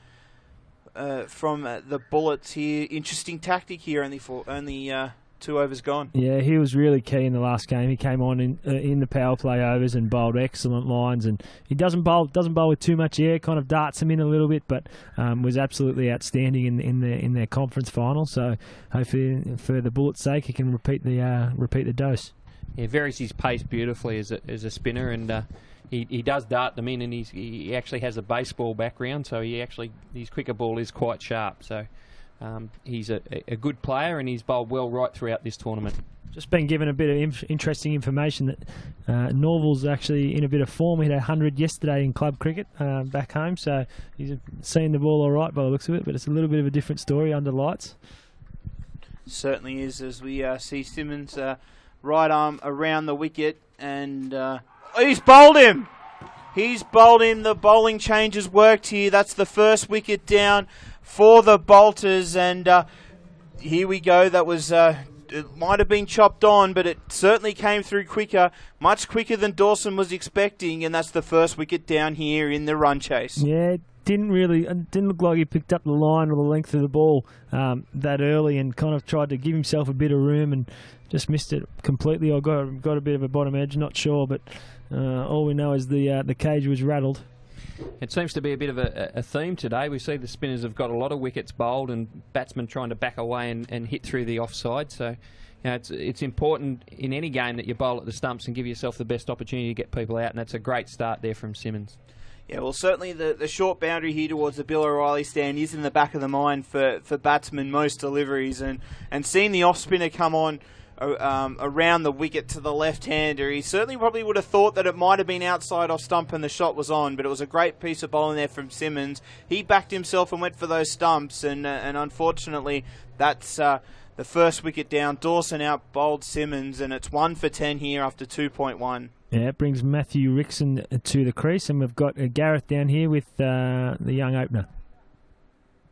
Bullets here. Interesting tactic here, only 2 overs gone. Yeah, he was really key in the last game. He came on in the power play overs and bowled excellent lines, and he doesn't bowl with too much air, kind of darts him in a little bit, but was absolutely outstanding in their conference final. So hopefully, for the Bullets' sake, he can repeat the dose. Yeah, varies his pace beautifully as a spinner, and he does dart them in, and he actually has a baseball background, so his quicker ball is quite sharp. So. He's a good player, and he's bowled well right throughout this tournament. Just been given a bit of interesting information that Norval's actually in a bit of form. He had 100 yesterday in club cricket back home, so he's seen the ball all right by the looks of it, but it's a little bit of a different story under lights. Certainly is, as we see Simmons right arm around the wicket, and he's bowled him! He's bowled him. The bowling change has worked here. That's the first wicket down for the Bolters, and here we go. That was it might have been chopped on, but it certainly came through quicker, much quicker than Dawson was expecting, and that's the first wicket down here in the run chase. Yeah, it didn't look like he picked up the line or the length of the ball that early, and kind of tried to give himself a bit of room and just missed it completely. I got a bit of a bottom edge, not sure, but all we know is the cage was rattled. It seems to be a bit of a theme today. We see the spinners have got a lot of wickets bowled and batsmen trying to back away and hit through the offside. So, it's important in any game that you bowl at the stumps and give yourself the best opportunity to get people out, and that's a great start there from Simmons. Yeah, well, certainly the short boundary here towards the Bill O'Reilly stand is in the back of the mind for batsmen most deliveries, and seeing the off-spinner come on around the wicket to the left-hander, he certainly probably would have thought that it might have been outside off stump and the shot was on, but it was a great piece of bowling there from Simmons. He backed himself and went for those stumps, and unfortunately that's the first wicket down. Dawson out bowled Simmons, and it's 1 for 10 here after 2.1. Yeah, it brings Matthew Rickson to the crease, and we've got Gareth down here with the young opener.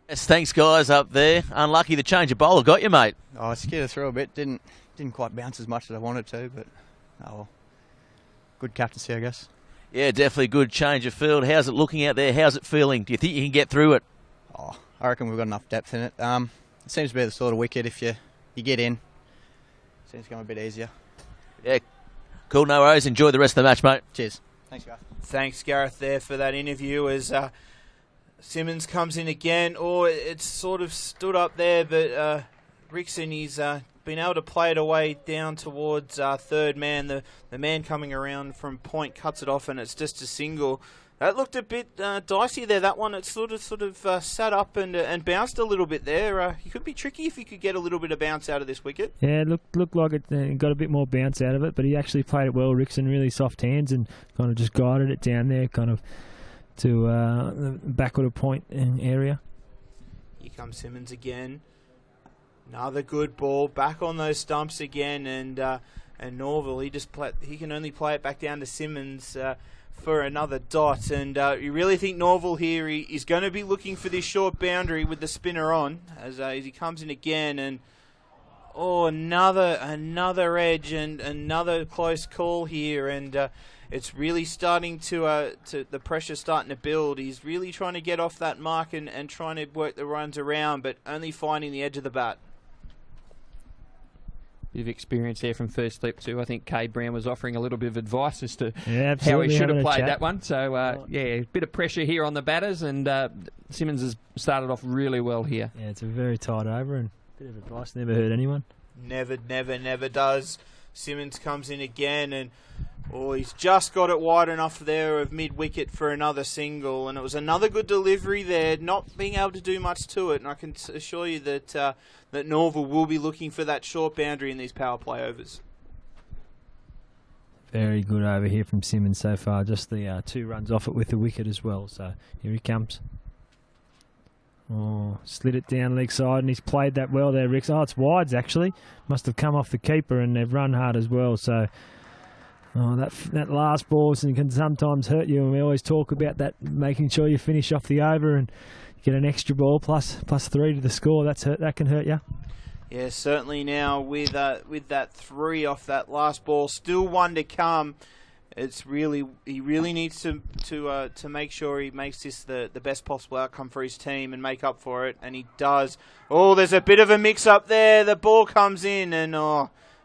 Yes, thanks guys up there. Unlucky the change of bowler got you, mate. I was scared to throw a bit. Didn't quite bounce as much as I wanted to, but well, good captaincy, I guess. Yeah, definitely good change of field. How's it looking out there? How's it feeling? Do you think you can get through it? Oh, I reckon we've got enough depth in it. It seems to be the sort of wicket if you get in, seems to come a bit easier. Yeah, cool. No worries. Enjoy the rest of the match, mate. Cheers. Thanks, Gareth. Thanks, Gareth, there for that interview as Simmons comes in again. It's sort of stood up there, but Rickson, he's been able to play it away down towards third man. The man coming around from point cuts it off, and it's just a single. That looked a bit dicey there, that one. It sort of sat up and bounced a little bit there. He could be tricky if he could get a little bit of bounce out of this wicket. Yeah, it looked like it got a bit more bounce out of it, but he actually played it well, Rickson, really soft hands, and kind of just guided it down there, kind of to the backward of point area. Here comes Simmons again. Another good ball, back on those stumps again, and Norval, he can only play it back down to Simmons for another dot, and you really think Norval here is going to be looking for this short boundary with the spinner on as he comes in again, and another edge and another close call here, and it's really starting to the pressure's starting to build. He's really trying to get off that mark and trying to work the runs around, but only finding the edge of the bat. Bit of experience there from first slip too. I think Cade Brown was offering a little bit of advice as to how he should have played that one. So a bit of pressure here on the batters, and Simmons has started off really well here. Yeah, it's a very tight over, and a bit of advice never hurt anyone. Never does. Simmons comes in again, and Oh, he's just got it wide enough there of mid-wicket for another single, and it was another good delivery there, not being able to do much to it, and I can assure you that that Norval will be looking for that short boundary in these power play overs. Very good over here from Simmons so far. Just the 2 runs off it with the wicket as well. So here he comes. Oh, slid it down leg side, and he's played that well there, Ricks. Oh, it's wides actually. Must have come off the keeper, and they've run hard as well. So that last ball can sometimes hurt you, and we always talk about that, making sure you finish off the over and get an extra ball plus 3 to the score. That can hurt you. Yeah, certainly now with that 3 off that last ball, still 1 to come. He really needs to make sure he makes this the best possible outcome for his team and make up for it, and he does. Oh, there's a bit of a mix up there. The ball comes in, and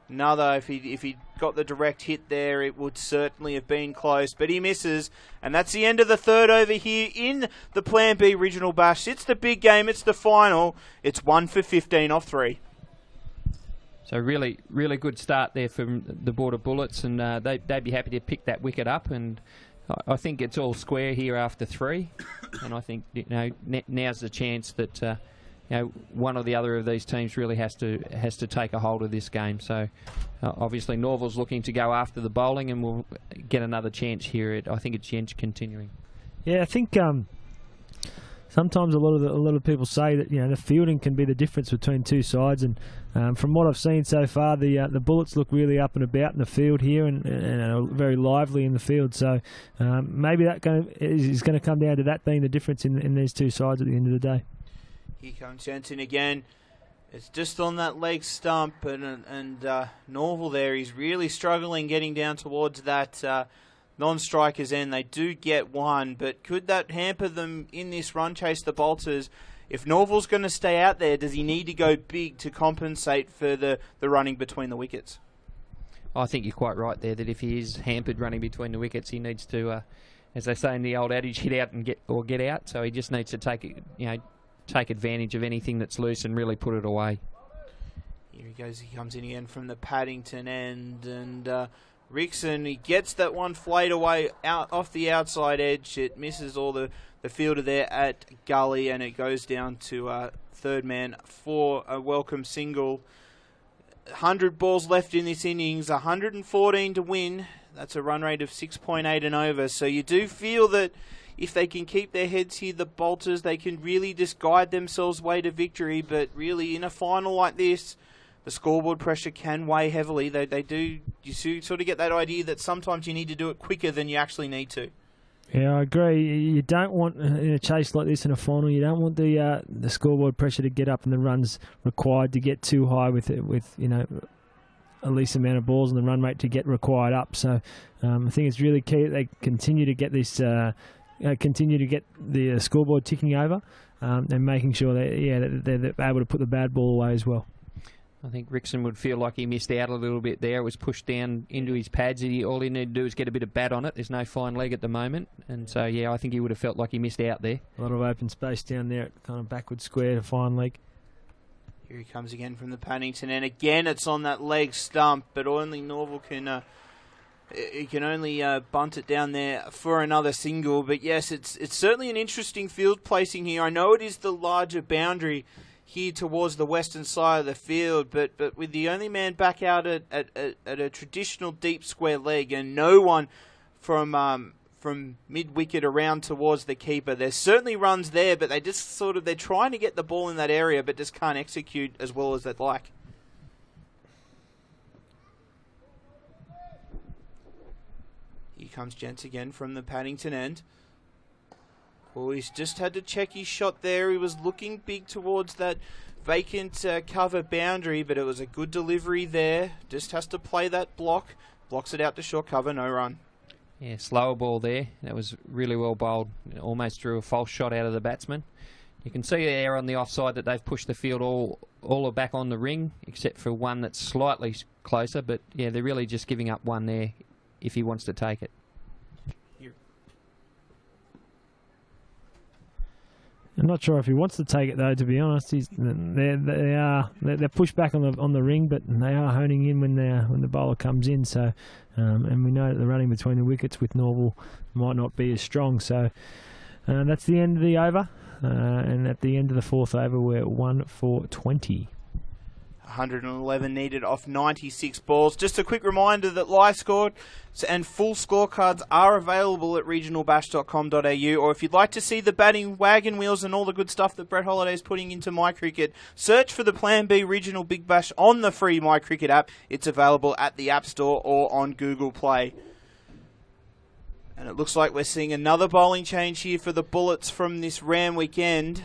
another. If he got the direct hit there, it would certainly have been close, but he misses, and that's the end of the 3rd over here in the Plan B Regional Bash. It's the big game. It's the final. It's 1 for 15 off 3. So really, really good start there from the Border Bullets, and they'd be happy to pick that wicket up. And I think it's all square here after 3, and I think now's the chance that one or the other of these teams really has to take a hold of this game. So obviously Norval's looking to go after the bowling, and we'll get another chance here. I think it's chance continuing. Yeah, I think. Sometimes a lot of people say that the fielding can be the difference between 2 sides, and from what I've seen so far, the Bullets look really up and about in the field here, and are very lively in the field. So maybe that is going to come down to that being the difference in these 2 sides at the end of the day. Here comes Jensen again. It's just on that leg stump, and Norval there. He's really struggling getting down towards that non-strikers end. They do get 1, but could that hamper them in this run chase, the Bolters? If Norval's going to stay out there, does he need to go big to compensate for the running between the wickets? I think you're quite right there, that if he is hampered running between the wickets, he needs to, as they say in the old adage, hit out and get out. So he just needs to take advantage of anything that's loose and really put it away. Here he goes. He comes in again from the Paddington end, and Rickson, he gets that one flayed away out off the outside edge. It misses all the fielder there at gully, and it goes down to 3rd man for a welcome single. 100 balls left in this innings, 114 to win. That's a run rate of 6.8 and over. So you do feel that if they can keep their heads here, the Bolters, they can really just guide themselves way to victory. But really, in a final like this, the scoreboard pressure can weigh heavily. They do. You sort of get that idea that sometimes you need to do it quicker than you actually need to. Yeah, I agree. You don't want, in a chase like this in a final, you don't want the scoreboard pressure to get up and the runs required to get too high with a least amount of balls and the run rate to get required up. So I think it's really key that they continue to get this, continue to get the scoreboard ticking over, and making sure that they're able to put the bad ball away as well. I think Rickson would feel like he missed out a little bit there. It was pushed down into his pads. All he needed to do is get a bit of bat on it. There's no fine leg at the moment. And so, I think he would have felt like he missed out there. A lot of open space down there at kind of backward square to fine leg. Here he comes again from the Paddington. And again, it's on that leg stump. But only Norval can... he can only bunt it down there for another single. But yes, it's certainly an interesting field placing here. I know it is the larger boundary here towards the western side of the field, but with the only man back out at a traditional deep square leg, and no one from mid wicket around towards the keeper, there's certainly runs there, but they're trying to get the ball in that area, but just can't execute as well as they'd like. Here comes Gents again from the Paddington end. Oh, he's just had to check his shot there. He was looking big towards that vacant cover boundary, but it was a good delivery there. Just has to play that block. Blocks it out to short cover, no run. Yeah, slower ball there. That was really well bowled. Almost drew a false shot out of the batsman. You can see there on the offside that they've pushed the field all back on the ring, except for one that's slightly closer. But yeah, they're really just giving up one there if he wants to take it. I'm not sure if he wants to take it though. To be honest, they're pushed back on the ring, but they are honing in when the bowler comes in. So, and we know that the running between the wickets with Norval might not be as strong. So that's the end of the over. And at the end of the fourth over, we're 1 for 20. 111 needed off 96 balls. Just a quick reminder that live score and full scorecards are available at regionalbash.com.au, or if you'd like to see the batting wagon wheels and all the good stuff that Brett Holliday is putting into MyCricket, search for the Plan B Regional Big Bash on the free MyCricket app. It's available at the App Store or on Google Play. And it looks like we're seeing another bowling change here for the Bullets from this Ram weekend.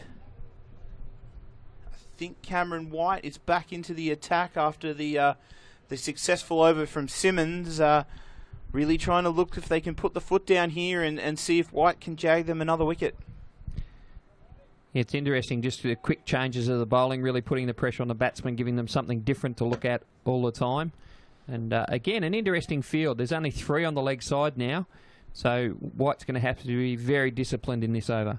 I think Cameron White is back into the attack after the successful over from Simmons. Really trying to look if they can put the foot down here and see if White can jag them another wicket. Yeah, it's interesting, just the quick changes of the bowling, really putting the pressure on the batsmen, giving them something different to look at all the time. And again, an interesting field. There's only 3 on the leg side now, so White's going to have to be very disciplined in this over.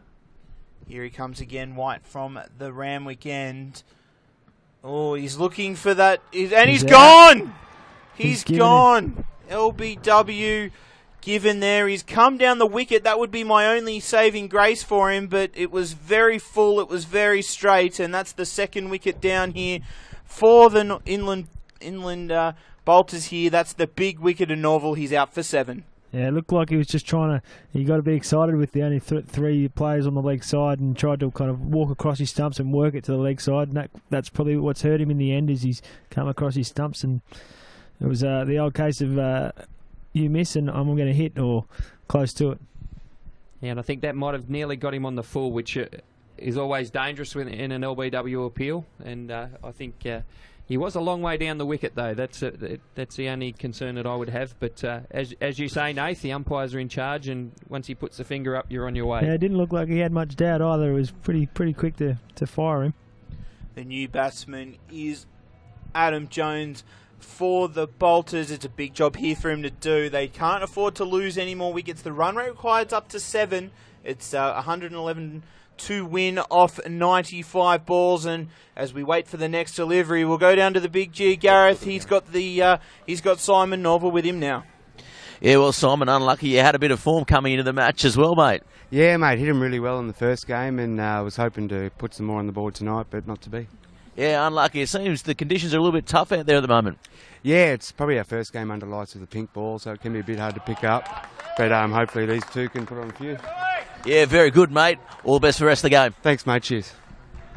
Here he comes again, White from the Ram weekend. Oh, he's looking for that. He's gone! He's gone! LBW given there. He's come down the wicket. That would be my only saving grace for him, but it was very full. It was very straight, and that's the second wicket down here for the inland bolters here. That's the big wicket of Norval. He's out for 7. Yeah, it looked like he was just trying to... You got to be excited with the only 3 players on the leg side, and tried to kind of walk across his stumps and work it to the leg side. And that's probably what's hurt him in the end, is he's come across his stumps, and it was the old case of you miss and I'm going to hit, or close to it. Yeah, and I think that might have nearly got him on the full, which is always dangerous in an LBW appeal. And I think... he was a long way down the wicket, though. That's the only concern that I would have. But as you say, Nath, the umpires are in charge, and once he puts the finger up, you're on your way. Yeah, it didn't look like he had much doubt either. It was pretty quick to fire him. The new batsman is Adam Jones for the Bolters. It's a big job here for him to do. They can't afford to lose any more wickets. The run rate required is up to 7. It's 111 to win off 95 balls, and as we wait for the next delivery, we'll go down to the Big G. Gareth, he's got Simon Norval with him now. Yeah, well, Simon, unlucky you had a bit of form coming into the match as well, mate. Yeah, mate, hit him really well in the first game, and was hoping to put some more on the board tonight, but not to be. Yeah, unlucky. It seems the conditions are a little bit tough out there at the moment. Yeah, it's probably our first game under lights with the pink ball, so it can be a bit hard to pick up, but hopefully these two can put on a few. Yeah, very good, mate. All the best for the rest of the game. Thanks, mate. Cheers.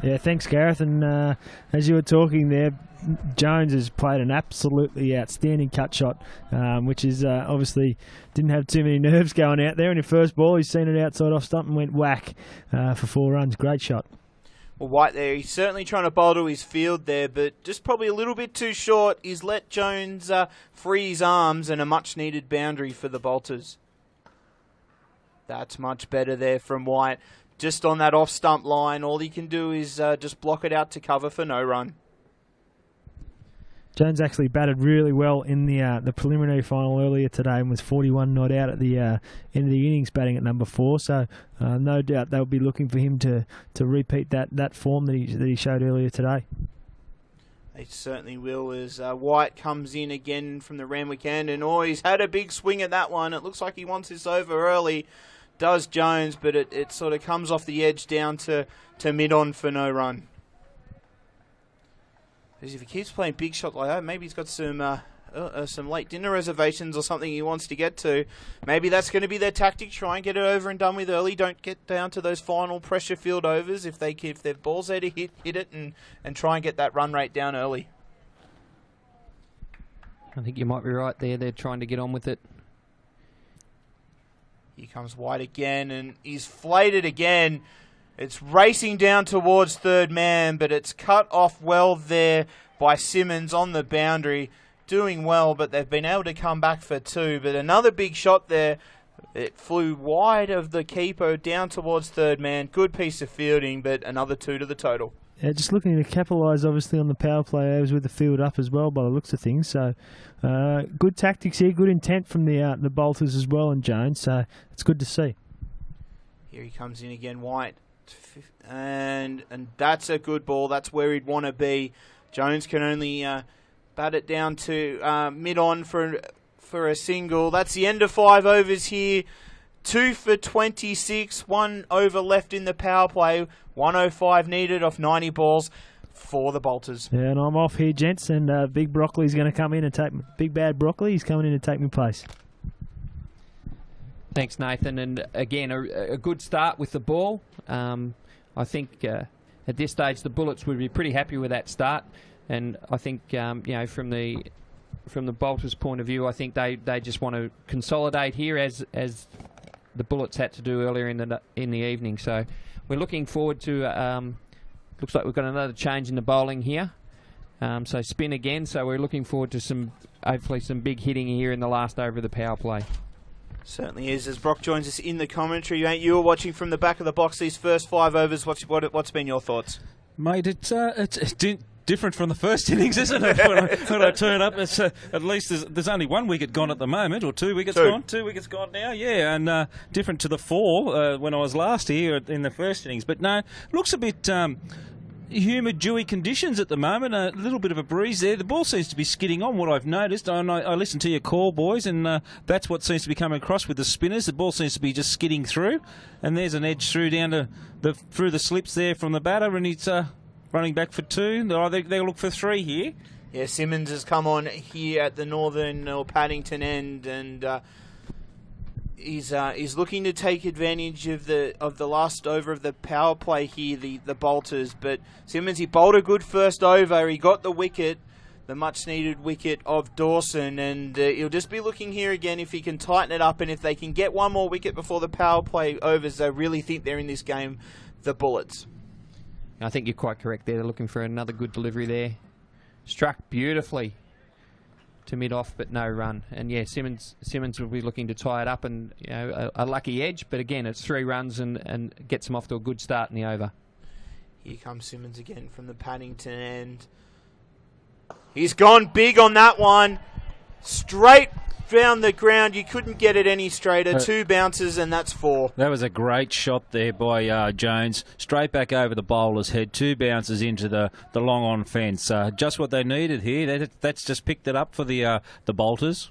Yeah, thanks, Gareth. And as you were talking there, Jones has played an absolutely outstanding cut shot, which is obviously didn't have too many nerves going out there. In the first ball, he's seen it outside off stump and went whack for 4 runs. Great shot. Well, White there, he's certainly trying to bowl to his field there, but just probably a little bit too short. He's let Jones free his arms, and a much-needed boundary for the Bolters. That's much better there from White. Just on that off-stump line, all he can do is just block it out to cover for no run. Jones actually batted really well in the preliminary final earlier today and was 41 not out at the end of the innings, batting at number 4. So no doubt they'll be looking for him to repeat that form that he showed earlier today. They certainly will, as White comes in again from the Ram weekend, and he's had a big swing at that one. It looks like he wants this over early. Does Jones, but it sort of comes off the edge down to mid-on for no run. Because if he keeps playing big shot like that, maybe he's got some late dinner reservations or something he wants to get to. Maybe that's going to be their tactic, try and get it over and done with early. Don't get down to those final pressure field overs. If their ball's there to hit it and try and get that run rate down early. I think you might be right there. They're trying to get on with it. Here comes White again, and he's flayed again. It's racing down towards third man, but it's cut off well there by Simmons on the boundary. Doing well, but they've been able to come back for 2. But another big shot there. It flew wide of the keeper down towards third man. Good piece of fielding, but another 2 to the total. Yeah, just looking to capitalise, obviously, on the power play overs with the field up as well, by the looks of things. So, good tactics here, good intent from the Bolters as well, and Jones. So, it's good to see. Here he comes in again, White, and that's a good ball. That's where he'd want to be. Jones can only bat it down to mid-on for a single. That's the end of 5 overs here. 2 for 26, 1 over left in the power play. 105 needed off 90 balls for the Bolters. Yeah, and I'm off here, gents, and Big Broccoli's going to come in and take Big Bad Broccoli. He's coming in to take my place. Thanks, Nathan. And again, a good start with the ball. I think at this stage the Bullets would be pretty happy with that start. And I think from the Bolters' point of view, I think they just want to consolidate here as the Bullets had to do earlier in the evening. So we're looking forward to. Looks like we've got another change in the bowling here. So spin again. So we're looking forward to hopefully some big hitting here in the last over of the power play. Certainly is. As Brock joins us in the commentary, mate, you were watching from the back of the box these first 5 overs. What's been your thoughts? Mate, it's different from the first innings, isn't it? when I turn up, it's, at least there's only 1 wicket gone at the moment, or 2 wickets gone. 2 wickets gone now, yeah, and different to the 4 when I was last here in the first innings. But no, looks a bit humid, dewy conditions at the moment. A little bit of a breeze there. The ball seems to be skidding on, what I've noticed. I listened to your call, boys, and that's what seems to be coming across with the spinners. The ball seems to be just skidding through, and there's an edge through down to through the slips there from the batter, and it's running back for 2. They'll look for 3 here. Yeah, Simmons has come on here at the Northern or Paddington end, and he's looking to take advantage of the last over of the power play here, the Bolters. But Simmons, he bowled a good first over. He got the wicket, the much-needed wicket of Dawson, and he'll just be looking here again if he can tighten it up, and if they can get 1 more wicket before the power play overs, they really think they're in this game, the Bullets. I think you're quite correct there. They're looking for another good delivery there. Struck beautifully to mid-off, but no run. And yeah, Simmons will be looking to tie it up, and a lucky edge. But again, it's 3 runs and gets them off to a good start in the over. Here comes Simmons again from the Paddington end. He's gone big on that one. Straight down the ground. You couldn't get it any straighter. 2 bounces, and that's 4. That was a great shot there by Jones. Straight back over the bowler's head. 2 bounces into the long-on fence. Just what they needed here. That's just picked it up for the Bolters.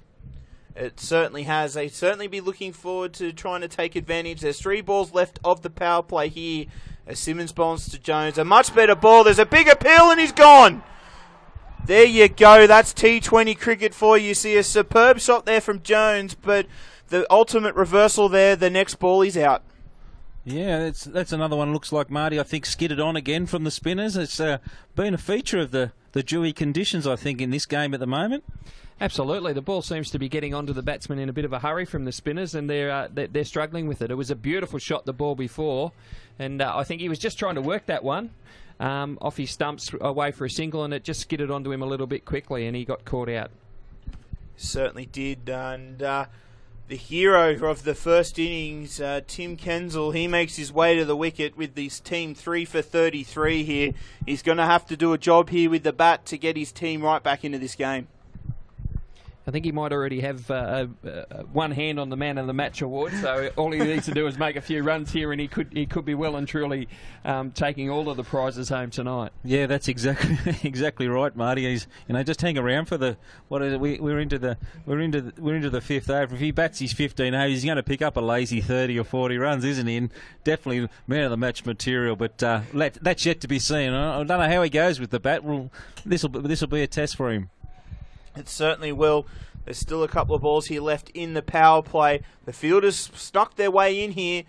It certainly has. They certainly be looking forward to trying to take advantage. There's 3 balls left of the power play here. As Simmons bowls to Jones. A much better ball. There's a big appeal, and he's gone. There you go. That's T20 cricket for you. See a superb shot there from Jones, but the ultimate reversal there, the next ball is out. Yeah, that's another one. Looks like Marty, I think, skidded on again from the spinners. It's been a feature of the dewy conditions, I think, in this game at the moment. Absolutely. The ball seems to be getting onto the batsmen in a bit of a hurry from the spinners, and they're struggling with it. It was a beautiful shot, the ball before, and I think he was just trying to work that one off his stumps away for a single, and it just skidded onto him a little bit quickly, and he got caught out. Certainly did, and the hero of the first innings, Tim Kensel, he makes his way to the wicket with his team 3 for 33 here. He's going to have to do a job here with the bat to get his team right back into this game. I think he might already have one hand on the Man of the Match award, so all he needs to do is make a few runs here, and he could be well and truly taking all of the prizes home tonight. Yeah, that's exactly right, Marty. He's just hang around for the we're into the 5th over. If he bats his 15 overs, he's going to pick up a lazy 30 or 40 runs, isn't he? And definitely Man of the Match material, but that's yet to be seen. I don't know how he goes with the bat. This will be a test for him. It certainly will. There's still a couple of balls here left in the power play. The fielders snuck their way in here.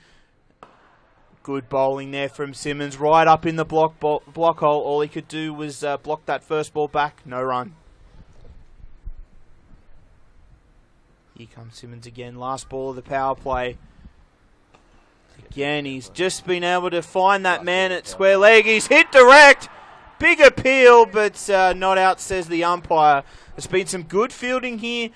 Good bowling there from Simmons, right up in the block hole. All he could do was block that first ball back. No run. Here comes Simmons again. Last ball of the power play. Again, he's just been able to find that man at square leg. He's hit direct. Big appeal, but not out, says the umpire. There's been some good fielding here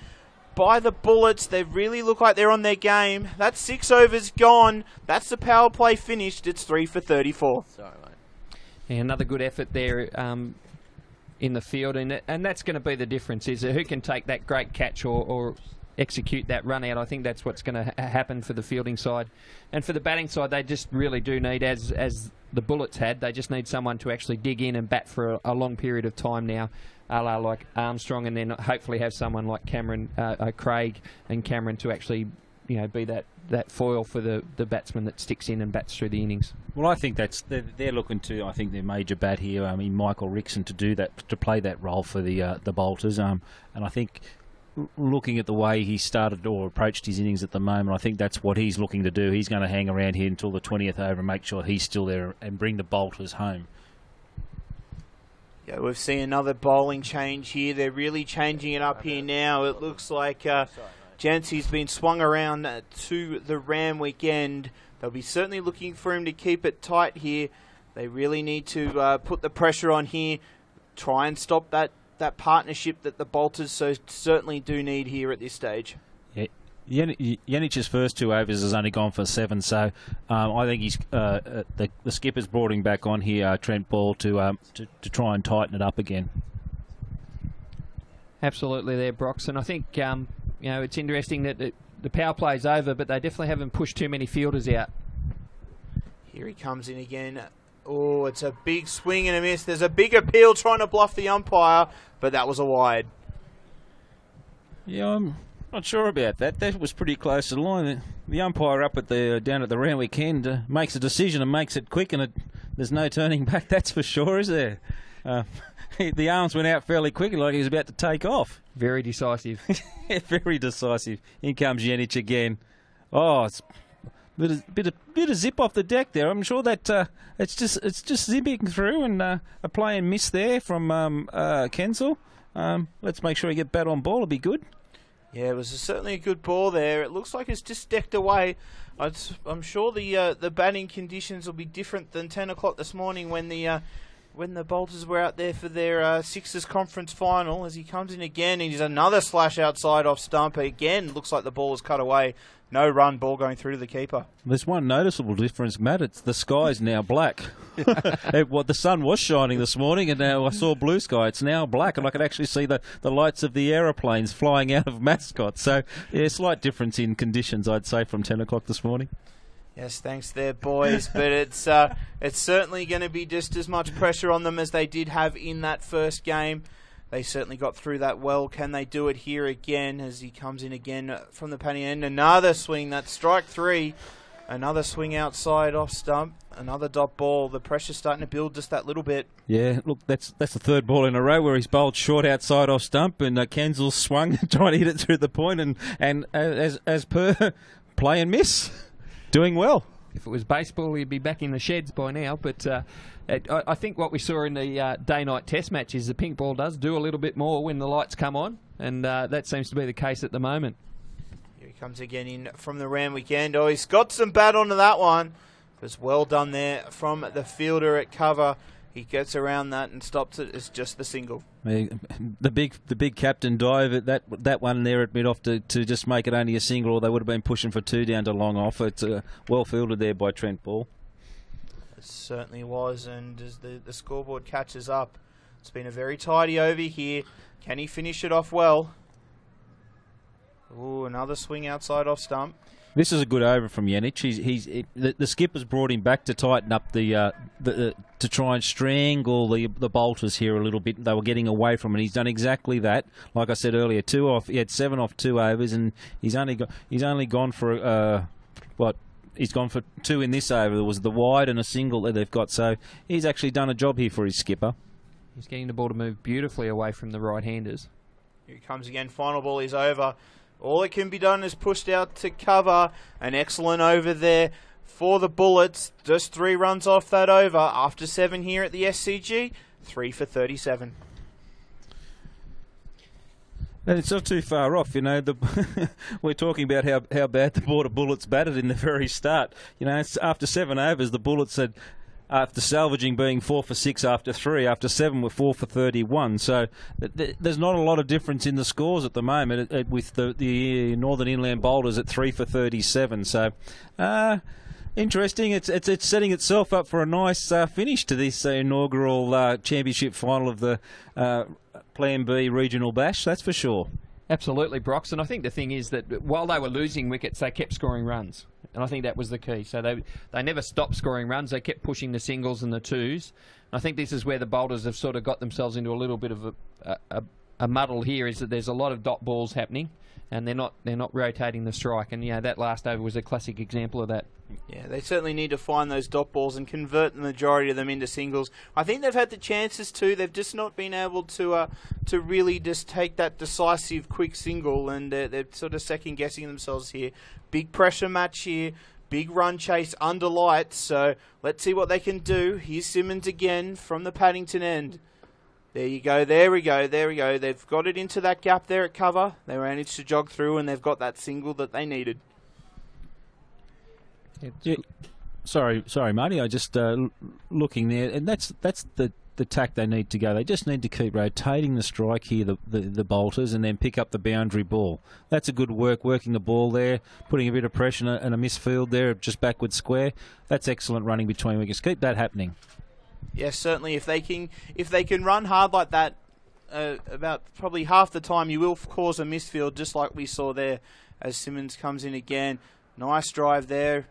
by the Bullets. They really look like they're on their game. That's 6 overs gone. That's the power play finished. It's 3 for 34. Sorry, mate. Yeah, another good effort there in the field, and that's going to be the difference, is who can take that great catch or execute that run out. I think that's what's going to happen for the fielding side. And for the batting side, they just really do need, as the Bullets had, they just need someone to actually dig in and bat for a long period of time now. a la like Armstrong, and then hopefully have someone like Craig and Cameron to actually, be that foil for the batsman that sticks in and bats through the innings. Well, I think they're looking to, I think, their major bat here. I mean, Michael Rickson to do that, to play that role for the Bolters. And I think, looking at the way he started or approached his innings at the moment, I think that's what he's looking to do. He's going to hang around here until the 20th over and make sure he's still there and bring the Bolters home. Yeah, we've seen another bowling change here. They're really changing it up here now. It looks like Jancy's been swung around to the Randwick end. They'll be certainly looking for him to keep it tight here. They really need to put the pressure on here, try and stop that partnership that the Bolters so certainly do need here at this stage. Yeah. Janic's first 2 overs has only gone for 7, so I think he's the skipper's brought him back on here, Trent Ball, to try and tighten it up again. Absolutely there, Brox, and I think it's interesting that the power play's over, but they definitely haven't pushed too many fielders out. Here he comes in again. Oh, it's a big swing and a miss. There's a big appeal trying to bluff the umpire, but that was a wide. Yeah, I'm not sure about that. That was pretty close to the line. The umpire up at down at the Randwick end makes a decision and makes it quick, and there's no turning back. That's for sure, is there? The arms went out fairly quickly, like he was about to take off. Very decisive. Very decisive. In comes Janic again. Oh, it's a bit of zip off the deck there. I'm sure that it's just zipping through, and a play and miss there from Kensel. Let's make sure he get bat on ball. It'll be good. Yeah, it was certainly a good ball there. It looks like it's just decked away. I'm sure the batting conditions will be different than 10 o'clock this morning when the Bolters were out there for their Sixers conference final. As he comes in again, and he's another slash outside off stump. Again, looks like the ball is cut away. No run, ball going through to the keeper. There's one noticeable difference, Matt. It's the sky's now black. The sun was shining this morning, and now I saw blue sky. It's now black, and I could actually see the lights of the aeroplanes flying out of Mascot. So, yeah, slight difference in conditions, I'd say, from 10 o'clock this morning. Yes, thanks there, boys. But it's certainly going to be just as much pressure on them as they did have in that first game. They certainly got through that well. Can they do it here again as he comes in again from the penny end? Another swing. That's strike 3. Another swing outside off stump. Another dot ball. The pressure's starting to build just that little bit. Yeah, look, that's the third ball in a row where he's bowled short outside off stump, and Kensel swung trying to hit it through the point, and as per play and miss. Doing well. If it was baseball, he'd be back in the sheds by now. But I think what we saw in the day-night test match is the pink ball does do a little bit more when the lights come on, and that seems to be the case at the moment. Here he comes again in from the Randwick end. Oh, he's got some bat onto that one. It was well done there from the fielder at cover. He gets around that and stops it. It's just the single. The big captain dive at that one there at mid off to just make it only a single, or they would have been pushing for 2 down to long off. It's well fielded there by Trent Ball. It certainly was, and as the scoreboard catches up, it's been a very tidy over here. Can he finish it off well? Ooh, another swing outside off stump. This is a good over from Janic. The skipper's brought him back to tighten up to try and strangle the Bolters here a little bit. They were getting away from it. He's done exactly that. Like I said earlier, 2 off. He had 7 off 2 overs, and he's only gone for He's gone for 2 in this over. There was the wide and a single that they've got. So he's actually done a job here for his skipper. He's getting the ball to move beautifully away from the right-handers. Here he comes again. Final ball is over. All that can be done is pushed out to cover. An excellent over there for the Bullets. Just 3 runs off that over. After 7 here at the SCG, 3 for 37. And it's not too far off, we're talking about how bad the Border Bullets batted in the very start. It's after 7 overs, the Bullets had, after salvaging being 4 for 6 after 3, after 7 were 4 for 31. So there's not a lot of difference in the scores at the moment with the Northern Inland Boulders at 3 for 37. So interesting. It's setting itself up for a nice finish to this inaugural championship final of the Plan B Regional Bash, that's for sure. Absolutely, Brox. And I think the thing is that while they were losing wickets, they kept scoring runs. And I think that was the key. So they never stopped scoring runs. They kept pushing the singles and the twos. And I think this is where the Boulders have sort of got themselves into a little bit of a muddle here is that there's a lot of dot balls happening, and they're not rotating the strike. And that last over was a classic example of that. Yeah, they certainly need to find those dot balls and convert the majority of them into singles. I think they've had the chances to. They've just not been able to really just take that decisive, quick single, and they're sort of second-guessing themselves here. Big pressure match here. Big run chase under lights, so let's see what they can do. Here's Simmons again from the Paddington end. There you go, there we go. They've got it into that gap there at cover. They managed to jog through, and they've got that single that they needed. Yeah. Sorry, Marty. I just looking there, and that's the tack they need to go. They just need to keep rotating the strike here, the bolters, and then pick up the boundary ball. That's a good working the ball there, putting a bit of pressure and a misfield there, just backward square. That's excellent running between wickets. Keep that happening. Yes, certainly. If they can run hard like that, about probably half the time you will cause a misfield, just like we saw there as Simmons comes in again. Nice drive there.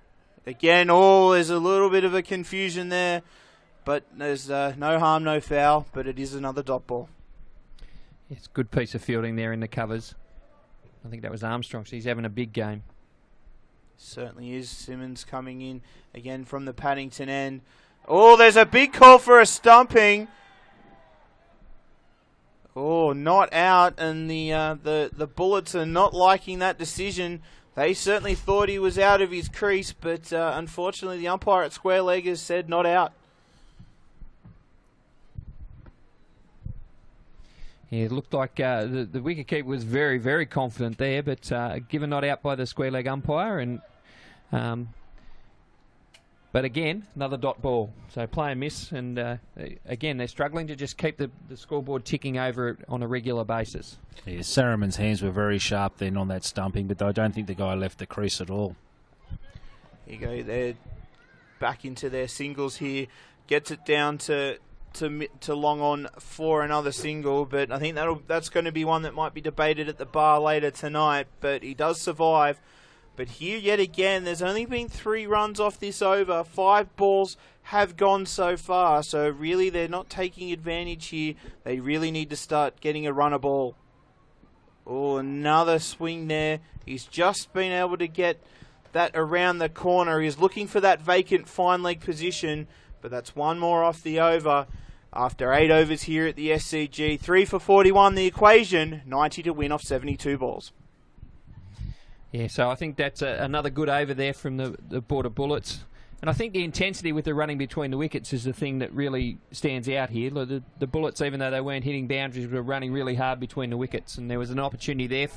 Again, there's a little bit of a confusion there. But there's no harm, no foul, but it is another dot ball. It's a good piece of fielding there in the covers. I think that was Armstrong, so he's having a big game. Certainly is. Simmons coming in again from the Paddington end. There's a big call for a stumping. Not out, and the Bullets are not liking that decision. They certainly thought he was out of his crease, but unfortunately the umpire at square leg has said not out. Yeah, it looked like the wicketkeeper was very, very confident there, but given not out by the square leg umpire, and but again, another dot ball. So play and miss, and again, they're struggling to just keep the scoreboard ticking over on a regular basis. Yeah, Saramon's hands were very sharp then on that stumping, but I don't think the guy left the crease at all. Here you go, they're back into their singles here. Gets it down to long on for another single, but I think that's going to be one that might be debated at the bar later tonight, but he does survive. But here yet again, there's only been 3 runs off this over. 5 balls have gone so far, so really they're not taking advantage here. They really need to start getting a runner ball. Another swing there. He's just been able to get that around the corner. He's looking for that vacant fine leg position, but that's one more off the over. After 8 overs here at the SCG, 3 for 41 the equation, 90 to win off 72 balls. Yeah, so I think that's another good over there from the Border Bullets. And I think the intensity with the running between the wickets is the thing that really stands out here. The Bullets, even though they weren't hitting boundaries, were running really hard between the wickets. And there was an opportunity there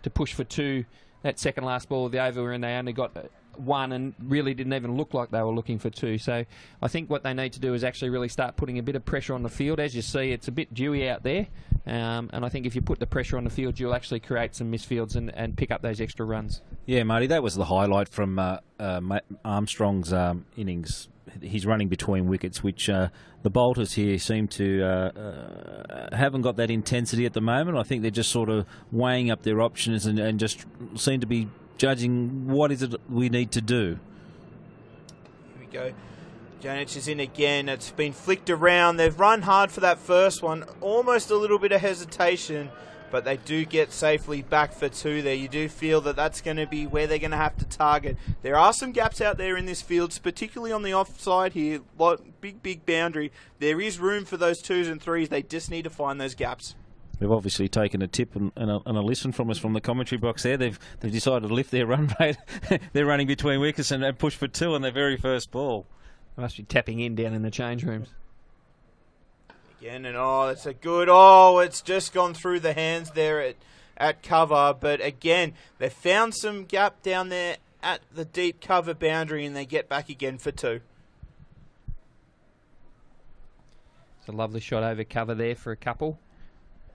to push for 2 that second last ball of the over, and they only got 1 and really didn't even look like they were looking for 2. So I think what they need to do is actually really start putting a bit of pressure on the field. As you see, it's a bit dewy out there, and I think if you put the pressure on the field, you'll actually create some misfields and pick up those extra runs. Yeah, Marty, that was the highlight from Armstrong's innings. He's running between wickets, which the bolters here seem to haven't got that intensity at the moment. I think they're just sort of weighing up their options and just seem to be judging what is it we need to do. Here we go. Janich is in again. It's been flicked around. They've run hard for that first one. Almost a little bit of hesitation, but they do get safely back for 2 there. You do feel that that's going to be where they're going to have to target. There are some gaps out there in this field, particularly on the offside here. Big boundary. There is room for those 2s and 3s. They just need to find those gaps. They've obviously taken a tip and a listen from us from the commentary box there. They've decided to lift their run rate. They're running between wickets and push for 2 on their very first ball. They must be tapping in down in the change rooms. Again, and it's a good, it's just gone through the hands there at cover. But again, they found some gap down there at the deep cover boundary, and they get back again for 2. It's a lovely shot over cover there for a couple.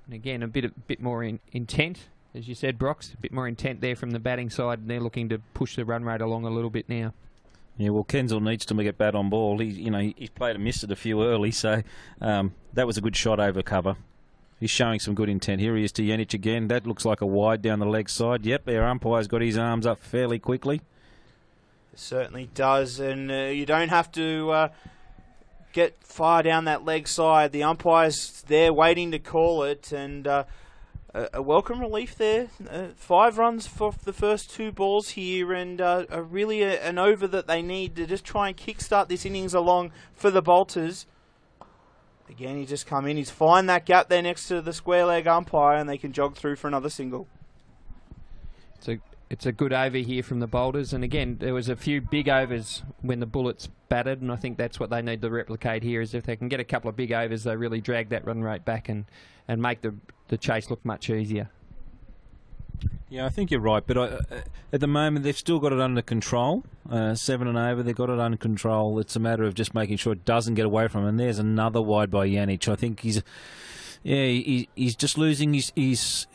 And again, a bit more intent, as you said, Brox. A bit more intent there from the batting side, and they're looking to push the run rate along a little bit now. Yeah, well, Kensal needs to get bat on ball. He's played and missed it a few early, so that was a good shot over cover. He's showing some good intent. Here he is to Jenic again. That looks like a wide down the leg side. Yep, our umpire's got his arms up fairly quickly. It certainly does, and you don't have to get far down that leg side. The umpire's there waiting to call it, and a welcome relief there. 5 runs for the first 2 balls here, and really an over that they need to just try and kickstart this innings along for the Bolters. Again, he's just come in. He's find that gap there next to the square leg umpire, and they can jog through for another single. It's a good over here from the Boulders, and again, there was a few big overs when the Bullets batted, and I think that's what they need to replicate here, is if they can get a couple of big overs, they really drag that run rate back and make the chase look much easier. Yeah, I think you're right, but at the moment they've still got it under control. 7 and over, they've got it under control. It's a matter of just making sure it doesn't get away from them. And there's another wide by Janic. I think he's just losing his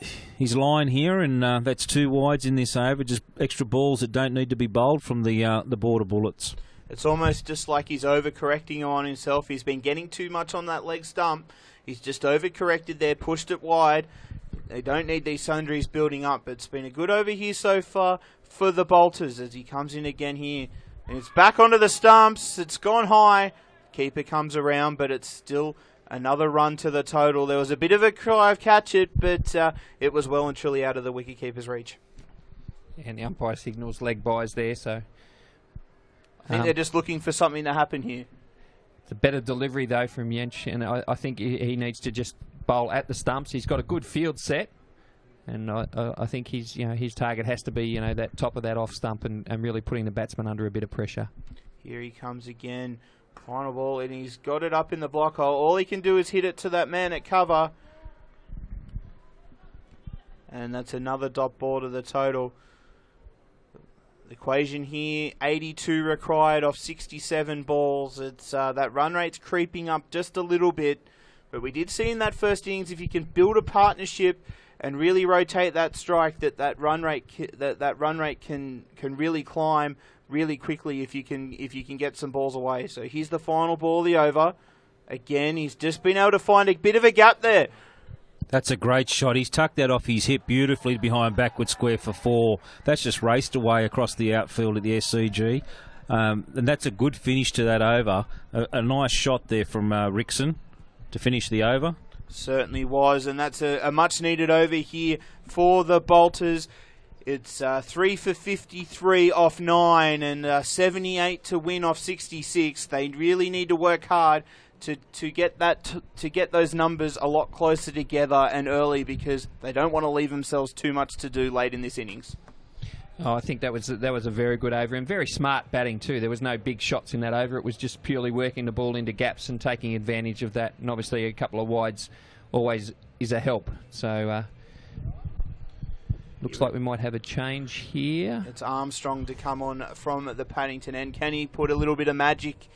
line here, and that's 2 wides in this over. Just extra balls that don't need to be bowled from the Border Bullets. It's almost just like he's overcorrecting on himself. He's been getting too much on that leg stump. He's just overcorrected there, pushed it wide. They don't need these sundries building up. It's been a good over here so far for the Bolters as he comes in again here. And it's back onto the stumps. It's gone high. Keeper comes around, but it's still another run to the total. There was a bit of a cry of catch it, but it was well and truly out of the wicketkeeper's reach. And the umpire signals leg byes there, so I think they're just looking for something to happen here. It's a better delivery though from Jensch, and I think he needs to just bowl at the stumps. He's got a good field set, and I think his target has to be that top of that off stump and really putting the batsman under a bit of pressure. Here he comes again, final ball, and he's got it up in the block hole. All he can do is hit it to that man at cover, and that's another dot ball to the total. The equation here, 82 required off 67 balls. It's that run rate's creeping up just a little bit. But we did see in that first innings, if you can build a partnership and really rotate that strike, that run rate can really climb really quickly if you can get some balls away. So here's the final ball of the over. Again, he's just been able to find a bit of a gap there. That's a great shot. He's tucked that off his hip beautifully behind backward square for 4. That's just raced away across the outfield at the SCG. And that's a good finish to that over. A nice shot there from Rickson to finish the over. Certainly was, and that's a much needed over here for the Bolters. It's 3 for 53 off 9 and 78 to win off 66. They really need to work hard to get those numbers a lot closer together and early, because they don't want to leave themselves too much to do late in this innings. Oh, I think that was a very good over, and very smart batting too. There was no big shots in that over. It was just purely working the ball into gaps and taking advantage of that. And obviously a couple of wides always is a help. So looks like we might have a change here. It's Armstrong to come on from the Paddington end. Can he put a little bit of magic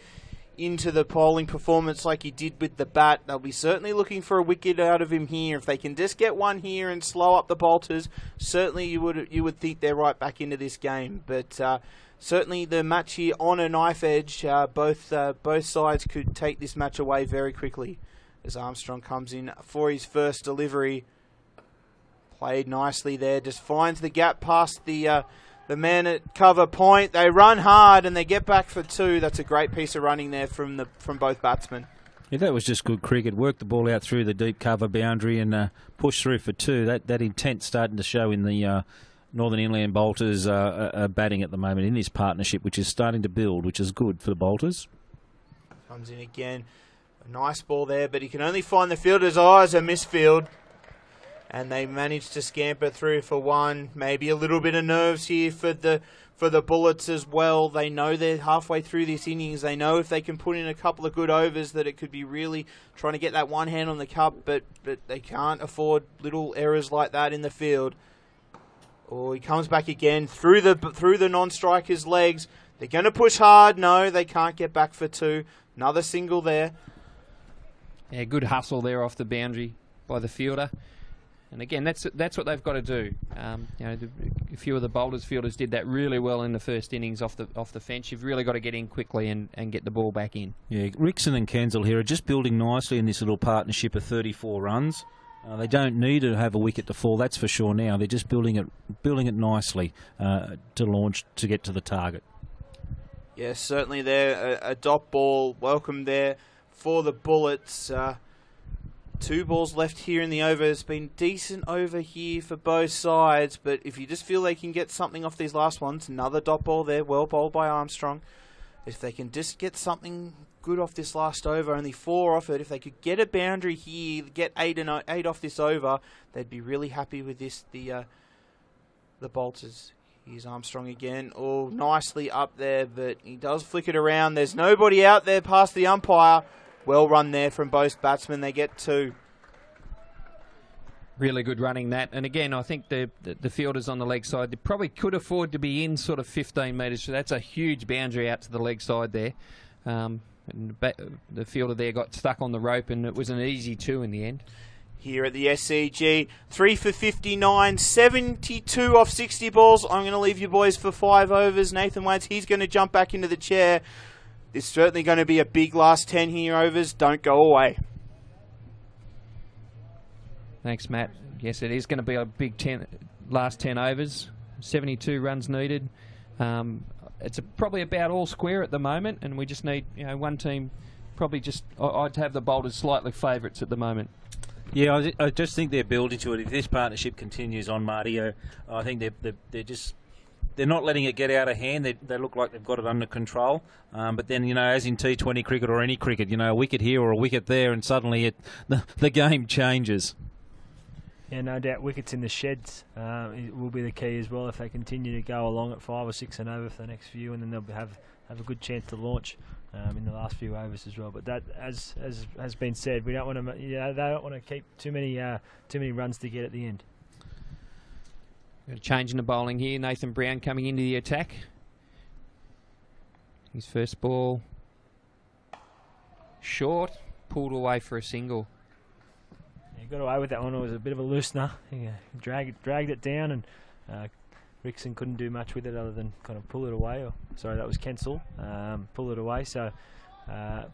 into the bowling performance like he did with the bat? They'll be certainly looking for a wicket out of him here. If they can just get one here and slow up the Bolters, certainly you would think they're right back into this game. But certainly the match here on a knife edge. Both sides could take this match away very quickly. As Armstrong comes in for his first delivery, played nicely there. Just finds the gap past the man at cover point. They run hard and they get back for 2. That's a great piece of running there from both batsmen. Yeah, that was just good cricket. Worked the ball out through the deep cover boundary and pushed through for 2. That intent starting to show in the Northern Inland Bolters batting at the moment in this partnership, which is starting to build, which is good for the Bolters. Comes in again. A nice ball there, but he can only find the fielder's eyes. A misfield. And they managed to scamper through for 1. Maybe a little bit of nerves here for the Bullets as well. They know they're halfway through this innings. They know if they can put in a couple of good overs that it could be really trying to get that one hand on the cup, but they can't afford little errors like that in the field. Oh, he comes back again through the non-striker's legs. They're going to push hard. No, they can't get back for 2. Another single there. Yeah, good hustle there off the boundary by the fielder. And again, that's what they've got to do. A few of the Boulders fielders did that really well in the first innings off the fence. You've really got to get in quickly and get the ball back in. Yeah, Rickson and Kensel here are just building nicely in this little partnership of 34 runs. They don't need to have a wicket to fall, that's for sure now. They're just building it nicely to launch to get to the target. Yes, certainly there. A dot ball welcome there for the Bullets. 2 balls left here in the over. It's been decent over here for both sides, but if you just feel they can get something off these last ones, another dot ball there, well bowled by Armstrong. If they can just get something good off this last over, only 4 off it, if they could get a boundary here, get 8 off this over, they'd be really happy with this. The Bolters. Here's Armstrong again. Oh, nicely up there, but he does flick it around. There's nobody out there past the umpire. Well run there from both batsmen. They get 2. Really good running that. And again, I think the fielders on the leg side, they probably could afford to be in sort of 15 metres. So that's a huge boundary out to the leg side there. And the fielder there got stuck on the rope, and it was an easy 2 in the end. Here at the SCG, 3 for 59, 72 off 60 balls. I'm going to leave you boys for 5 overs. Nathan Waits, he's going to jump back into the chair. It's certainly going to be a big last 10 here, overs. Don't go away. Thanks, Matt. Yes, it is going to be a big last 10 overs. 72 runs needed. It's probably about all square at the moment, and we just need one team. Probably just I'd have the Bolters slightly favourites at the moment. Yeah, I just think they're building to it. If this partnership continues on, Marty, I think they're not letting it get out of hand. They look like they've got it under control. But then, as in T20 cricket or any cricket, a wicket here or a wicket there, and suddenly the game changes. Yeah, no doubt wickets in the sheds will be the key as well if they continue to go along at 5 or 6 and over for the next few, and then they'll have a good chance to launch in the last few overs as well. But that, as has been said, we don't want to. They don't want to keep too many runs to get at the end. Got a change in the bowling here. Nathan Brown coming into the attack. His first ball short, pulled away for a single. He got away with that one. It was a bit of a loosener. He dragged it down, and Rickson couldn't do much with it other than kind of pull it away. Sorry, that was Kensel. Pull it away. So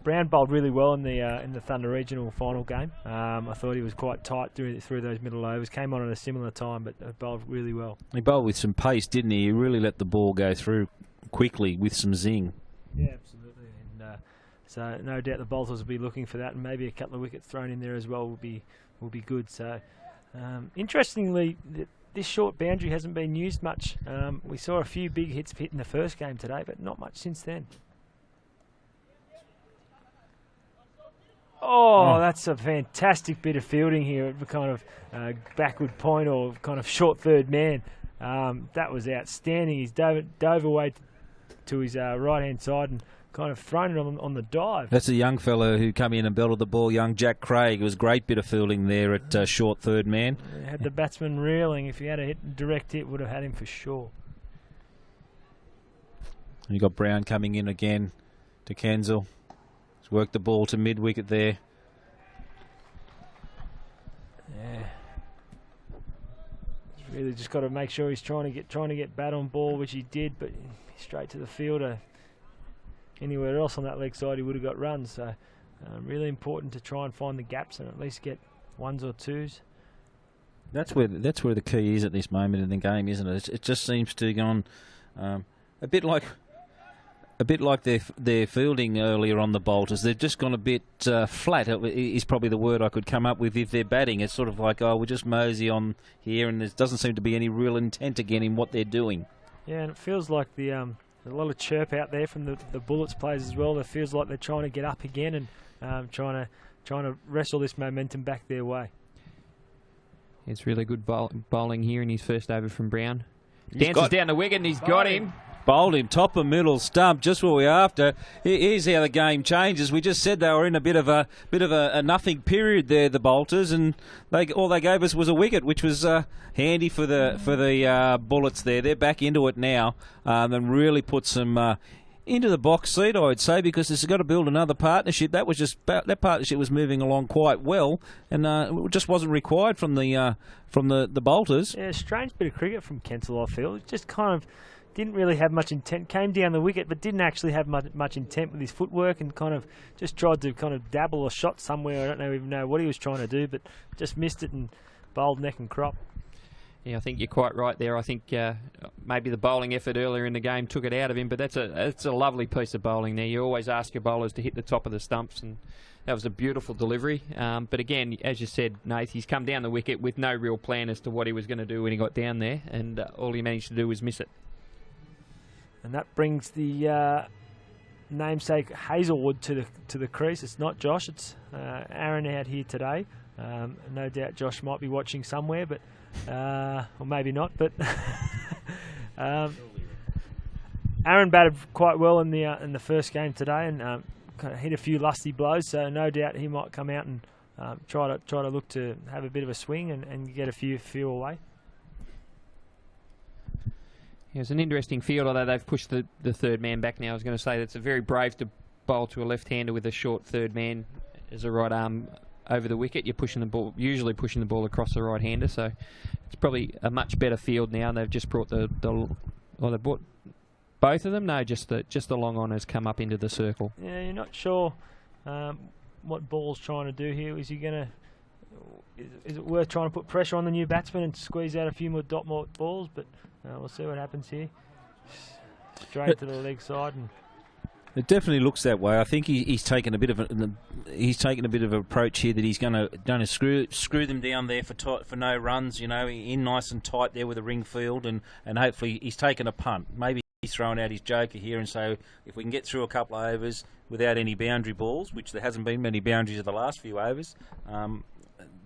Brown bowled really well in the Thunder Regional final game. I thought he was quite tight through those middle overs. Came on at a similar time, but bowled really well. He bowled with some pace, didn't he? He really let the ball go through quickly with some zing. Yeah, absolutely. And so no doubt the Bolters will be looking for that, and maybe a couple of wickets thrown in there as well will be good. So interestingly, this short boundary hasn't been used much. We saw a few big hits hit in the first game today, but not much since then. Oh, that's a fantastic bit of fielding here at the kind of backward point or kind of short third man. That was outstanding. He's dove away to his right-hand side and kind of thrown it on the dive. That's a young fellow who come in and belted the ball, young Jack Craig. It was a great bit of fielding there at short third man. Had the batsman reeling. If he had a direct hit, would have had him for sure. And you got Brown coming in again to Kensel. He's worked the ball to mid-wicket there. Yeah. He's really just got to make sure he's trying to get bat on ball, which he did, but straight to the fielder. Anywhere else on that leg side, he would have got runs. So really important to try and find the gaps and at least get 1s or 2s. That's where the key is at this moment in the game, isn't it? It just seems to go on a bit like their fielding earlier on the Bolters. They've just gone a bit flat. Is probably the word I could come up with if they're batting. It's sort of like, we'll just mosey on here, and there doesn't seem to be any real intent again in what they're doing. Yeah, and it feels like there's a lot of chirp out there from the Bullets players as well. It feels like they're trying to get up again and trying to wrestle this momentum back their way. It's really good bowling here in his first over from Brown. Dances down the wicket and he's got him. Bowled him top of middle stump, just what we're after. Here's how the game changes. We just said they were in a bit of a nothing period there, the Bolters, and all they gave us was a wicket, which was handy for the Bullets there. They're back into it now, and really put some into the box seat, I would say, because it's got to build another partnership. That partnership was moving along quite well, and it just wasn't required from the Bolters. Yeah, strange bit of cricket from Kensel, I feel. It just kind of didn't really have much intent. Came down the wicket, but didn't actually have much intent with his footwork, and kind of just tried to kind of dabble a shot somewhere. I don't even know what he was trying to do, but just missed it and bowled neck and crop. Yeah, I think you're quite right there. I think maybe the bowling effort earlier in the game took it out of him, but that's a lovely piece of bowling there. You always ask your bowlers to hit the top of the stumps, and that was a beautiful delivery. But again, as you said, Nath, he's come down the wicket with no real plan as to what he was going to do when he got down there, and all he managed to do was miss it. And that brings the namesake Hazelwood to the crease. It's not Josh, it's Aaron out here today. No doubt Josh might be watching somewhere, but or maybe not. But Aaron batted quite well in the first game today, and kind of hit a few lusty blows. So no doubt he might come out and try to look to have a bit of a swing and get a few away. Yeah, it's an interesting field, although they've pushed the third man back now. I was going to say that's very brave to bowl to a left-hander with a short third man as a right arm over the wicket. You're pushing the ball, usually pushing the ball across the right-hander, so it's probably a much better field now. They've just brought they brought both of them. No, just the long on has come up into the circle. Yeah, you're not sure what Ball's trying to do here. Is it worth trying to put pressure on the new batsman and squeeze out a few more dot more balls? But we'll see what happens here. Straight to the leg side, and it definitely looks that way. I think he's taken a bit of an approach here that he's going to screw them down there for no runs. You know, in nice and tight there with a ring field, and hopefully he's taken a punt. Maybe he's thrown out his joker here, and so if we can get through a couple of overs without any boundary balls, which there hasn't been many boundaries of the last few overs,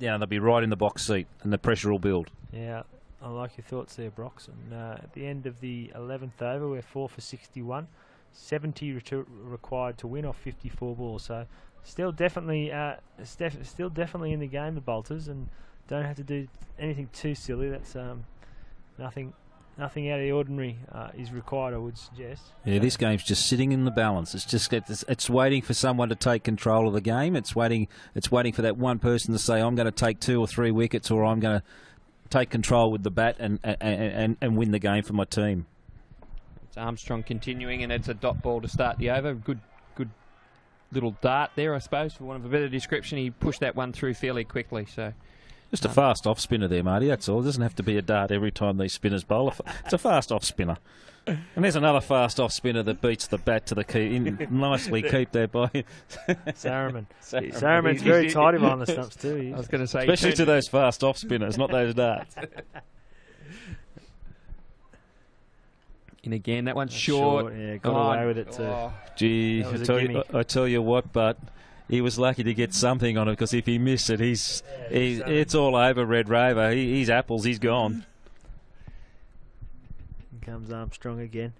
they'll be right in the box seat, and the pressure will build. Yeah. I like your thoughts there, Brox. And at the end of the 11th over, we're 4 for 61, 70 required to win off 54 balls. So still definitely in the game, the Bolters, and don't have to do anything too silly. That's nothing out of the ordinary is required, I would suggest. Yeah, this game's just sitting in the balance. It's waiting for someone to take control of the game. It's waiting for that one person to say, I'm going to take 2 or 3 wickets, or I'm going to take control with the bat and win the game for my team. It's Armstrong continuing, and it's a dot ball to start the over. Good little dart there, I suppose, for want of a better description. He pushed that one through fairly quickly. So just a fast off spinner there, Marty. That's all. It doesn't have to be a dart every time these spinners bowl. It's a fast off spinner. And there's another fast off spinner that beats the bat to the key. Nicely keep there by Sarriman. Sarriman's very tidy behind the stumps too. I was going to say, especially to those fast off spinners, not those darts. And again, that one's short. Yeah, got away with it too. Gee, I tell you what, but he was lucky to get something on it, because if he missed it, it's all over, Red Rover. He's apples. He's gone. Comes Armstrong again.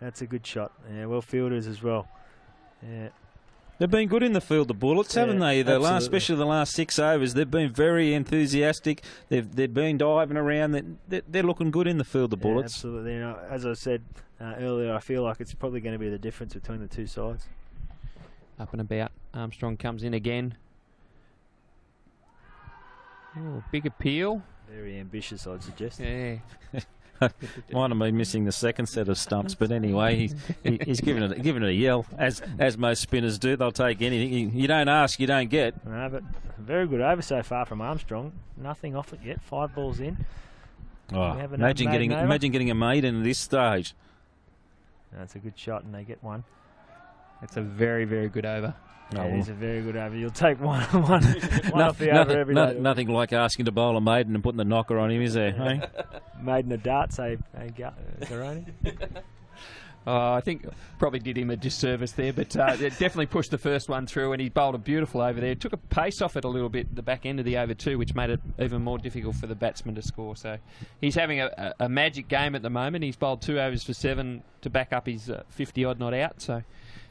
That's a good shot. Yeah, well fielders as well. Yeah, they've been good in the field, the Bullets, haven't they? Especially the last 6 overs, they've been very enthusiastic. They've been diving around. They're looking good in the field, the Bullets. Absolutely. You know, as I said earlier, I feel like it's probably going to be the difference between the two sides. Up and about. Armstrong comes in again. Oh, big appeal. Very ambitious, I'd suggest. Yeah. Might have been missing the second set of stumps, but anyway, he's given it a yell, as most spinners do. They'll take anything. You don't ask, you don't get. No, but very good over so far from Armstrong. Nothing off it yet. 5 balls in. Oh, imagine getting a maiden at this stage. That's a good shot, and they get one. It's a very, very good over. Yeah, it is a very good over. You'll take one off the over every day. Nothing like asking to bowl a maiden and putting the knocker on him, is there? Hey? Maiden a dart, say Garoni. I think probably did him a disservice there, but it definitely pushed the first one through, and he bowled a beautiful over there. It took a pace off it a little bit at the back end of the over too, which made it even more difficult for the batsman to score. So he's having a magic game at the moment. He's bowled 2 overs for 7 to back up his 50-odd not out. So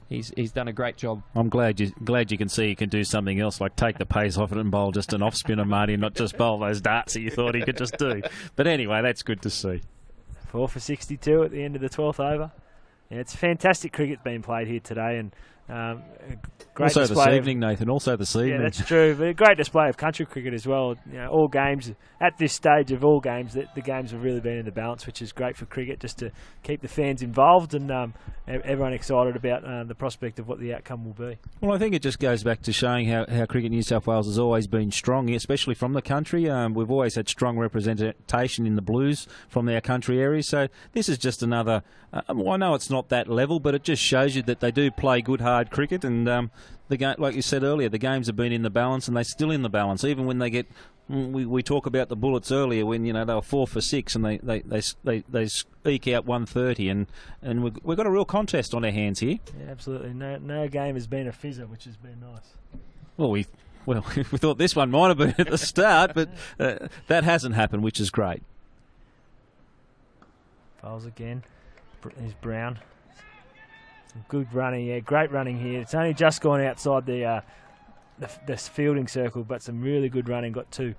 he's done a great job. I'm glad you can see he can do something else, like take the pace off it and bowl just an off spinner, Marty, and not just bowl those darts that you thought he could just do. But anyway, that's good to see. 4 for 62 at the end of the 12th over. Yeah, it's fantastic cricket being played here today, and Great also display this evening, Nathan. Also this evening. Yeah, that's true. But a great display of country cricket as well. All games at this stage of all games, the games have really been in the balance, which is great for cricket, just to keep the fans involved and everyone excited about the prospect of what the outcome will be. Well, I think it just goes back to showing how Cricket New South Wales has always been strong, especially from the country. We've always had strong representation in the Blues from our country areas. So this is just another. I know it's not that level, but it just shows you that they do play good, hard cricket. And the game, like you said earlier, the games have been in the balance, and they're still in the balance, even when they get. We talk about the Bullets earlier when they were 4 for 6 and they eke out 130 and we've got a real contest on our hands here. Yeah, absolutely. No game has been a fizzer, which has been nice. Well, we thought this one might have been at the start, but that hasn't happened, which is great. Fouls again. Here's Brown. Some good running, yeah, great running here. It's only just gone outside the fielding circle, but some really good running. Got 2.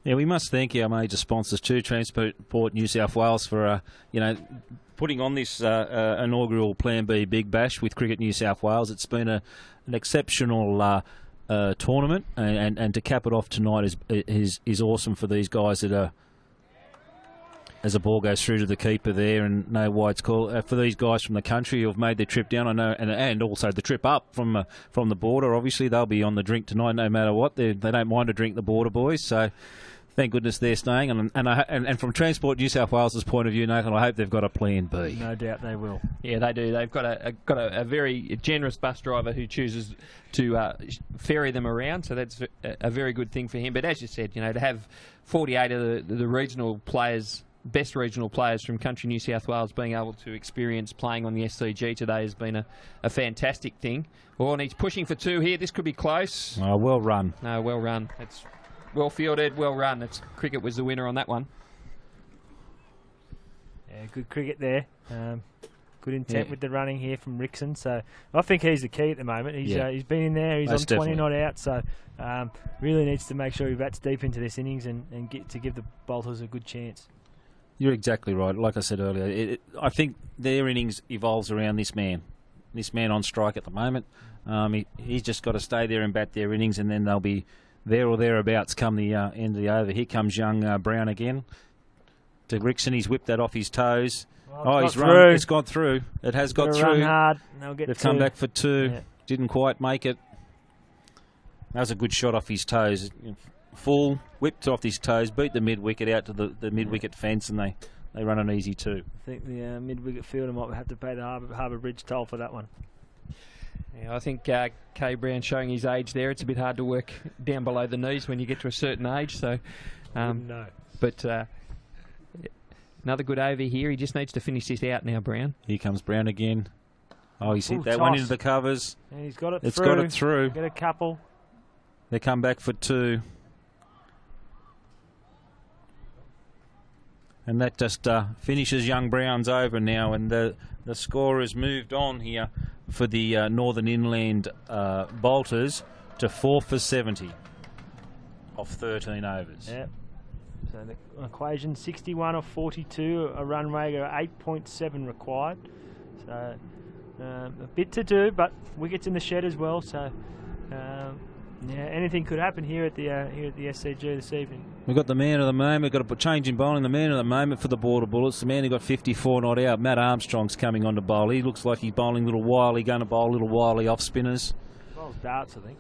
Yeah, we must thank our major sponsors too, Transport New South Wales, for putting on this inaugural Plan B Big Bash with Cricket New South Wales. It's been an exceptional tournament, and to cap it off tonight is awesome for these guys that are. As the ball goes through to the keeper there, and no wide's call for these guys from the country who've made their trip down. I know, and also the trip up from the border. Obviously, they'll be on the drink tonight, no matter what. They don't mind a drink, the border boys. So, thank goodness they're staying. And from Transport New South Wales' point of view, Nathan, I hope they've got a plan B. No doubt they will. Yeah, they do. They've got a very generous bus driver who chooses to ferry them around. So that's a very good thing for him. But as you said, to have 48 of the regional players. Best regional players from country New South Wales being able to experience playing on the SCG today has been a fantastic thing. Oh, and he's pushing for 2 here. This could be close. Oh, well run. No, well run. It's well fielded, well run. Cricket was the winner on that one. Yeah, good cricket there. Good intent with the running here from Rickson. So I think he's the key at the moment. He's been in there. He's Most on 20 definitely. not out. So really needs to make sure he bats deep into this innings and give the bolters a good chance. You're exactly right. Like I said earlier, I think their innings evolves around this man on strike at the moment. He's just got to stay there and bat their innings, and then they'll be there or thereabouts come the end of the over. Here comes young Brown again. To Rickson, he's whipped that off his toes. He's run. It's gone through. It has got through. Run hard. They'll get They've 2. come back for 2. Yeah. Didn't quite make it. That was a good shot off his toes. Full, whipped off his toes, beat the mid-wicket out to the mid-wicket fence, and they run an easy 2. I think the mid-wicket fielder might have to pay the Harbour Bridge toll for that one. Yeah, I think Kay Brown showing his age there. It's a bit hard to work down below the knees when you get to a certain age. So, no. But another good over here. He just needs to finish this out now, Brown. Here comes Brown again. Oh, he's hit that one into the covers. And he's got it It's through. got it through. Get a couple. They come back for 2. And that just finishes young Brown's over now, and the score has moved on here for the Northern Inland Bolters to 4 for 70 off 13 overs. Yep. So the equation 61 of 42, a run rate of 8.7 required. So a bit to do, but wickets in the shed as well. So anything could happen here at the SCG this evening. We've got the man of the moment. We've got a change in bowling. The man of the moment for the Border Bullets. The man who got 54 not out. Matt Armstrong's coming on to bowl. He looks like he's bowling little wily, going to bowl little wily off spinners. Bowls darts, I think.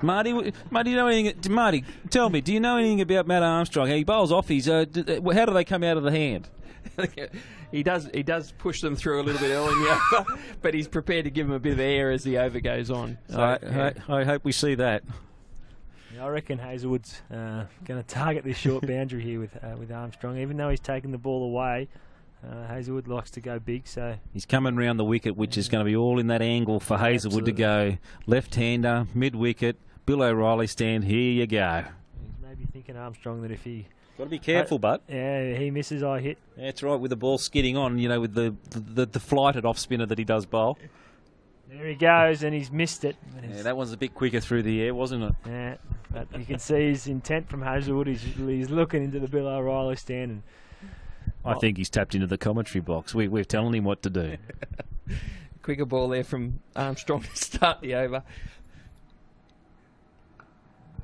Marty, do you know anything? Marty, tell me, do you know anything about Matt Armstrong? He bowls offies. How do they come out of the hand? He does push them through a little bit early in the over, but he's prepared to give them a bit of air as the over goes on. So, I hope we see that. Yeah, I reckon Hazelwood's going to target this short boundary here with Armstrong. Even though he's taken the ball away, Hazelwood likes to go big. So he's coming round the wicket, which is going to be all in that angle for Hazelwood to go. Left-hander, mid-wicket, Bill O'Reilly stand, here you go. He's maybe thinking Armstrong that if he... Got to be careful, but yeah, he misses, I hit. That's right, with the ball skidding on, with the flighted off spinner that he does bowl. There he goes, and he's missed it. Yeah, that one's a bit quicker through the air, wasn't it? Yeah, but you can see his intent from Hazelwood. He's looking into the Bill O'Reilly stand. And I think he's tapped into the commentary box. We're telling him what to do. Quicker ball there from Armstrong to start the over.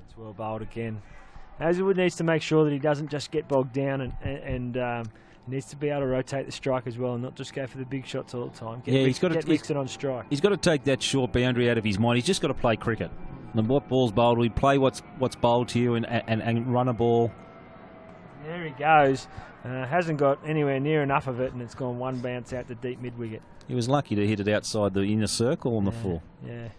It's well bowled again. Hazelwood needs to make sure that he doesn't just get bogged down and he needs to be able to rotate the strike as well and not just go for the big shots all the time. He's got to get Rickson on strike. He's got to take that short boundary out of his mind. He's just got to play cricket. And what ball's bowled, we play what's bowled to you and run a ball. There he goes. Hasn't got anywhere near enough of it, and it's gone one bounce out to deep mid wicket. He was lucky to hit it outside the inner circle on the full. Yeah.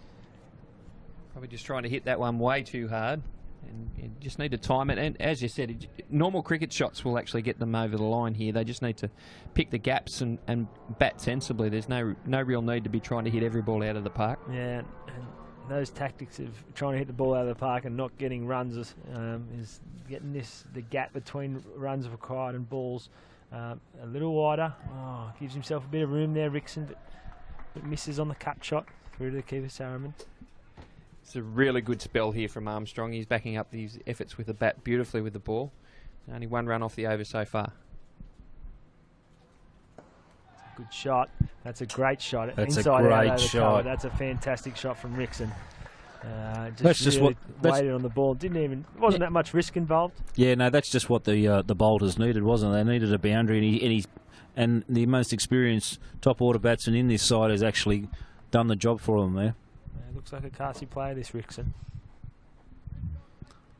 Probably just trying to hit that one way too hard. And you just need to time it. And as you said, normal cricket shots will actually get them over the line here. They just need to pick the gaps and bat sensibly. There's no real need to be trying to hit every ball out of the park. Yeah, and those tactics of trying to hit the ball out of the park and not getting runs is getting the gap between runs required and balls a little wider. Oh, gives himself a bit of room there, Rickson, but misses on the cut shot through to the keeper, Sarriman. It's a really good spell here from Armstrong. He's backing up these efforts with the bat beautifully with the ball. Only one run off the over so far. Good shot. That's a great shot. That's Inside a great out over shot. cover. That's a fantastic shot from Rickson. That's just really what waited on the ball. Wasn't that much risk involved. Yeah, no, that's just what the bowlers needed, wasn't it? They needed a boundary, and the most experienced top order batsman in this side has actually done the job for them there. Looks like a classy player, this Rickson.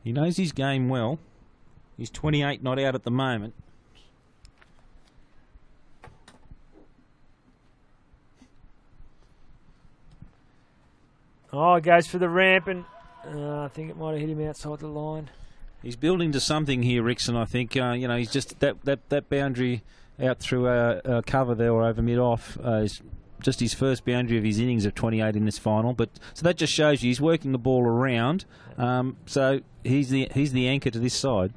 He knows his game well. He's 28 not out at the moment. Oh, goes for the ramp, and I think it might have hit him outside the line. He's building to something here, Rickson, I think. He's just that boundary out through cover there or over mid-off is just his first boundary of his innings of 28 in this final. So that just shows you he's working the ball around. So he's the anchor to this side.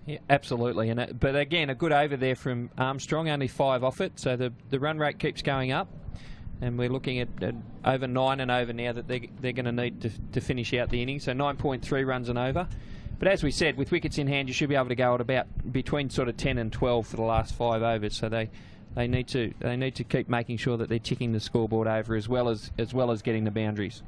Yeah, absolutely. But again, a good over there from Armstrong, only 5 off it. So the run rate keeps going up. And we're looking at over 9 and over now that they're going to need to finish out the innings. So 9.3 runs and over. But as we said, with wickets in hand, you should be able to go at about between sort of 10 and 12 for the last 5 overs. So they need to keep making sure that they're ticking the scoreboard over as well as getting the boundaries.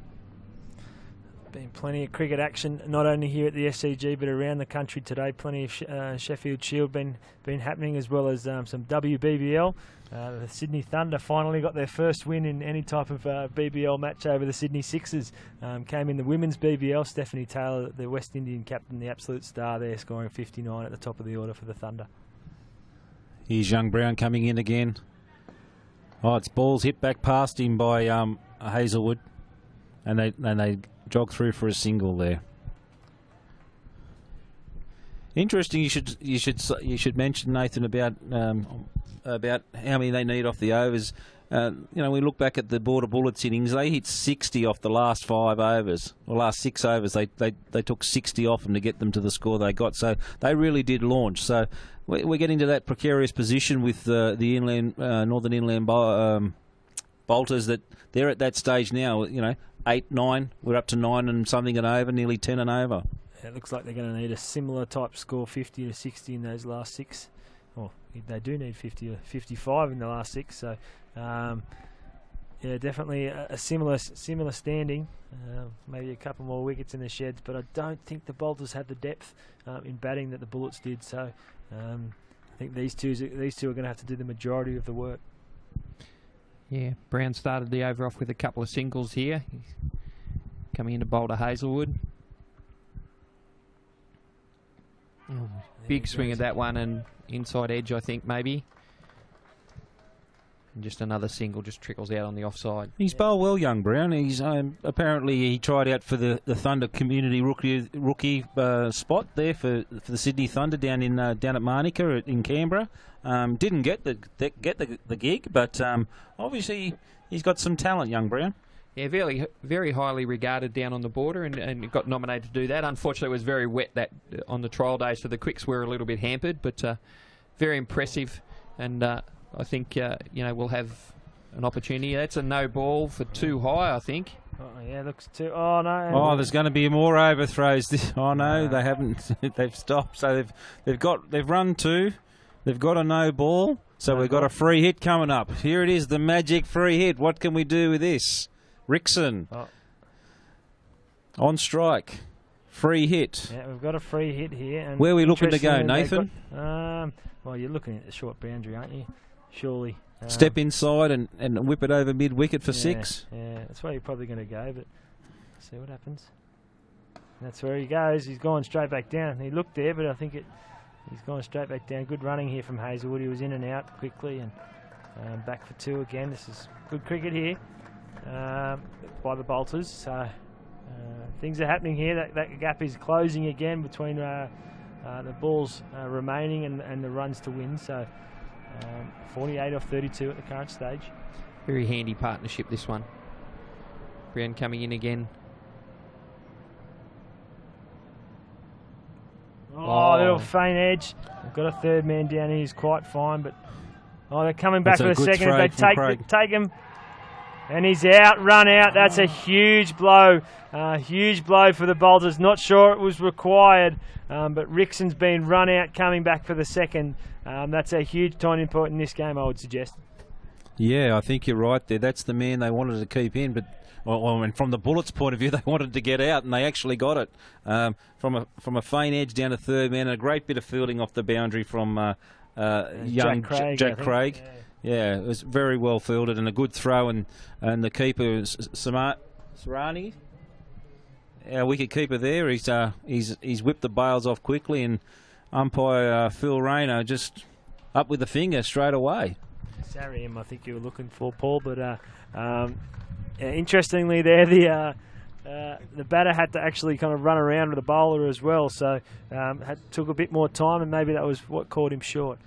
Been plenty of cricket action, not only here at the SCG but around the country today. Plenty of Sheffield Shield been happening, as well as some WBBL. The Sydney Thunder finally got their first win in any type of BBL match over the Sydney Sixers. Came in the women's BBL. Stephanie Taylor, the West Indian captain, the absolute star there, scoring 59 at the top of the order for the Thunder. Here's Young Brown coming in again. Oh, it's balls hit back past him by Hazelwood, and they jog through for a single there. Interesting. You should mention, Nathan, about how many they need off the overs. We look back at the Border Bullets innings. They hit 60 off the last 5 overs, or last 6 overs. They took 60 off them to get them to the score they got. So they really did launch. So we're getting to that precarious position with the Northern Inland bolters that they're at that stage now. 8, 9. We're up to 9 and something and over, nearly 10 and over. It looks like they're going to need a similar type score, 50 to 60 in those last 6. Well, they do need 50 to 55 in the last 6. So, definitely a similar standing. Maybe a couple more wickets in the sheds, but I don't think the bolters have the depth in batting that the Bullets did. So, I think these two are going to have to do the majority of the work. Yeah, Brown started the over off with a couple of singles here. He's coming into bowl to Hazelwood. Oh, big swing at that one, and inside edge, I think, maybe. And just another single just trickles out on the offside. He's bowled well, Young Brown. He's apparently he tried out for the Thunder Community Rookie spot there for the Sydney Thunder down at Manuka in Canberra. Didn't get the gig, but obviously he's got some talent, Young Brown. Yeah, very, very highly regarded down on the border, and got nominated to do that. Unfortunately, it was very wet on the trial day, so the quicks were a little bit hampered, but very impressive. And I think we'll have an opportunity. That's a no ball for too high, I think. Oh yeah, looks too. Oh no. Oh, there's going to be more overthrows. Oh no, they haven't. They've stopped. So they've run 2. They've got a no ball. So we've got a free hit coming up. Here it is, the magic free hit. What can we do with this? Rickson on strike. Free hit. Yeah, we've got a free hit here. And where are we looking to go, interestingly, Nathan? Well, you're looking at the short boundary, aren't you? Surely. Step inside and whip it over mid-wicket for 6? Yeah, that's where you're probably going to go, but see what happens. That's where he goes. He's gone straight back down. He looked there, but I think he's gone straight back down. Good running here from Hazelwood. He was in and out quickly and back for 2 again. This is good cricket here by the Bolters. So things are happening here. That gap is closing again between the balls remaining and the runs to win. So 48 off 32 at the current stage. Very handy partnership, this one. Brown coming in again. Oh, little faint edge. We've got a third man down here. He's quite fine, but they're coming back for the second. They take him, and he's out, run out. That's a huge blow. Huge blow for the Bolters. Not sure it was required, but Rickson's been run out, coming back for the second. That's a huge turning point in this game, I would suggest. Yeah, I think you're right there. That's the man they wanted to keep in, but from the Bullets' point of view, they wanted to get out, and they actually got it. From a faint edge down to third man, and a great bit of fielding off the boundary from young Jack Craig. Yeah, it was very well fielded and a good throw, and the keeper Sarani, our wicket keeper there, he's whipped the bails off quickly, and umpire Phil Rayner just up with the finger straight away. Sariam, I think you were looking for, Paul, but interestingly there, the batter had to actually kind of run around with the bowler as well, so took a bit more time, and maybe that was what caught him short.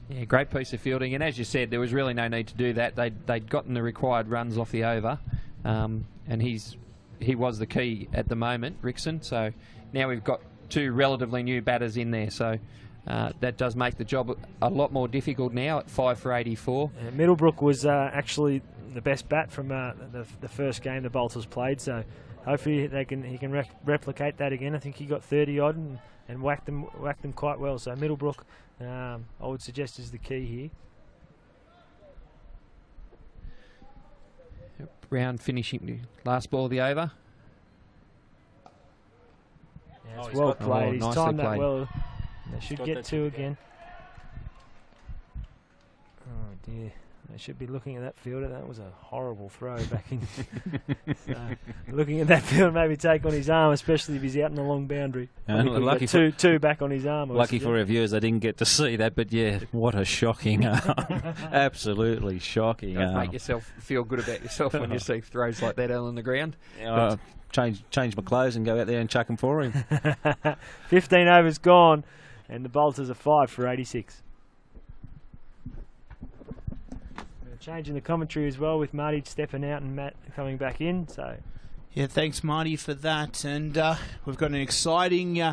Yeah, great piece of fielding, and as you said, there was really no need to do that. They'd gotten the required runs off the over, and he was the key at the moment, Rickson. So now we've got 2 relatively new batters in there, so that does make the job a lot more difficult now at 5 for 84. Middlebrook was actually the best bat from the first game the Bolters played, so hopefully he can replicate that again. I think he got 30 odd and whacked them quite well. So Middlebrook, I would suggest, is the key here. Round finishing the last ball of the over. Yeah, it's well played. He's timed that well. They should get 2 again. Oh dear. They should be looking at that fielder. That was a horrible throw back in. So, looking at that fielder, maybe take on his arm, especially if he's out in the long boundary. Lucky for two back on his arm. Lucky for our viewers, they didn't get to see that, but yeah, what a shocking arm. Absolutely shocking arm. Make yourself feel good about yourself when you see throws like that out on the ground. Change my clothes and go out there and chuck them for him. 15 overs gone, and the Bolters are 5 for 86. Changing the commentary as well, with Marty stepping out and Matt coming back in. So, yeah, thanks Marty for that. And we've got an exciting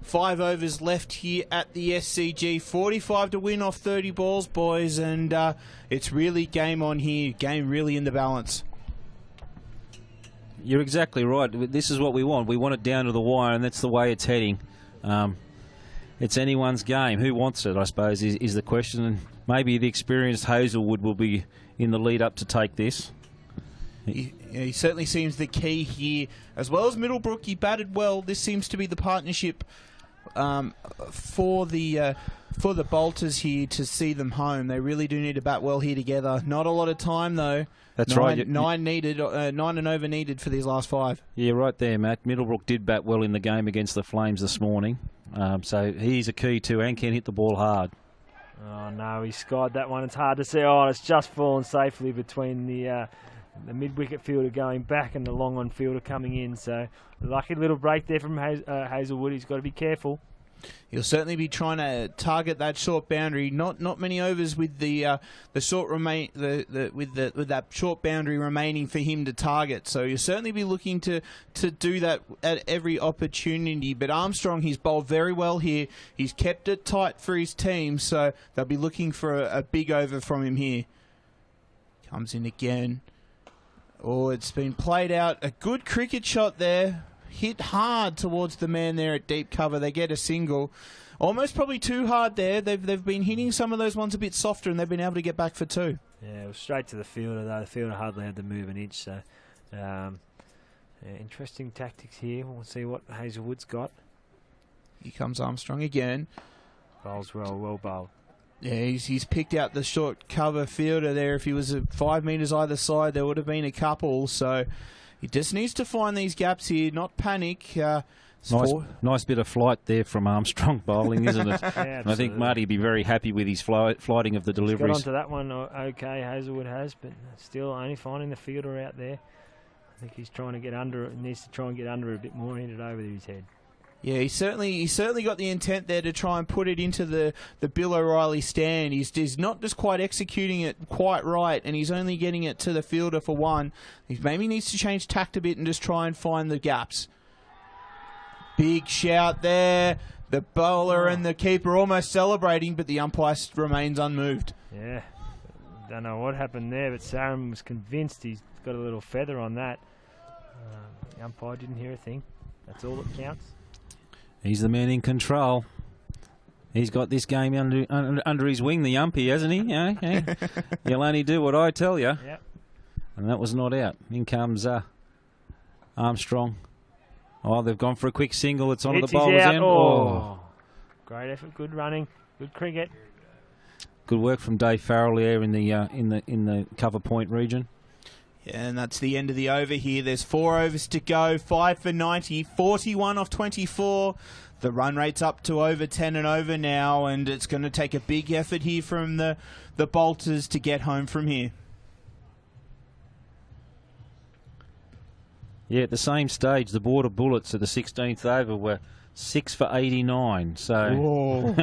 5 overs left here at the SCG. 45 to win off 30 balls, boys, and it's really game on here. Game really in the balance. You're exactly right. This is what we want. We want it down to the wire, and that's the way it's heading. It's anyone's game. Who wants it, I suppose, is the question. And maybe the experienced Hazelwood will be in the lead up to take this. He certainly seems the key here. As well as Middlebrook, he batted well. This seems to be the partnership for the Bolters here to see them home. They really do need to bat well here together. Not a lot of time, though. That's right. 9 and over needed for these last 5. Yeah, right there, Matt. Middlebrook did bat well in the game against the Flames this morning. So he's a key too, and can hit the ball hard. Oh no, he skied that one. It's hard to see. Oh, it's just fallen safely between the mid-wicket fielder going back and the long-on fielder coming in. So lucky little break there from Hazelwood. He's got to be careful. He'll certainly be trying to target that short boundary. Not many overs with the short with that short boundary remaining for him to target. So you'll certainly be looking to do that at every opportunity. But Armstrong, he's bowled very well here. He's kept it tight for his team, so they'll be looking for a big over from him here. Comes in again. Oh, it's been played out. A good cricket shot there. hit hard towards the man there at deep cover. They get a single. Almost probably too hard there. They've been hitting some of those ones a bit softer, and they've been able to get back for 2. Yeah, it was straight to the fielder, though. The fielder hardly had to move an inch. So, interesting tactics here. We'll see what Hazelwood's got. Here comes Armstrong again. Bowls well bowled. Yeah, he's picked out the short cover fielder there. If he was 5 metres either side, there would have been a couple. So he just needs to find these gaps here, not panic. Nice bit of flight there from Armstrong bowling, isn't it? Yeah, I think Marty would be very happy with his flighting of the He's got deliveries. onto that one okay, Hazelwood has, but still only finding the fielder out there. I think he's trying to get under it, needs to try and get under it a bit more and hit it over his head. Yeah, he certainly got the intent there to try and put it into the Bill O'Reilly stand. He's not just quite executing it quite right, and he's only getting it to the fielder for 1. He maybe needs to change tact a bit and just try and find the gaps. Big shout there. The bowler and the keeper almost celebrating, but the umpire remains unmoved. Yeah, don't know what happened there, but Sarum was convinced he's got a little feather on that. The umpire didn't hear a thing. That's all that counts. He's the man in control. He's got this game under his wing, the umpy, hasn't he? Yeah. You'll only do what I tell you. Yep. And that was not out. In comes Armstrong. Oh, they've gone for a quick single. It's onto the bowler's end. Oh. Great effort, good running, good cricket. Good work from Dave Farrell there in the cover point region. Yeah, and that's the end of the over here. There's 4 overs to go, 5 for 90, 41 off 24. The run rate's up to over 10 and over now, and it's going to take a big effort here from the Bolters to get home from here. Yeah, at the same stage, the Border Bullets at the 16th over were 6 for 89. So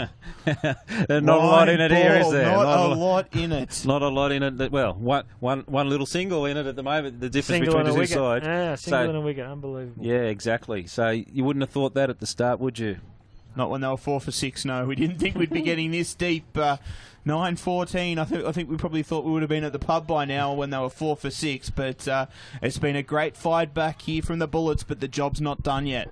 there's not a lot in it here, is there? Not a lot in it. Not a lot in it. Well, one little single in it at the moment. The difference Single between the two wicket. sides. Yeah, single and a wicket. Unbelievable. Yeah, exactly. So you wouldn't have thought that at the start, would you? Not when they were 4 for 6, no. We didn't think we'd be getting this deep. 9-14, I think we probably thought we would have been at the pub by now when they were 4 for 6. But it's been a great fight back here from the Bullets, but the job's not done yet.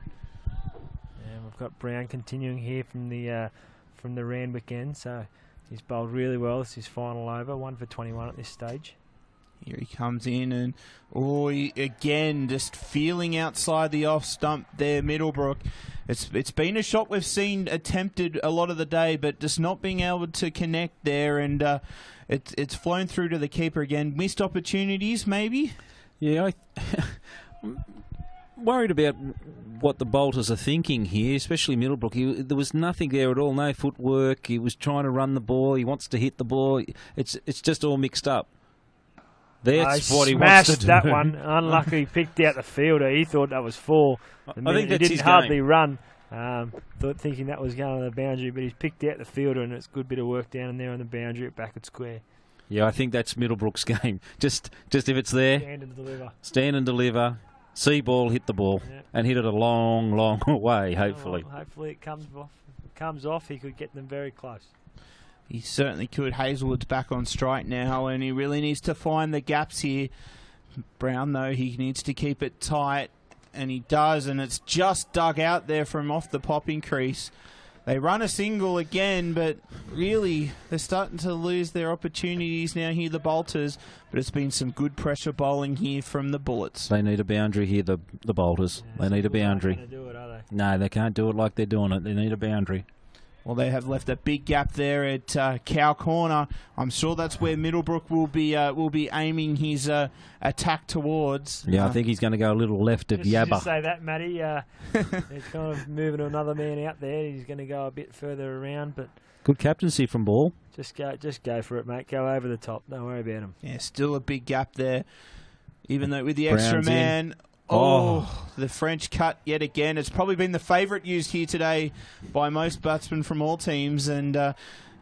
And we've got Brown continuing here from the Randwick end. So he's bowled really well. This is his final over, 1 for 21 at this stage. Here he comes in and, again, just feeling outside the off stump there, Middlebrook. It's been a shot we've seen attempted a lot of the day, but just not being able to connect there, and it's flown through to the keeper again. Missed opportunities, maybe? Yeah, I'm worried about what the Bolters are thinking here, especially Middlebrook. There was nothing there at all, no footwork. He was trying to run the ball. He wants to hit the ball. It's just all mixed up. That's what he wants to do. Smashed that one. Unlucky, picked out the fielder. He thought that was 4. I think that's he his didn't hardly game. run. Thinking that was going to the boundary, but he's picked out the fielder, and it's a good bit of work down in there on the boundary at Backwood Square. Yeah, I think that's Middlebrook's game. Just if it's there, Stand and deliver. Stand and deliver. See ball, hit the ball, and hit it a long, long way. Hopefully. Well, hopefully it comes off. If it comes off, he could get them very close. He certainly could. Hazelwood's back on strike now, and he really needs to find the gaps here. Brown, though, he needs to keep it tight, and he does, and it's just dug out there from off the popping crease. They run a single again, but really they're starting to lose their opportunities now here, the Bolters. But it's been some good pressure bowling here from the Bullets. They need a boundary here, the Bolters. They need a boundary. They're not gonna do it, are they? No, they can't do it like they're doing it. They need a boundary. Well, they have left a big gap there at Cow Corner. I'm sure that's where Middlebrook will be aiming his attack towards. Yeah, I think he's going to go a little left of Yabba. Just say that, Matty. He's kind of moving to another man out there. He's going to go a bit further around, but Good captaincy from Ball. Just go for it, mate. Go over the top. Don't worry about him. Yeah, still a big gap there. Even though with the extra Brown's man. in. The French cut yet again. It's probably been the favourite used here today by most batsmen from all teams. And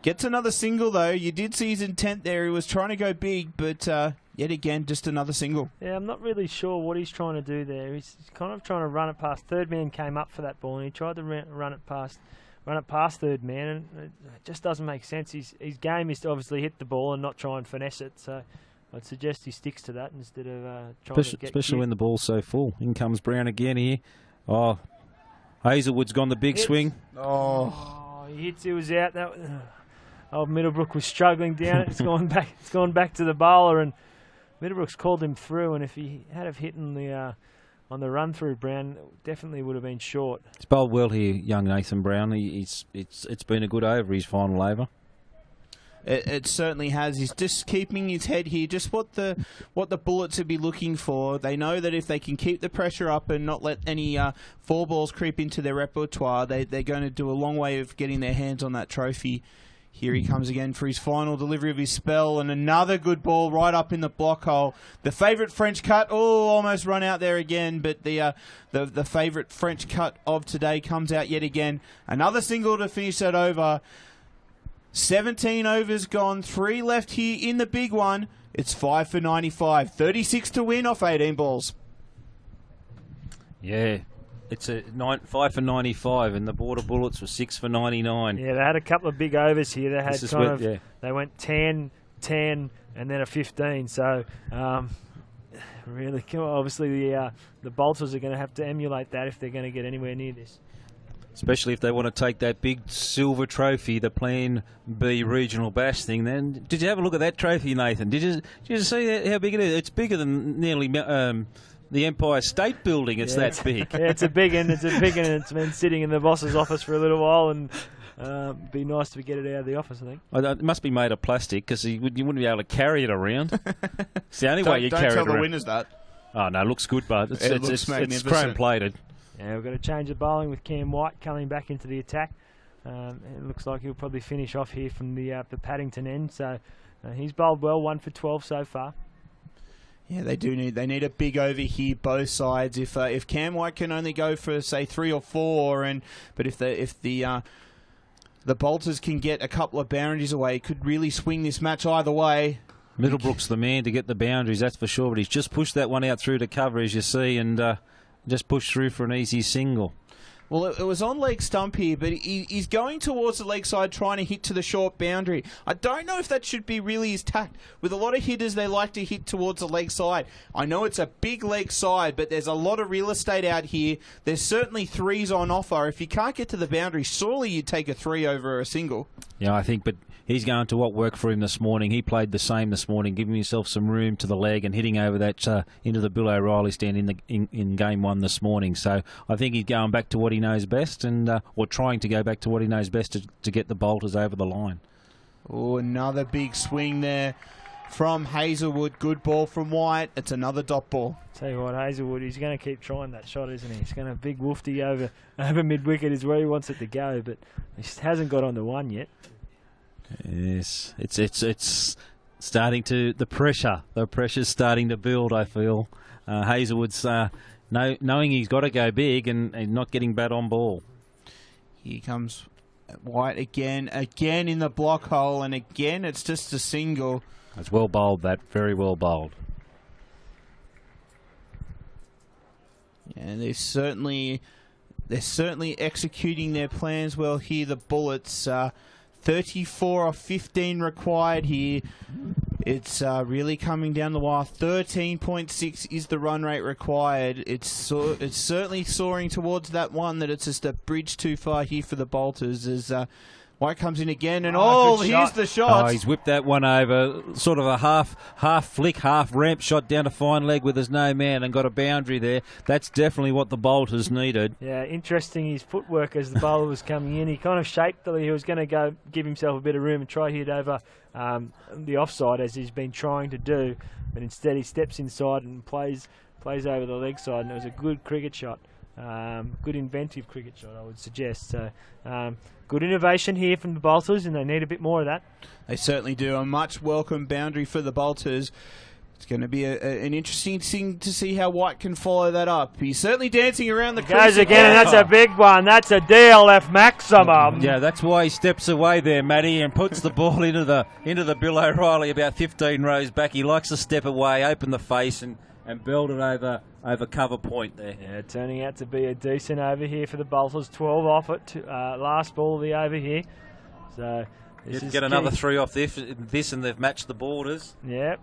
gets another single, though. You did see his intent there. He was trying to go big, but yet again, just another single. Yeah, I'm not really sure what he's trying to do there. He's kind of trying to run it past. Third man came up for that ball, and he tried to run it past third man, and it just doesn't make sense. His game is to obviously hit the ball and not try and finesse it. So I'd suggest he sticks to that instead of trying to get Especially when the ball's so full. In comes Brown again here. Oh, Hazelwood's gone the big swing. Oh, he hits. He was out. That old Middlebrook was struggling down it. It's gone back. It's gone back to the bowler, and Middlebrook's called him through. And if he had have hit on the run through, Brown definitely would have been short. He's bowled well here, young Nathan Brown. It's been a good over his final over. It certainly has. He's just keeping his head here, just what the Bullets would be looking for. They know that if they can keep the pressure up and not let any four balls creep into their repertoire, they're going to do a long way of getting their hands on that trophy. Here he comes again for his final delivery of his spell, and another good ball right up in the block hole. The favourite French cut, almost run out there again, but the favourite French cut of today comes out yet again. Another single to finish that over. 17 overs gone, 3 left here in the big one. It's 5 for 95, 36 to win off 18 balls. Yeah, it's a 5 for 95, and the Border Bullets were 6 for 99. Yeah, they had a couple of big overs here. They had they went 10, 10, and then a 15. So really, obviously the Bolters are going to have to emulate that if they're going to get anywhere near this. Especially if they want to take that big silver trophy, the Plan B regional bash thing. Then, did you have a look at that trophy, Nathan? Did you see how big it is? It's bigger than nearly the Empire State Building. It's that big. Yeah, it's a big one. It's been sitting in the boss's office for a little while, and it'd be nice to get it out of the office, I think. It must be made of plastic because you wouldn't be able to carry it around. It's the only way you carry it around. Don't tell the winners that. Oh no, it looks good, but it's chrome plated. Yeah, we've got to change the bowling with Cam White coming back into the attack. It looks like he'll probably finish off here from the Paddington end. So he's bowled well, 1 for 12 so far. Yeah, they need a big over here, both sides. If Cam White can only go for say 3 or 4, but if the Bolters can get a couple of boundaries away, it could really swing this match either way. Middlebrook's the man to get the boundaries, that's for sure. But he's just pushed that one out through to cover, as you see, and just pushed through for an easy single. Well, it was on leg stump here, but he's going towards the leg side trying to hit to the short boundary. I don't know if that should be really his tact. With a lot of hitters, they like to hit towards the leg side. I know it's a big leg side, but there's a lot of real estate out here. There's certainly 3s on offer. If you can't get to the boundary, surely you'd take a 3 over a single. Yeah, I think, but he's going to what worked for him this morning. He played the same this morning, giving himself some room to the leg and hitting over that into the Bill O'Reilly stand in game 1 this morning. So I think he's going back to what he knows best, or trying to go back to what he knows best to get the Bolters over the line. Oh, another big swing there from Hazelwood. Good ball from White. It's another dot ball. Tell you what, Hazelwood, he's going to keep trying that shot, isn't he? He's going to big woofty over mid-wicket is where he wants it to go, but he just hasn't got onto one yet. Yes, it's starting to, the pressure's starting to build, I feel. Hazelwood's knowing he's got to go big and not getting bat on ball. Here comes White again in the block hole, and again it's just a single. It's well bowled, that, very well bowled. Yeah, they're certainly executing their plans well here, the Bullets. 34 of 15 required here. It's really coming down the wire. 13.6 is the run rate required. It's certainly soaring towards that one, that it's just a bridge too far here for the Bolters as White comes in again, and here's the shot. Oh, he's whipped that one over, sort of a half flick, half ramp shot down to fine leg where there's no man, and got a boundary there. That's definitely what the Bolters needed. Yeah, interesting, his footwork as the bowler was coming in. He kind of shaped that he was going to go give himself a bit of room and try to hit over the offside, as he's been trying to do, but instead he steps inside and plays over the leg side, and it was a good cricket shot. Good inventive cricket shot, I would suggest. So good innovation here from the Bolters, and they need a bit more of that. They certainly do. A much welcome boundary for the Bolters. It's going to be an interesting thing to see how White can follow that up. He's certainly dancing around the crease. Goes again, and that's a big one. That's a DLF maximum. Yeah, that's why he steps away there, Matty, and puts the ball into the Bill O'Reilly about 15 rows back. He likes to step away, open the face, and build it over cover point there. Yeah, turning out to be a decent over here for the Bolters. 12 off it, last ball of the over here. So you get another 3 off this, and they've matched the borders. Yep.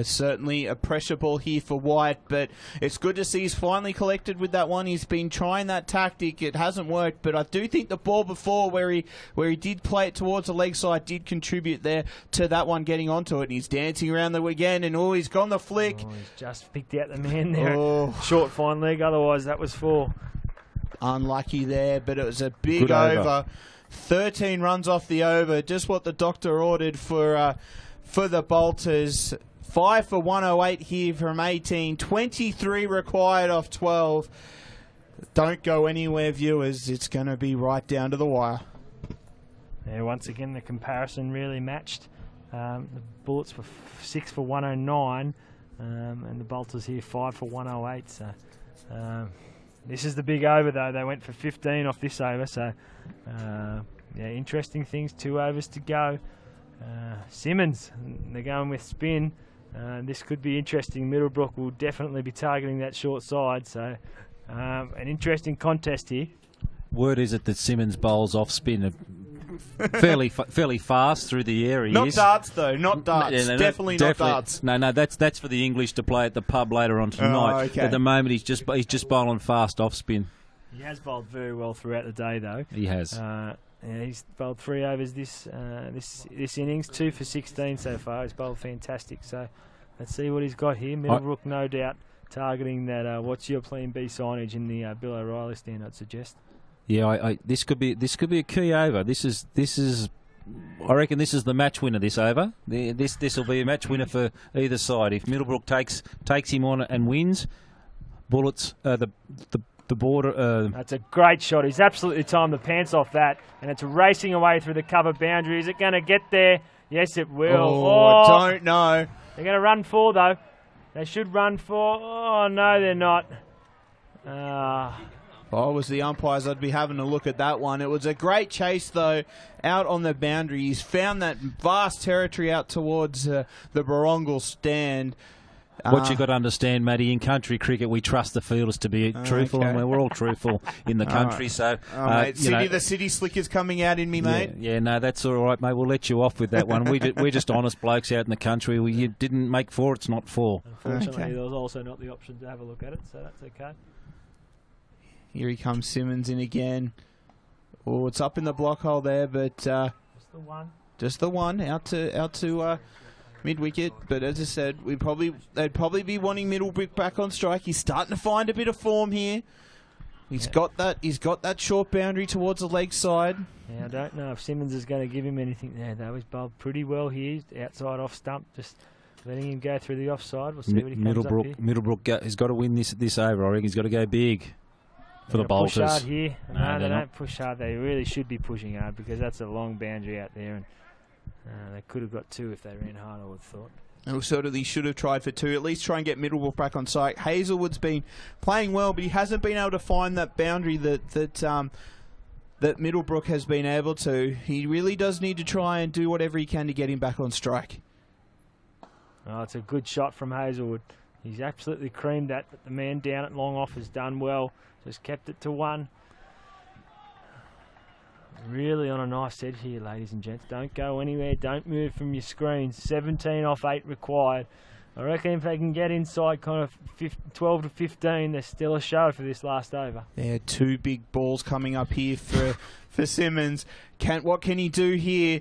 Certainly a pressure ball here for White, but it's good to see he's finally collected with that one. He's been trying that tactic. It hasn't worked, but I do think the ball before where he did play it towards the leg side did contribute there to that one getting onto it. And he's dancing around the again, and he's gone the flick. He's just picked out the man there. Short fine leg, otherwise that was 4. Unlucky there, but it was a big over. 13 runs off the over, just what the doctor ordered for the Bolters. 5 for 108 here from 18. 23 required off 12. Don't go anywhere, viewers. It's going to be right down to the wire. Yeah, once again, the comparison really matched. The Bullets were 6 for 109, and the Bolters here 5 for 108. So this is the big over, though. They went for 15 off this over. So, yeah, interesting things. 2 overs to go. Simmons, they're going with spin. This could be interesting. Middlebrook will definitely be targeting that short side, so an interesting contest here. Word is it that Simmons bowls off spin fairly fast through the air. Not darts, though. Not darts. Definitely not darts. No, that's for the English to play at the pub later on tonight. Okay. At the moment, he's just bowling fast off spin. He has bowled very well throughout the day, though. He has. Yeah, he's bowled 3 overs this innings, 2 for 16 so far. He's bowled fantastic. So let's see what he's got here. Middlebrook, no doubt, targeting that. What's your plan B signage in the Bill O'Reilly stand? I'd suggest. Yeah, this could be a key over. This is. I reckon this is the match winner. This over. This will be a match winner for either side. If Middlebrook takes him on and wins, Bullets the border. That's a great shot. He's absolutely timed the pants off that, and it's racing away through the cover boundary. Is it going to get there? Yes, it will. I don't know. They're going to run 4, though. They should run 4. Oh, no, they're not. If I was the umpires, I'd be having a look at that one. It was a great chase, though, out on the boundary. He's found that vast territory out towards the Barongal stand. What you've got to understand, Matty, in country cricket, we trust the fielders to be truthful, and we're all truthful in the country. So, mate, the city slicker's coming out in me, mate. Yeah, no, that's all right, mate. We'll let you off with that one. We're just honest blokes out in the country. You didn't make 4, it's not 4. Unfortunately, there was also not the option to have a look at it, so that's okay. Here he comes, Simmons in again. Oh, it's up in the block hole there, but just the one. Just the one out to mid-wicket, but as I said, they'd probably be wanting Middlebrook back on strike. He's starting to find a bit of form here. He's got that short boundary towards the leg side. Yeah, I don't know if Simmons is going to give him anything there, though. He's bowled pretty well here, outside off stump, just letting him go through the offside. We'll see what he comes up here. Middlebrook has got to win this over. I reckon he's got to go big for the Bolters. Push hard here. No, they not. don't push hard. They really should be pushing hard because that's a long boundary out there, and they could have got 2 if they ran hard, I would have thought. And certainly should have tried for 2. At least try and get Middlebrook back on site. Hazelwood's been playing well, but he hasn't been able to find that boundary that Middlebrook has been able to. He really does need to try and do whatever he can to get him back on strike. Oh, it's a good shot from Hazelwood. He's absolutely creamed that, but the man down at long off has done well. Just kept it to 1. Really on a nice edge here, ladies and gents. Don't go anywhere. Don't move from your screens. 17 off 8 required. I reckon if they can get inside kind of 12 to 15, there's still a show for this last over. Yeah, 2 big balls coming up here for Simmons. What can he do here?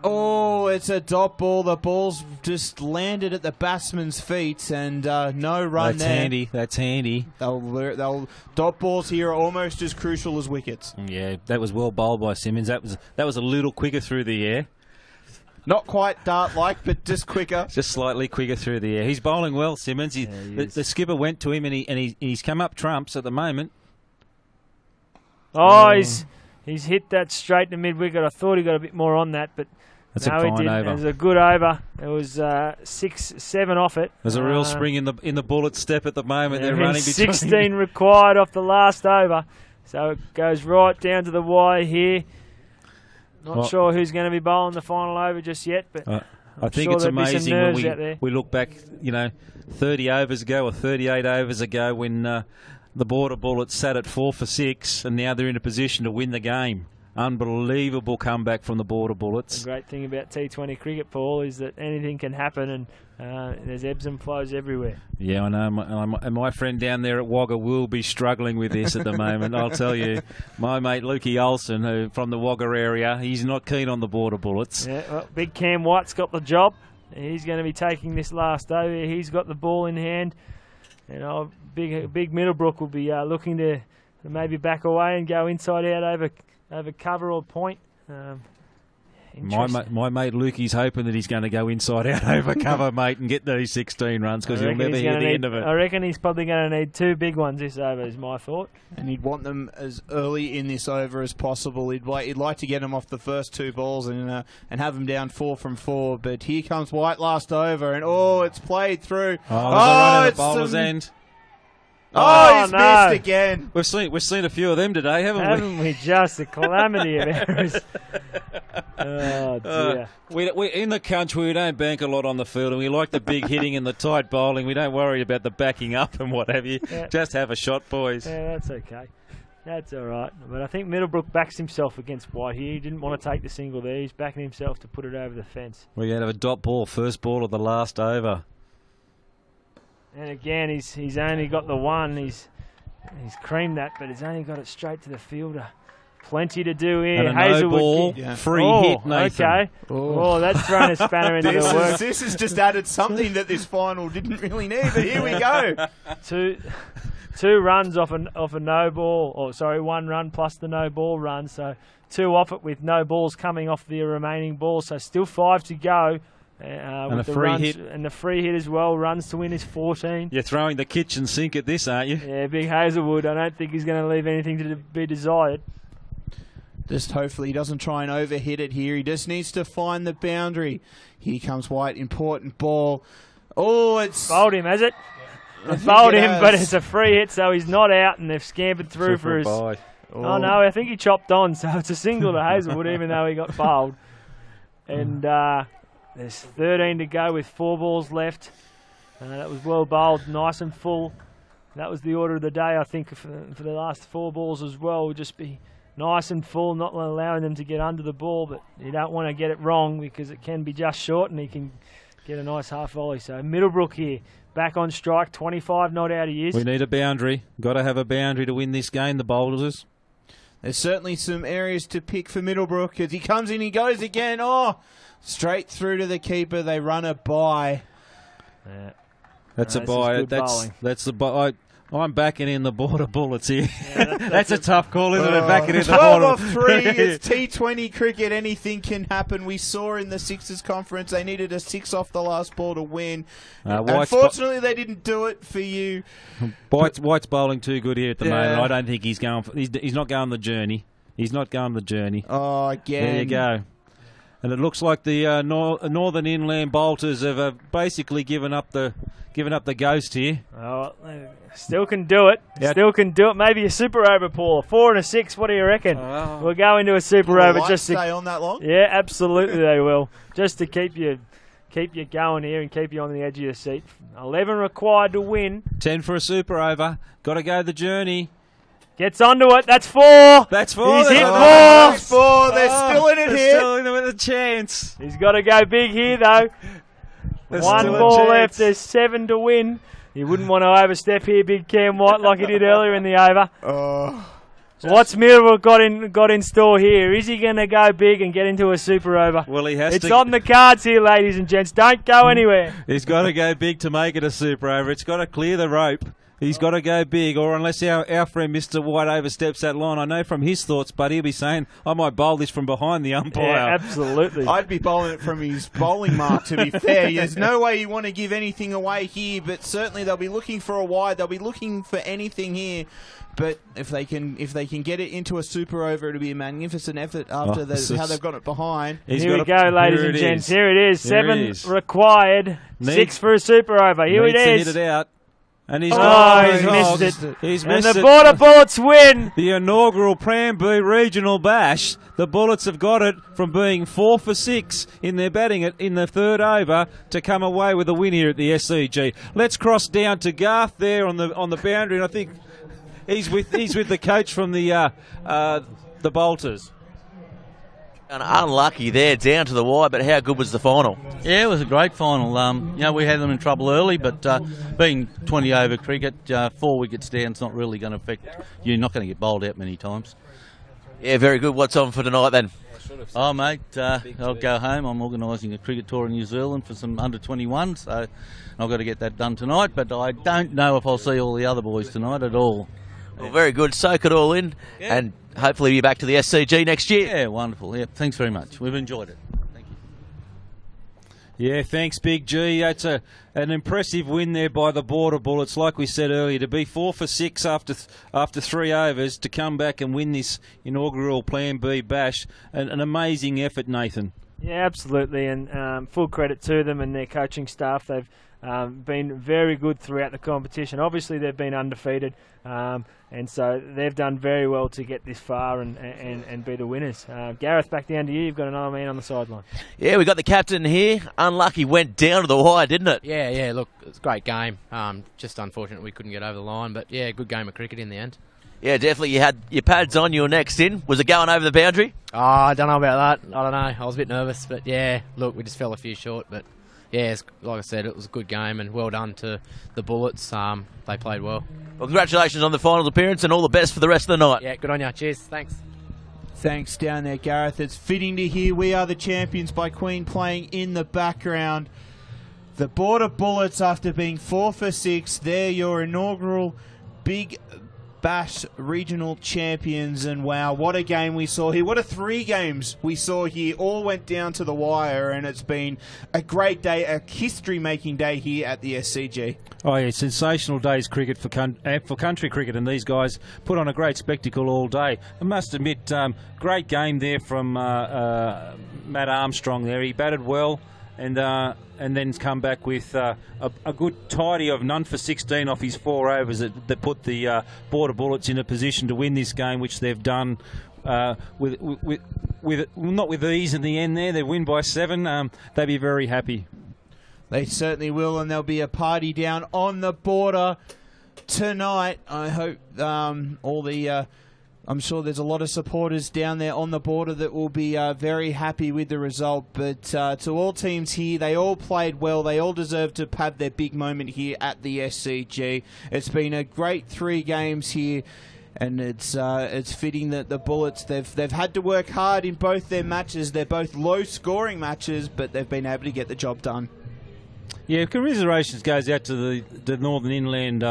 Oh, it's a dot ball. The ball's just landed at the batsman's feet, and no run there. That's handy. They'll dot balls here are almost as crucial as wickets. Yeah, that was well bowled by Simmons. That was a little quicker through the air. Not quite dart-like, but just quicker. Just slightly quicker through the air. He's bowling well, Simmons. The skipper went to him, and he's come up trumps at the moment. Oh, he's hit that straight to mid-wicket. I thought he got a bit more on that, but that's no, a fine he didn't. over. It was a good over. It was 6-7 off it. There's a real spring in the Bullet step at the moment. They're running between 16 required off the last over, so it goes right down to the wire here. Not sure who's going to be bowling the final over just yet, but I think it's amazing when we look back, 30 overs ago or 38 overs ago when the Border Bullets sat at 4 for 6, and now they're in a position to win the game. Unbelievable comeback from the Border Bullets. The great thing about T20 cricket, Paul, is that anything can happen, and there's ebbs and flows everywhere. Yeah, I know. My friend down there at Wagga will be struggling with this at the moment. I'll tell you. My mate Lukey Olsen, who from the Wagga area, he's not keen on the Border Bullets. Yeah, well, big Cam White's got the job. He's going to be taking this last over. He's got the ball in hand. And big Middlebrook will be looking to maybe back away and go inside out over cover or point. My mate Lukey's hoping that he's going to go inside out over cover, mate, and get these 16 runs because he'll never hear the end of it. I reckon he's probably going to need 2 big ones this over, is my thought. And he'd want them as early in this over as possible. He'd like to get them off the first 2 balls and have them down 4 from 4. But here comes White last over, and it's played through. It's the bowler's end. He's missed again. We've seen a few of them today, haven't we? Haven't we? Just a calamity of errors. Oh, dear. We in the country, we don't bank a lot on the field, and we like the big hitting and the tight bowling. We don't worry about the backing up and what have you. Yeah. Just have a shot, boys. Yeah, that's okay. That's all right. But I think Middlebrook backs himself against White here. He didn't want to take the single there. He's backing himself to put it over the fence. We're going to have a dot ball, first ball of the last over. And again, he's only got the one. He's creamed that, but he's only got it straight to the fielder. Plenty to do here. And a no ball, free hit, Nathan. Okay. Oh, that's thrown a spanner into the works. This has just added something that this final didn't really need, but here we go. Two runs off a no ball, 1 run plus the no ball run, so 2 off it with no balls coming off the remaining balls, so still 5 to go. And with a the free runs, hit. And the free hit as well. Runs to win is 14. You're throwing the kitchen sink at this, aren't you? Yeah, big Hazelwood. I don't think he's going to leave anything to be desired. Just hopefully he doesn't try and overhit it here. He just needs to find the boundary. Here comes White. Important ball. Oh, it's... Bowled him, has it? They've bowled him, but it's a free hit, so he's not out, and they've scampered through for his... Oh, no, I think he chopped on, so it's a single to Hazelwood, even though he got bowled. And... there's 13 to go with 4 balls left. That was well bowled, nice and full. That was the order of the day, I think, for the last 4 balls as well. Would just be nice and full, not allowing them to get under the ball, but you don't want to get it wrong because it can be just short and he can get a nice half volley. So Middlebrook here, back on strike, 25 not out he is. We need a boundary. Got to have a boundary to win this game, the bowlers. There's certainly some areas to pick for Middlebrook as he comes in, he goes again. Straight through to the keeper. They run a bye. Yeah. That's a bye. That's the bye. I'm backing in the Border Bullets here. Yeah, that's a tough call, isn't it? Backing in the 12 Border. off 3. It's T20 cricket. Anything can happen. We saw in the Sixers conference they needed a 6 off the last ball to win. Unfortunately, they didn't do it for you. White's bowling too good here at the moment. I don't think he's going. He's not going the journey. He's not going the journey. Oh, again. There you go. And it looks like the Northern Inland Bolters have basically given up the ghost here. Oh, still can do it. Yep. Still can do it. Maybe a super over, Paul. 4 and a 6. What do you reckon? We'll go into a super over just to stay on that long. Yeah, absolutely they will. Just to keep you going here and keep you on the edge of your seat. 11 required to win. 10 for a super over. Got to go the journey. Gets onto it. That's 4. That's 4. He's hit 4. That's 4. They're still in it they're here. Still in it with a chance. He's got to go big here, though. There's 1 still a ball chance. left. There's 7 to win. You wouldn't want to overstep here, big Cam White, like he did earlier in the over. What's Middlebrook got in store here? Is he going to go big and get into a super over? Well, he has It's to. on the cards here, ladies and gents. Don't go anywhere. He's got to go big to make it a super over. It's got to clear the rope. He's got to go big, or unless our friend Mr. White oversteps that line. I know from his thoughts, but he'll be saying, I might bowl this from behind the umpire. Yeah, absolutely. I'd be bowling it from his bowling mark, to be fair. There's no way you want to give anything away here, but certainly they'll be looking for a wide. They'll be looking for anything here. But if they can get it into a super over, it'll be a magnificent effort after how they've got it behind. Here we go, ladies and gents. Here it is. Here 7 it is. Required. 6 for a super over. Here it Needs to is. hit it out. And he's missed it. He's and missed the it. Border Bullets win. The inaugural Pramby Regional Bash. The Bullets have got it from being 4 for 6 in their batting it in the third over to come away with a win here at the SCG. Let's cross down to Garth there on the boundary, and I think he's with the coach from the Bolters. And unlucky there, down to the wire, but how good was the final? Yeah, it was a great final. We had them in trouble early, but being 20 over cricket, 4 wickets down, it's not really going to affect. You're not going to get bowled out many times. Yeah, very good. What's on for tonight then? Oh, mate, I'll go home. I'm organising a cricket tour in New Zealand for some under-21, so I've got to get that done tonight, but I don't know if I'll see all the other boys tonight at all. Well, very good. Soak it all in, and hopefully be back to the SCG next year. Yeah, wonderful. Yeah, thanks very much. We've enjoyed it. Yeah, thanks, Big G. It's an impressive win there by the Border Bullets. Like we said earlier, to be 4 for 6 after 3 overs, to come back and win this inaugural Plan B bash, an amazing effort, Nathan. Yeah, absolutely, and full credit to them and their coaching staff. They've been very good throughout the competition. Obviously, they've been undefeated, and so they've done very well to get this far and be the winners. Gareth, back down to you. You've got another man on the sideline. Yeah, we got the captain here. Unlucky, went down to the wire, didn't it? Yeah, look, it's a great game. Just unfortunate we couldn't get over the line, but yeah, good game of cricket in the end. Yeah, definitely. You had your pads on, you were next in. Was it going over the boundary? Oh, I don't know about that. I don't know. I was a bit nervous, but yeah, look, we just fell a few short, but yeah, like I said, it was a good game and well done to the Bullets. They played well. Well, congratulations on the finals appearance and all the best for the rest of the night. Yeah, good on you. Cheers. Thanks. Thanks down there, Gareth. It's fitting to hear We Are the Champions by Queen playing in the background. The Border Bullets, after being 4 for 6, they're your inaugural Big Bash regional champions, and wow, what a game we saw here. What a 3 games we saw here. All went down to the wire, and it's been a great day, a history-making day here at the SCG. Oh yeah, sensational days cricket for country cricket, and these guys put on a great spectacle all day. I must admit, great game there from Matt Armstrong there. He batted well, and then come back with a good tidy of none for 16 off his 4 overs that put the Border Bullets in a position to win this game, which they've done with not with ease in the end there. They win by 7. They'll be very happy. They certainly will, and there'll be a party down on the border tonight. I hope all the... I'm sure there's a lot of supporters down there on the border that will be very happy with the result. But to all teams here, they all played well. They all deserve to have their big moment here at the SCG. It's been a great 3 games here, and it's fitting that the Bullets, they've had to work hard in both their matches. They're both low-scoring matches, but they've been able to get the job done. Yeah, commiserations goes out to the Northern Inland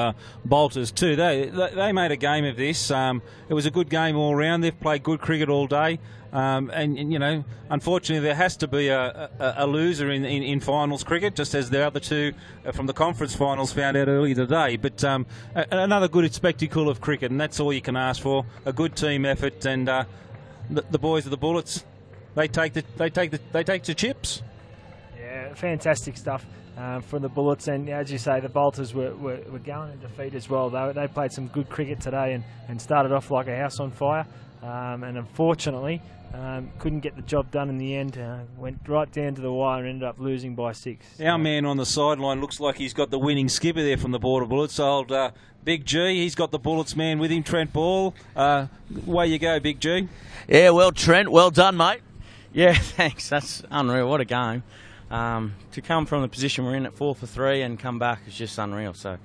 Bolters too. They made a game of this. It was a good game all round. They've played good cricket all day, and you know, unfortunately, there has to be a loser in finals cricket, just as the other 2 from the conference finals found out earlier today. But another good spectacle of cricket, and that's all you can ask for. A good team effort, and the boys of the Bullets, they take the chips. Yeah, fantastic stuff. For the Bullets, and as you say, the Bolters were going in defeat as well. They played some good cricket today and started off like a house on fire, and unfortunately couldn't get the job done in the end. Went right down to the wire and ended up losing by 6. Our man on the sideline looks like he's got the winning skipper there from the Border Bullets, old Big G. He's got the Bullets man with him, Trent Ball. Way you go, Big G. Yeah, well, Trent, well done, mate. Yeah, thanks. That's unreal. What a game. To come from the position we're in at 4 for 3 and come back is just unreal. So,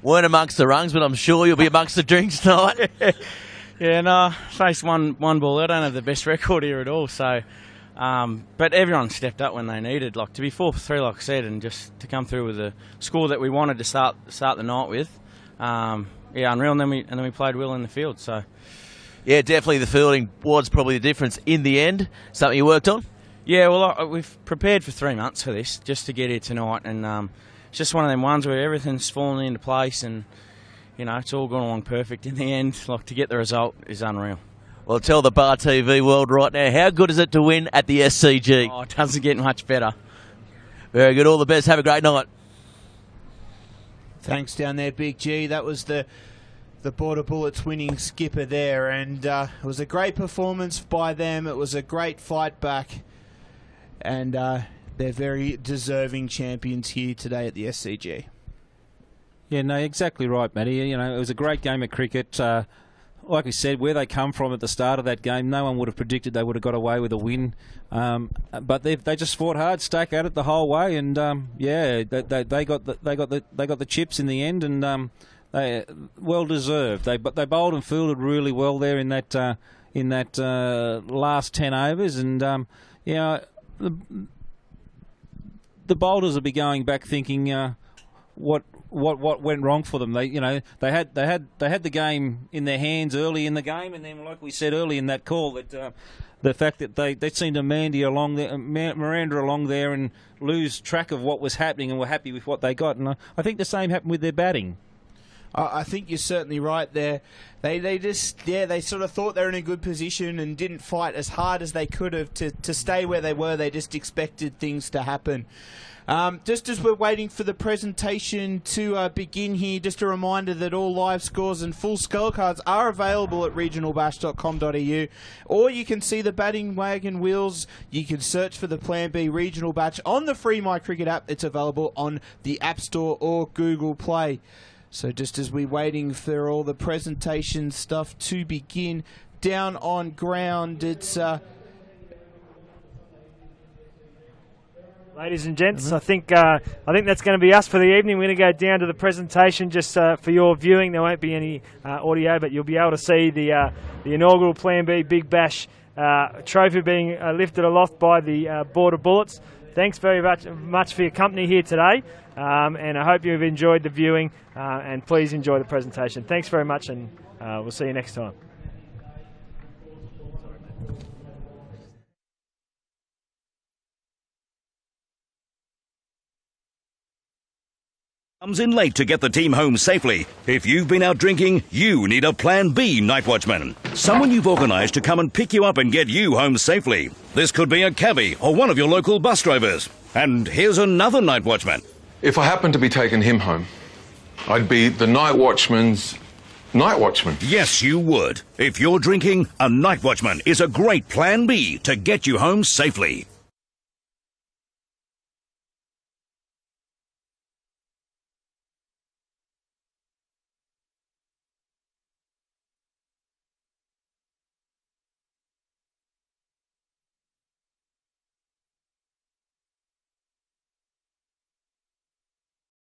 weren't amongst the rungs, but I'm sure you'll be amongst the drinks tonight. Yeah, no, faced one ball. I don't have the best record here at all. So, but everyone stepped up when they needed. Like to be 4 for 3, like I said, and just to come through with the score that we wanted to start the night with. Yeah, unreal. And then we played well in the field. So, yeah, definitely the fielding was probably the difference in the end. Something you worked on. Yeah, well, we've prepared for 3 months for this, just to get here tonight, and it's just one of them ones where everything's fallen into place, and you know it's all gone along perfect in the end. Like to get the result is unreal. Well, tell the Bar TV world right now, how good is it to win at the SCG? Oh, it doesn't get much better. Very good. All the best. Have a great night. Thanks down there, Big G. That was the Border Bullets winning skipper there, and it was a great performance by them. It was a great fight back. And they're very deserving champions here today at the SCG. Yeah, no, exactly right, Matty. You know, it was a great game of cricket. like we said, where they come from at the start of that game, no one would have predicted they would have got away with a win. But they just fought hard, stuck at it the whole way, and they got the chips in the end, and they well deserved. They bowled and fielded really well there in that last 10 overs, and the bowlers will be going back thinking what went wrong for them. They had the game in their hands early in the game, and then, like we said early in that call, that the fact that they seemed to Miranda along there and lose track of what was happening, and were happy with what they got. And I think the same happened with their batting. I think you're certainly right there. They sort of thought they were in a good position and didn't fight as hard as they could have to stay where they were. They just expected things to happen. Just as we're waiting for the presentation to begin here, just a reminder that all live scores and full scorecards are available at regionalbash.com.au, or you can see the batting wagon wheels. You can search for the Plan B Regional Bash on the free My Cricket app. It's available on the App Store or Google Play. So just as we're waiting for all the presentation stuff to begin, down on ground, it's... Ladies and gents, I think that's going to be us for the evening. We're going to go down to the presentation just for your viewing. There won't be any audio, but you'll be able to see the inaugural Plan B Big Bash trophy being lifted aloft by the Border Bullets. Thanks very much for your company here today, and I hope you've enjoyed the viewing, and please enjoy the presentation. Thanks very much, and we'll see you next time. Comes in late to get the team home safely. If you've been out drinking, you need a Plan B night watchman. Someone you've organised to come and pick you up and get you home safely. This could be a cabbie or one of your local bus drivers. And here's another night watchman. If I happened to be taking him home, I'd be the night watchman's night watchman. Yes, you would. If you're drinking, a night watchman is a great Plan B to get you home safely.